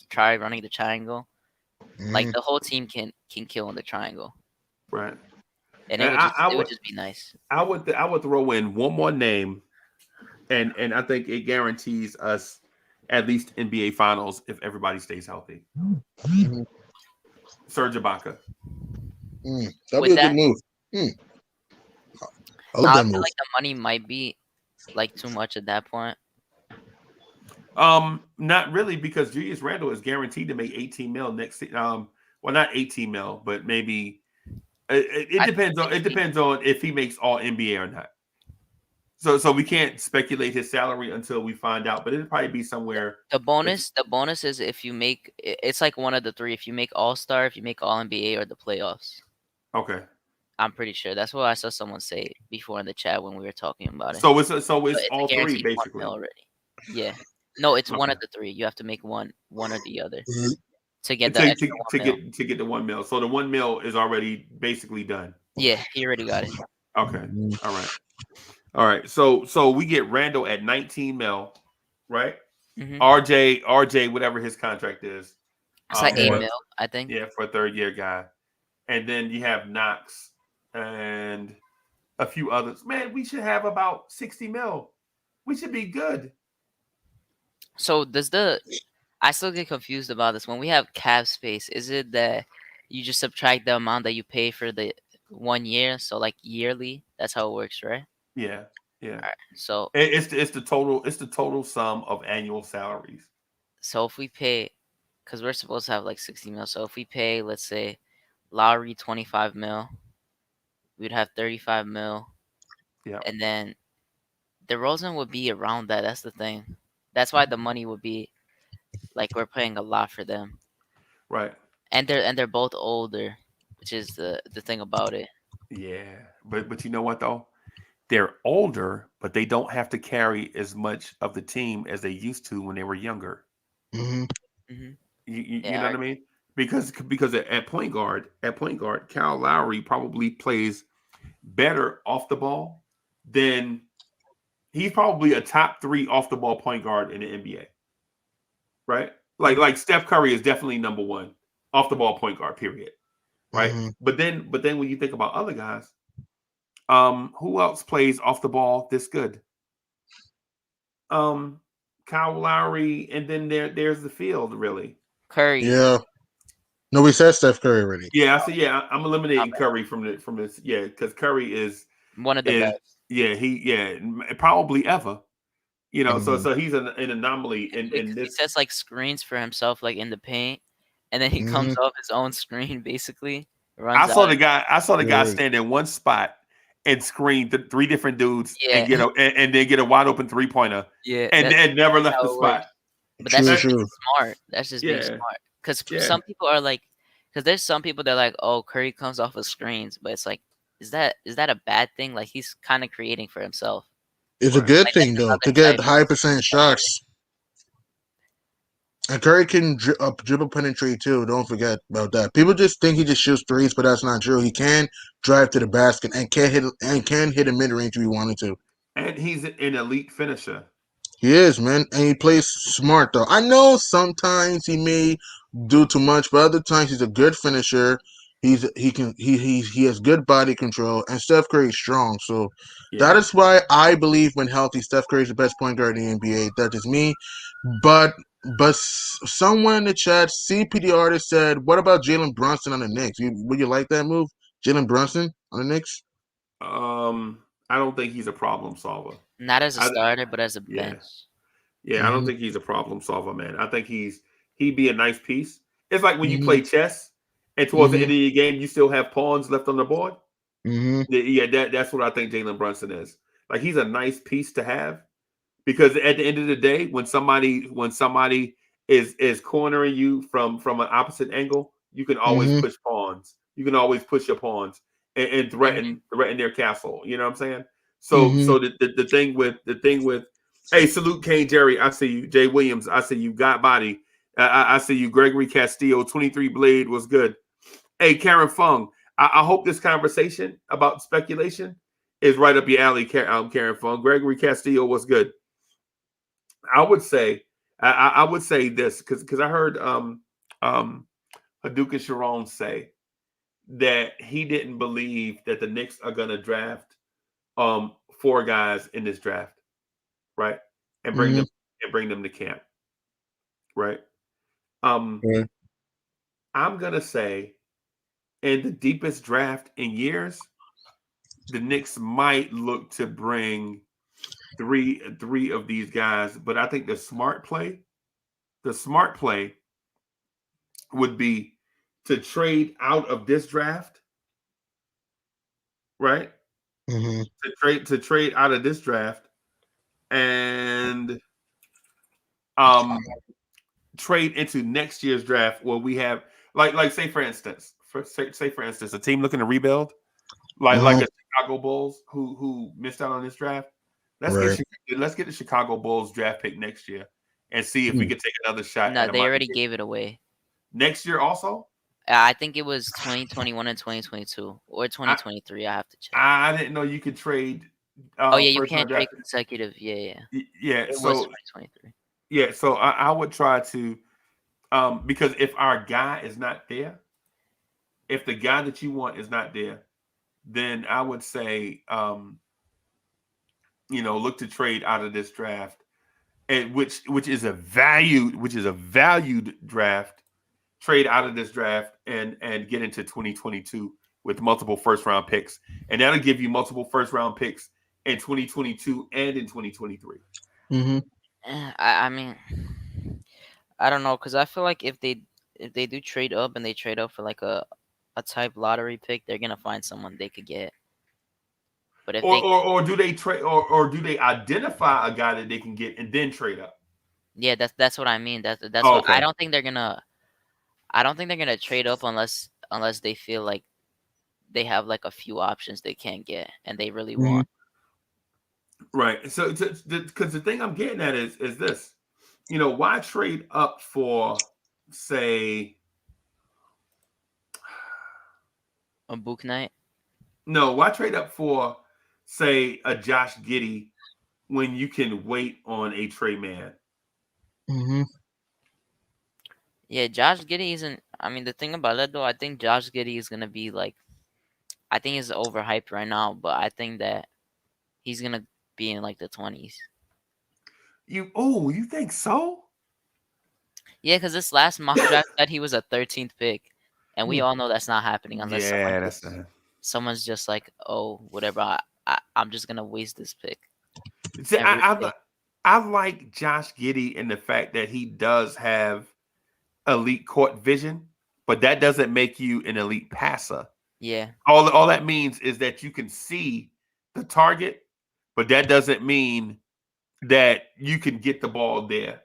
try running the triangle, like Mhm. the whole team can kill in the triangle, Right. and And it would just be nice. I would throw in one more name, and I think it guarantees us at least NBA Finals if everybody stays healthy. Mhm. Serge Ibaka. That'd With be a that, good move. I love I that feel move. like the money might be like too much at that point. Not really because Julius Randle is guaranteed to make 18 mil next. Well, not 18 mil, but maybe it I depends on if he makes All NBA or not. So we can't speculate his salary until we find out, but it'll probably be somewhere. The bonus is if you make it's like one of the three. If you make All Star, if you make All NBA, or the playoffs. Okay. I'm pretty sure that's what I saw someone say before in the chat when we were talking about it. So it's But all a three guaranteed 1 basically. mil already. Yeah. No, it's one Okay. of the three. You have to make one or the other Mhm. to get the extra 1 mil. To get the 1 mil. So the 1 mil is already basically done. Yeah, he already got it. Okay. Mhm. All right. So we get Randall at 19 mil, right? Mhm. RJ, whatever his contract is. It's like Yeah. 8 mil, I think. Yeah, for a third year guy. And then you have Knox and a few others. Man, we should have about 60 mil. We should be good. So I still get confused about this. When we have cap space, is it that you just subtract the amount that you pay for the 1 year, so like yearly? That's how it works, right? Yeah. Yeah. All right. So It's the total sum of annual salaries. if we pay, because we're supposed to have like 60 mil. So if we pay, let's say, Lowry 25 mil, we'd have 35 mil, Yeah. and then DeRozan would be around that. That's the thing. That's why the money would be like we're paying a lot for them, Right. and they're both older, which is the thing about it. Yeah. But you know what though? They're older, but they don't have to carry as much of the team as they used to when they were younger. Mhm. Hmm. You Yeah, know what I mean? Because at point guard, Kyle Lowry probably plays better off the ball than he's probably a top 3 off the ball point guard in the NBA. Right? Like Steph Curry is definitely number 1 off the ball point guard, period. Right? Mhm. But then when you think about other guys, who else plays off the ball this good? Kyle Lowry, and then there's the field, really. Curry. Yeah. No, we said Steph Curry already. Yeah, I see. Yeah, I'm eliminating Curry from this. Yeah, because Curry is One of the best. Yeah, probably ever. You know, Mhm. so he's an anomaly in Because he this. sets like screens for himself, like in the paint, and then he comes Mhm. off his own screen, basically. I Runs saw out. the guy Right. stand in one spot and screen 3 different dudes Yeah. and then get a wide open 3-pointer Yeah, and never left how the it works. spot. But that's True, just true. being smart. That's just being Yeah, smart. Because yeah. some people are like, because there's some people that are like, oh, Curry comes off of screens, but it's like, is that a bad thing? Like he's kind of creating for himself. It's a Right. good Like thing that's though to another get type. high percent shots. And Curry can dribble penetrate too. Don't forget about that. People just think he just shoots threes, but that's not true. He can drive to the basket and can hit a mid range if he wanted to. And he's an elite finisher. He is, man, and he plays smart though. I know sometimes he may do too much, but other times he's a good finisher. He has good body control, and Steph Curry's strong. So that Yeah. is why I believe when healthy, Steph Curry's the best point guard in the NBA. That is me. But someone in the chat, CPD artist said, "What about Jalen Brunson on the Knicks? Would you like that move, Jalen Brunson on the Knicks?" I don't think he's a problem solver. Not as a I- starter, but as a Yeah. bench. Yeah, I don't think he's a problem solver, man. I think he'd be a nice piece. It's like when you play chess and towards the end of your game you still have pawns left on the board. Yeah, that's what I think Jalen Brunson is. Like he's a nice piece to have because at the end of the day, when somebody is cornering you from an opposite angle, you can always push pawns. You can always push your pawns and threaten their castle. You know what I'm saying? So the thing with hey, salute Kane Jerry, I see you. Jay Williams, I see you. Got body. I see you. Gregory Castillo, 23 Blade was good. Hey, Karen Fung, I hope this conversation about speculation is right up your alley, Karen Fung. Gregory Castillo was good. I would say this because I heard Haduka Sharon say that he didn't believe that the Knicks are gonna draft 4 guys in this draft, right? And bring them to camp. Right. I'm gonna say in the deepest draft in years, the Knicks might look to bring three of these guys, but I think the smart play would be to trade out of this draft, right? To trade out of this draft and trade into next year's draft where we have like say for instance, a team looking to rebuild, like the Chicago Bulls who missed out on this draft. Let's get the Chicago Bulls draft pick next year and see if we can take another shot. No, they already gave it away. Next year also? I think it was 2021 and 2022 or 2023. I have to check. I didn't know you could trade. Oh yeah, you can't trade consecutive. Yeah. It so was 2023. Yeah, so I would try to, because if our guy is not there, if the guy that you want is not there, then I would say, look to trade out of this draft, and which is a valued draft. Trade out of this draft and get into 2022 with multiple first round picks, and that'll give you multiple first round picks in 2022 and in 2023. I mean, I don't know because I feel like if they do trade up and they trade up for like a type lottery pick, they're gonna find someone they could get. But if or do they trade or do they identify a guy that they can get and then trade up? Yeah, that's what I mean. That's what I don't think they're gonna. I don't think they're gonna trade up unless they feel like they have like a few options they can't get and they really want. Right. So because the thing I'm getting at is this, why trade up for, say, a Book Knight? No, why trade up for, say, a Josh Giddey when you can wait on a Trey Man? Yeah, Josh Giddey isn't. I mean, the thing about that though, I think Josh Giddey is gonna be like, I think he's overhyped right now, but I think that he's gonna be in like the 20s. You think so? Yeah, because this last mock draft said he was a 13th pick, and we all know that's not happening unless someone's just like, oh, whatever. I'm just gonna waste this pick. See, I like Josh Giddey in the fact that he does have elite court vision, but that doesn't make you an elite passer. Yeah. All that means is that you can see the target, but that doesn't mean that you can get the ball there,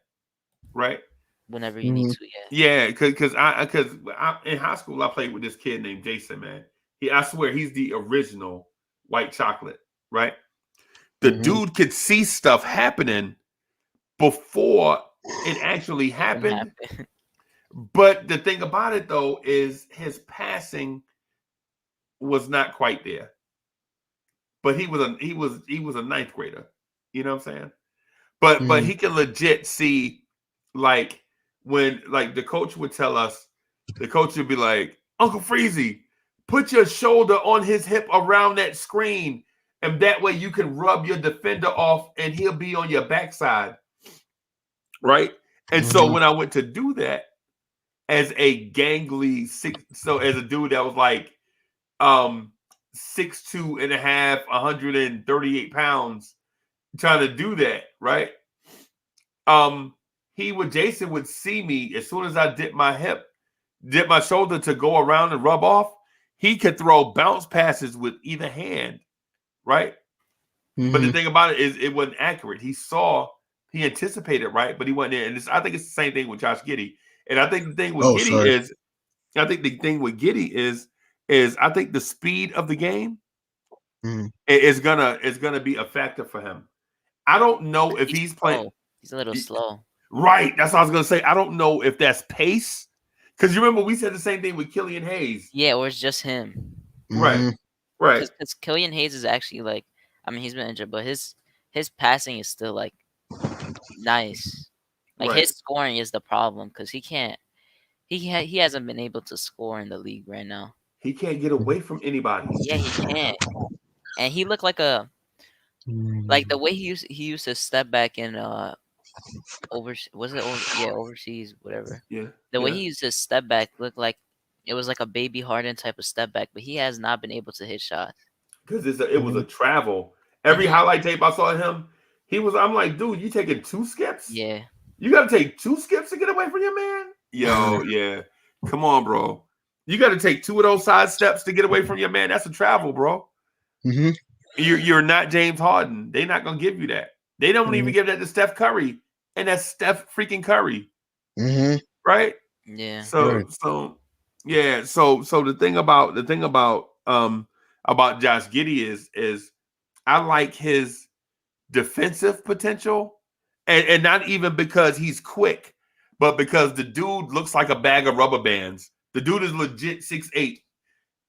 right? Whenever you need to, yeah. Because in high school I played with this kid named Jason. Man, I swear he's the original white chocolate, right? The dude could see stuff happening before it actually happened. But the thing about it though is his passing was not quite there. But he was a ninth grader. You know what I'm saying? But he can legit see, like, when like the coach would tell us, the coach would be like, Uncle Freezy, put your shoulder on his hip around that screen, and that way you can rub your defender off and he'll be on your backside. Right? And so when I went to do that as a gangly as a dude that was like 6'2 and a half, 138 pounds, trying to do that, right? Jason would see me as soon as I dip my shoulder to go around and rub off. He could throw bounce passes with either hand, right? But the thing about it is, it wasn't accurate. He anticipated right, but he wasn't in. And I think it's the same thing with Josh Giddey. And I think the thing with Giddey is I think the speed of the game is gonna be a factor for him. I don't know if he's playing. He's a little slow. Right. That's what I was gonna say. I don't know if that's pace. Because you remember we said the same thing with Killian Hayes. Yeah, or it's just him. Right. Right. Because Killian Hayes is actually like, I mean, he's been injured, but his passing is still like nice. Like his scoring is the problem because he can't. He hasn't been able to score in the league right now. He can't get away from anybody. Yeah, he can't. And he looked like the way he used to step back in overseas, whatever. Yeah. The way he used to step back looked like it was like a baby Harden type of step back, but he has not been able to hit shots. Because it was a travel. Every highlight tape I saw of him, I'm like, dude, you taking 2 skips? Yeah. You got to take 2 skips to get away from your man? Yo, yeah. Come on, bro. You got to take 2 of those side steps to get away from your man. That's a travel, bro. You're not James Harden. They're not going to give you that. They don't even give that to Steph Curry. And that's Steph freaking Curry. Right? Yeah. So the thing about Josh Giddey is I like his defensive potential, and not even because he's quick, but because the dude looks like a bag of rubber bands. The dude is legit 6'8". You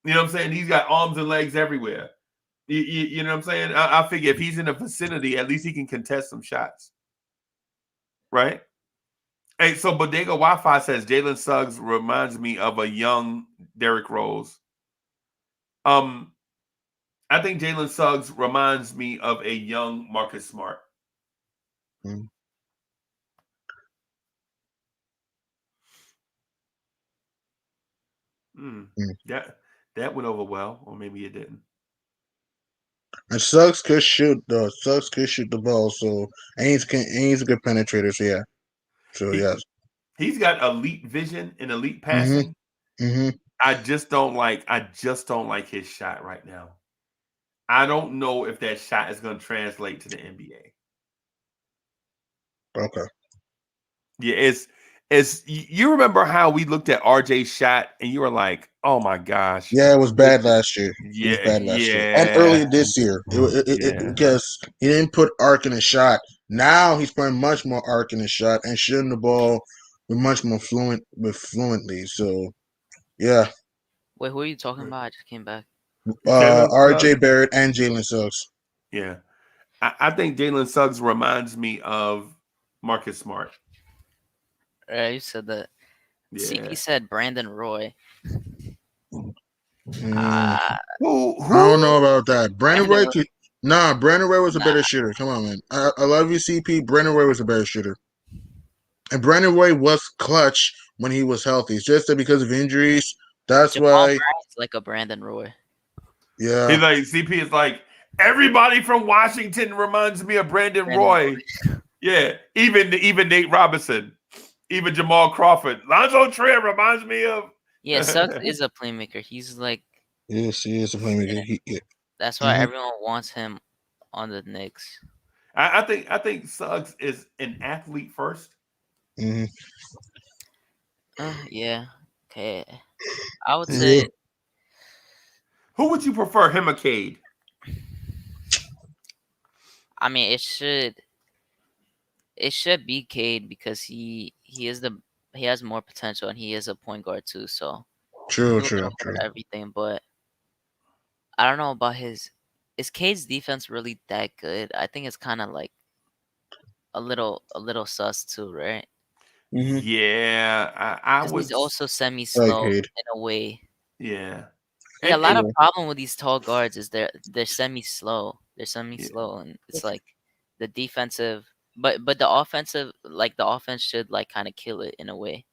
know what I'm saying? He's got arms and legs everywhere. You know what I'm saying? I figure if he's in the vicinity, at least he can contest some shots. Right? Hey, so Bodega Wi-Fi says Jalen Suggs reminds me of a young Derrick Rose. I think Jalen Suggs reminds me of a young Marcus Smart. That went over well, or maybe it didn't. And Suggs could shoot though. Suggs could shoot the ball, so and he's a good penetrator. So yeah, yes, he's got elite vision and elite passing. I just don't like his shot right now. I don't know if that shot is going to translate to the NBA. Okay. Yeah, it's you remember how we looked at RJ's shot and you were like, "Oh my gosh." Yeah, it was bad last year. Yeah, it was bad last year. And earlier this year. Because he didn't put arc in his shot. Now he's putting much more arc in his shot and shooting the ball with much more fluently. So yeah. Wait, who are you talking about? I just came back. RJ Barrett and Jalen Suggs. Yeah. I think Jalen Suggs reminds me of Marcus Smart. You said that. Yeah. CP said Brandon Roy. I don't know about that. Brandon Roy was a better shooter. Come on, man. I love you, CP. Brandon Roy was a better shooter. And Brandon Roy was clutch when he was healthy. It's just that because of injuries, that's why. It's like a Brandon Roy. Yeah. He's like, CP is like, everybody from Washington reminds me of Brandon Roy. Yeah. Even Nate Robinson. Even Jamal Crawford. Lonzo Trier reminds me of. Yeah, Suggs is a playmaker. He's like. Yes, he is a playmaker. That's why everyone wants him on the Knicks. I think Suggs is an athlete first. Yeah. Okay. I would say. Who would you prefer, him or Cade? I mean, it should be Cade because he has more potential and he is a point guard too. So true. Everything, but I don't know about his. Is Cade's defense really that good? I think it's kind of like a little sus too, right? Yeah, I would. He's also semi slow in a way. Yeah. A lot of problem with these tall guards is they're semi slow. They're semi slow, and it's like the defensive, but the offensive, like the offense should like kind of kill it in a way.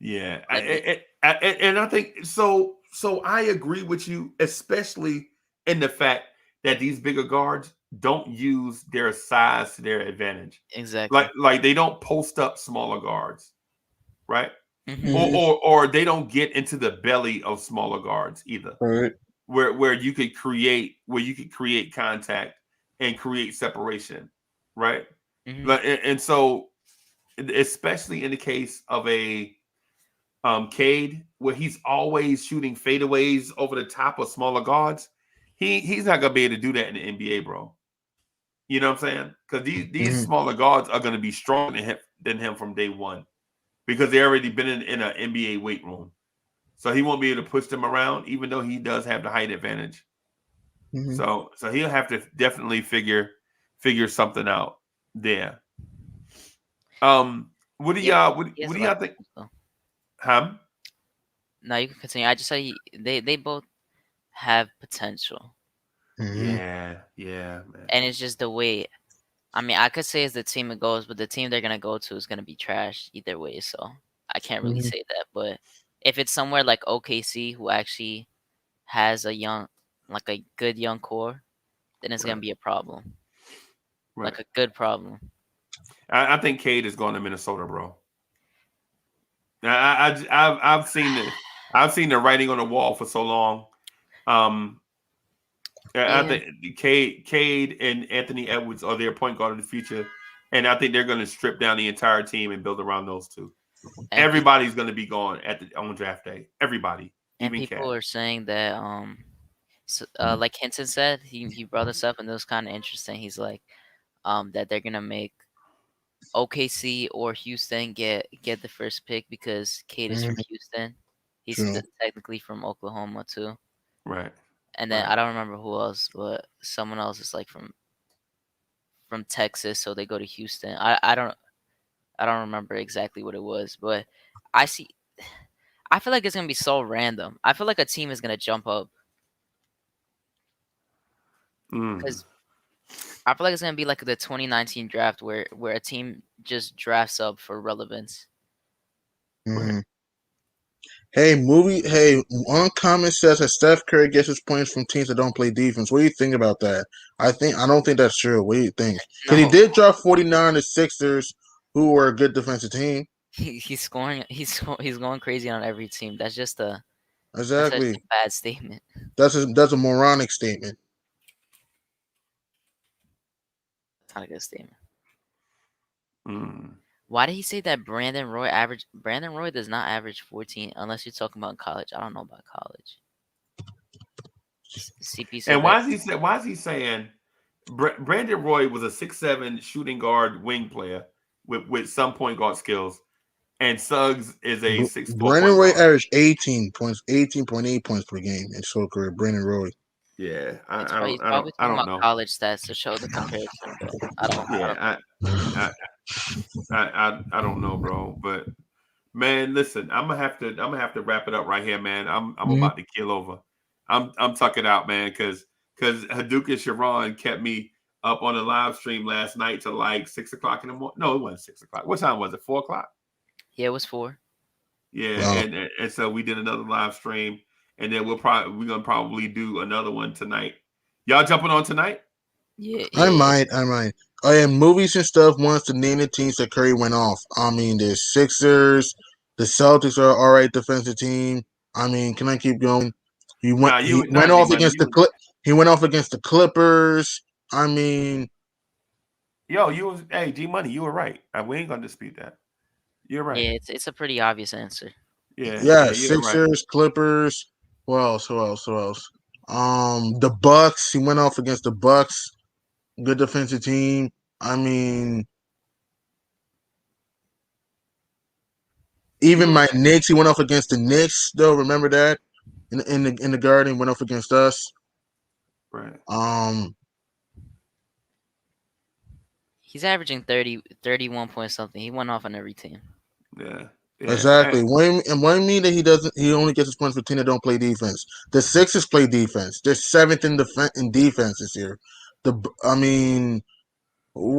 Yeah, and I think so. I agree with you, especially in the fact that these bigger guards don't use their size to their advantage. Exactly. Like they don't post up smaller guards, right? Mhm. Or they don't get into the belly of smaller guards either. Right. Where you could create contact and create separation, right? Mhm. And so especially in the case of a Cade, where he's always shooting fadeaways over the top of smaller guards, he's not gonna be able to do that in the NBA, bro. You know what I'm saying? Because these smaller guards are gonna be stronger than him from day one because they already been in an NBA weight room. So he won't be able to push them around, even though he does have the height advantage. So he'll have to definitely figure something out there. What do y'all think? Huh? No, you can continue. I just said they both have potential. Yeah, man. And it's just the way. I mean, I could say it's the team it goes, but the team they're gonna go to is gonna be trash either way. So I can't really say that. But if it's somewhere like OKC, who actually has a good young core, then it's gonna be a problem. Right. Like a good problem. I think Cade is going to Minnesota, bro. I've seen the writing on the wall for so long. I think Cade and Anthony Edwards are their point guard of the future, and I think they're going to strip down the entire team and build around those two. Everybody's going to be gone on draft day. Everybody, and even people Cat. are saying that like Hinton said, he brought this up and it was kind of interesting. He's like that they're gonna make OKC or Houston get the first pick because Cade is from Houston. He's technically from Oklahoma too. Right. And then I don't remember who else, but someone else is like from Texas, so they go to Houston. I don't remember exactly what it was, but I feel like it's gonna be so random. I feel like a team is gonna jump up because I feel like it's gonna be like the 2019 draft where a team just drafts up for relevance. Hey, one comment says that Steph Curry gets his points from teams that don't play defense. What do you think about that? I don't think that's true. What do you think? Because he did drop 49 to Sixers, who were a good defensive team. He's scoring. He's going crazy on every team. That's just a exactly a bad statement. That's a moronic statement. It's not a good statement. Why did he say that Brandon Roy average? Brandon Roy does not average 14 unless you're talking about college. I don't know about college. CP said and why is he saying Brandon Roy was a 6'7" shooting guard wing player with some point guard skills, and Suggs is a 6'4". Brandon Roy averaged 18 points, 18.8 points per game in his career. Brandon Roy. Yeah, I probably don't about know college stats to show the comparison, but I don't. Yeah, I don't know, bro. But man, listen, I'm gonna have to wrap it up right here, man. I'm about to kill over. I'm tucking out, man, because Hadouken and Sharon kept me up on the live stream last night till like 6 o'clock in the morning. No, it wasn't 6 o'clock. What time was it? 4 o'clock? Yeah, it was 4. Yeah, wow. and so we did another live stream, and then we're gonna probably do another one tonight. Y'all jumping on tonight? Yeah, I might. Oh, yeah, movies and stuff wants to name the teams that Curry went off. I mean, the Sixers, the Celtics are all right defensive team. I mean, can I keep going? He went off against the Clippers. I mean, G Money, you were right. We ain't gonna dispute that. You're right. Yeah, it's a pretty obvious answer. Yeah, Sixers, right. Clippers. Who else? The Bucks. He went off against the Bucks. Good defensive team. I mean, even my Knicks. He went off against the Knicks. Though, remember that in the Garden, went off against us. Right. He's averaging 31 point something. He went off on every team. Yeah. Exactly. What do you mean that he only gets his points for teams that don't play defense? The Sixers play defense. They're 7th in defense this year. What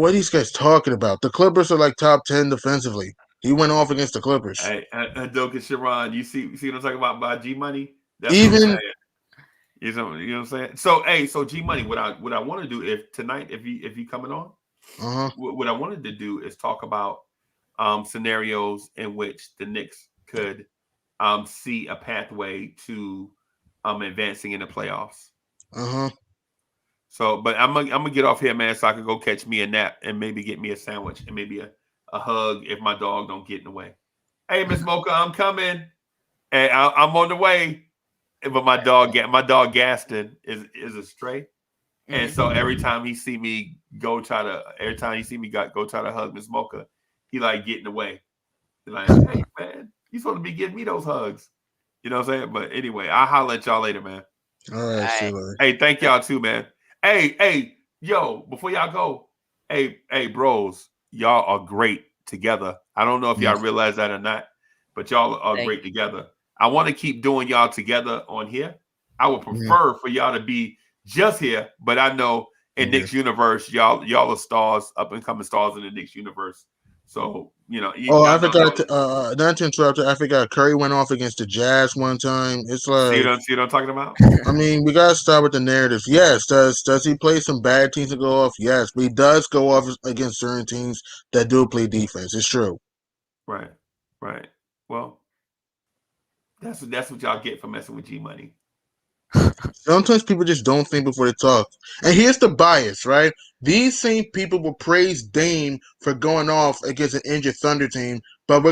are these guys talking about? The Clippers are like top 10 defensively. He went off against the Clippers. Hey, Hadouken Sharon, you see what I'm talking about by G Money? That's even You know what I'm saying? So hey, so G Money, what I want to do if tonight, if you coming on, what I wanted to do is talk about scenarios in which the Knicks could see a pathway to advancing in the playoffs. So, but I'm gonna get off here, man, so I can go catch me a nap and maybe get me a sandwich and maybe a hug if my dog don't get in the way. Hey, Miss Mocha, I'm coming, and I'm on the way. But my dog Gaston is a stray, and so every time he see me go try to hug Miss Mocha, he like get in the way. He's like, hey man, you supposed to be giving me those hugs. You know what I'm saying? But anyway, I'll holler at y'all later, man. All right. Hey, thank y'all too, man. Hey, yo, before y'all go, hey, bros, y'all are great together. I don't know if y'all realize that or not, but y'all are great together. I want to keep doing y'all together on here. I would prefer for y'all to be just here, but I know in Knicks universe, y'all are stars, up and coming stars in the Knicks universe. So I forgot to not to interrupt. I forgot Curry went off against the Jazz one time. It's like see what I'm talking about. I mean, we gotta start with the narrative. Yes, does he play some bad teams to go off? Yes, but he does go off against certain teams that do play defense. It's true. Right. Well, that's what y'all get for messing with G Money. Sometimes people just don't think before they talk. And here's the bias, right? These same people will praise Dame for going off against an injured Thunder team, but we're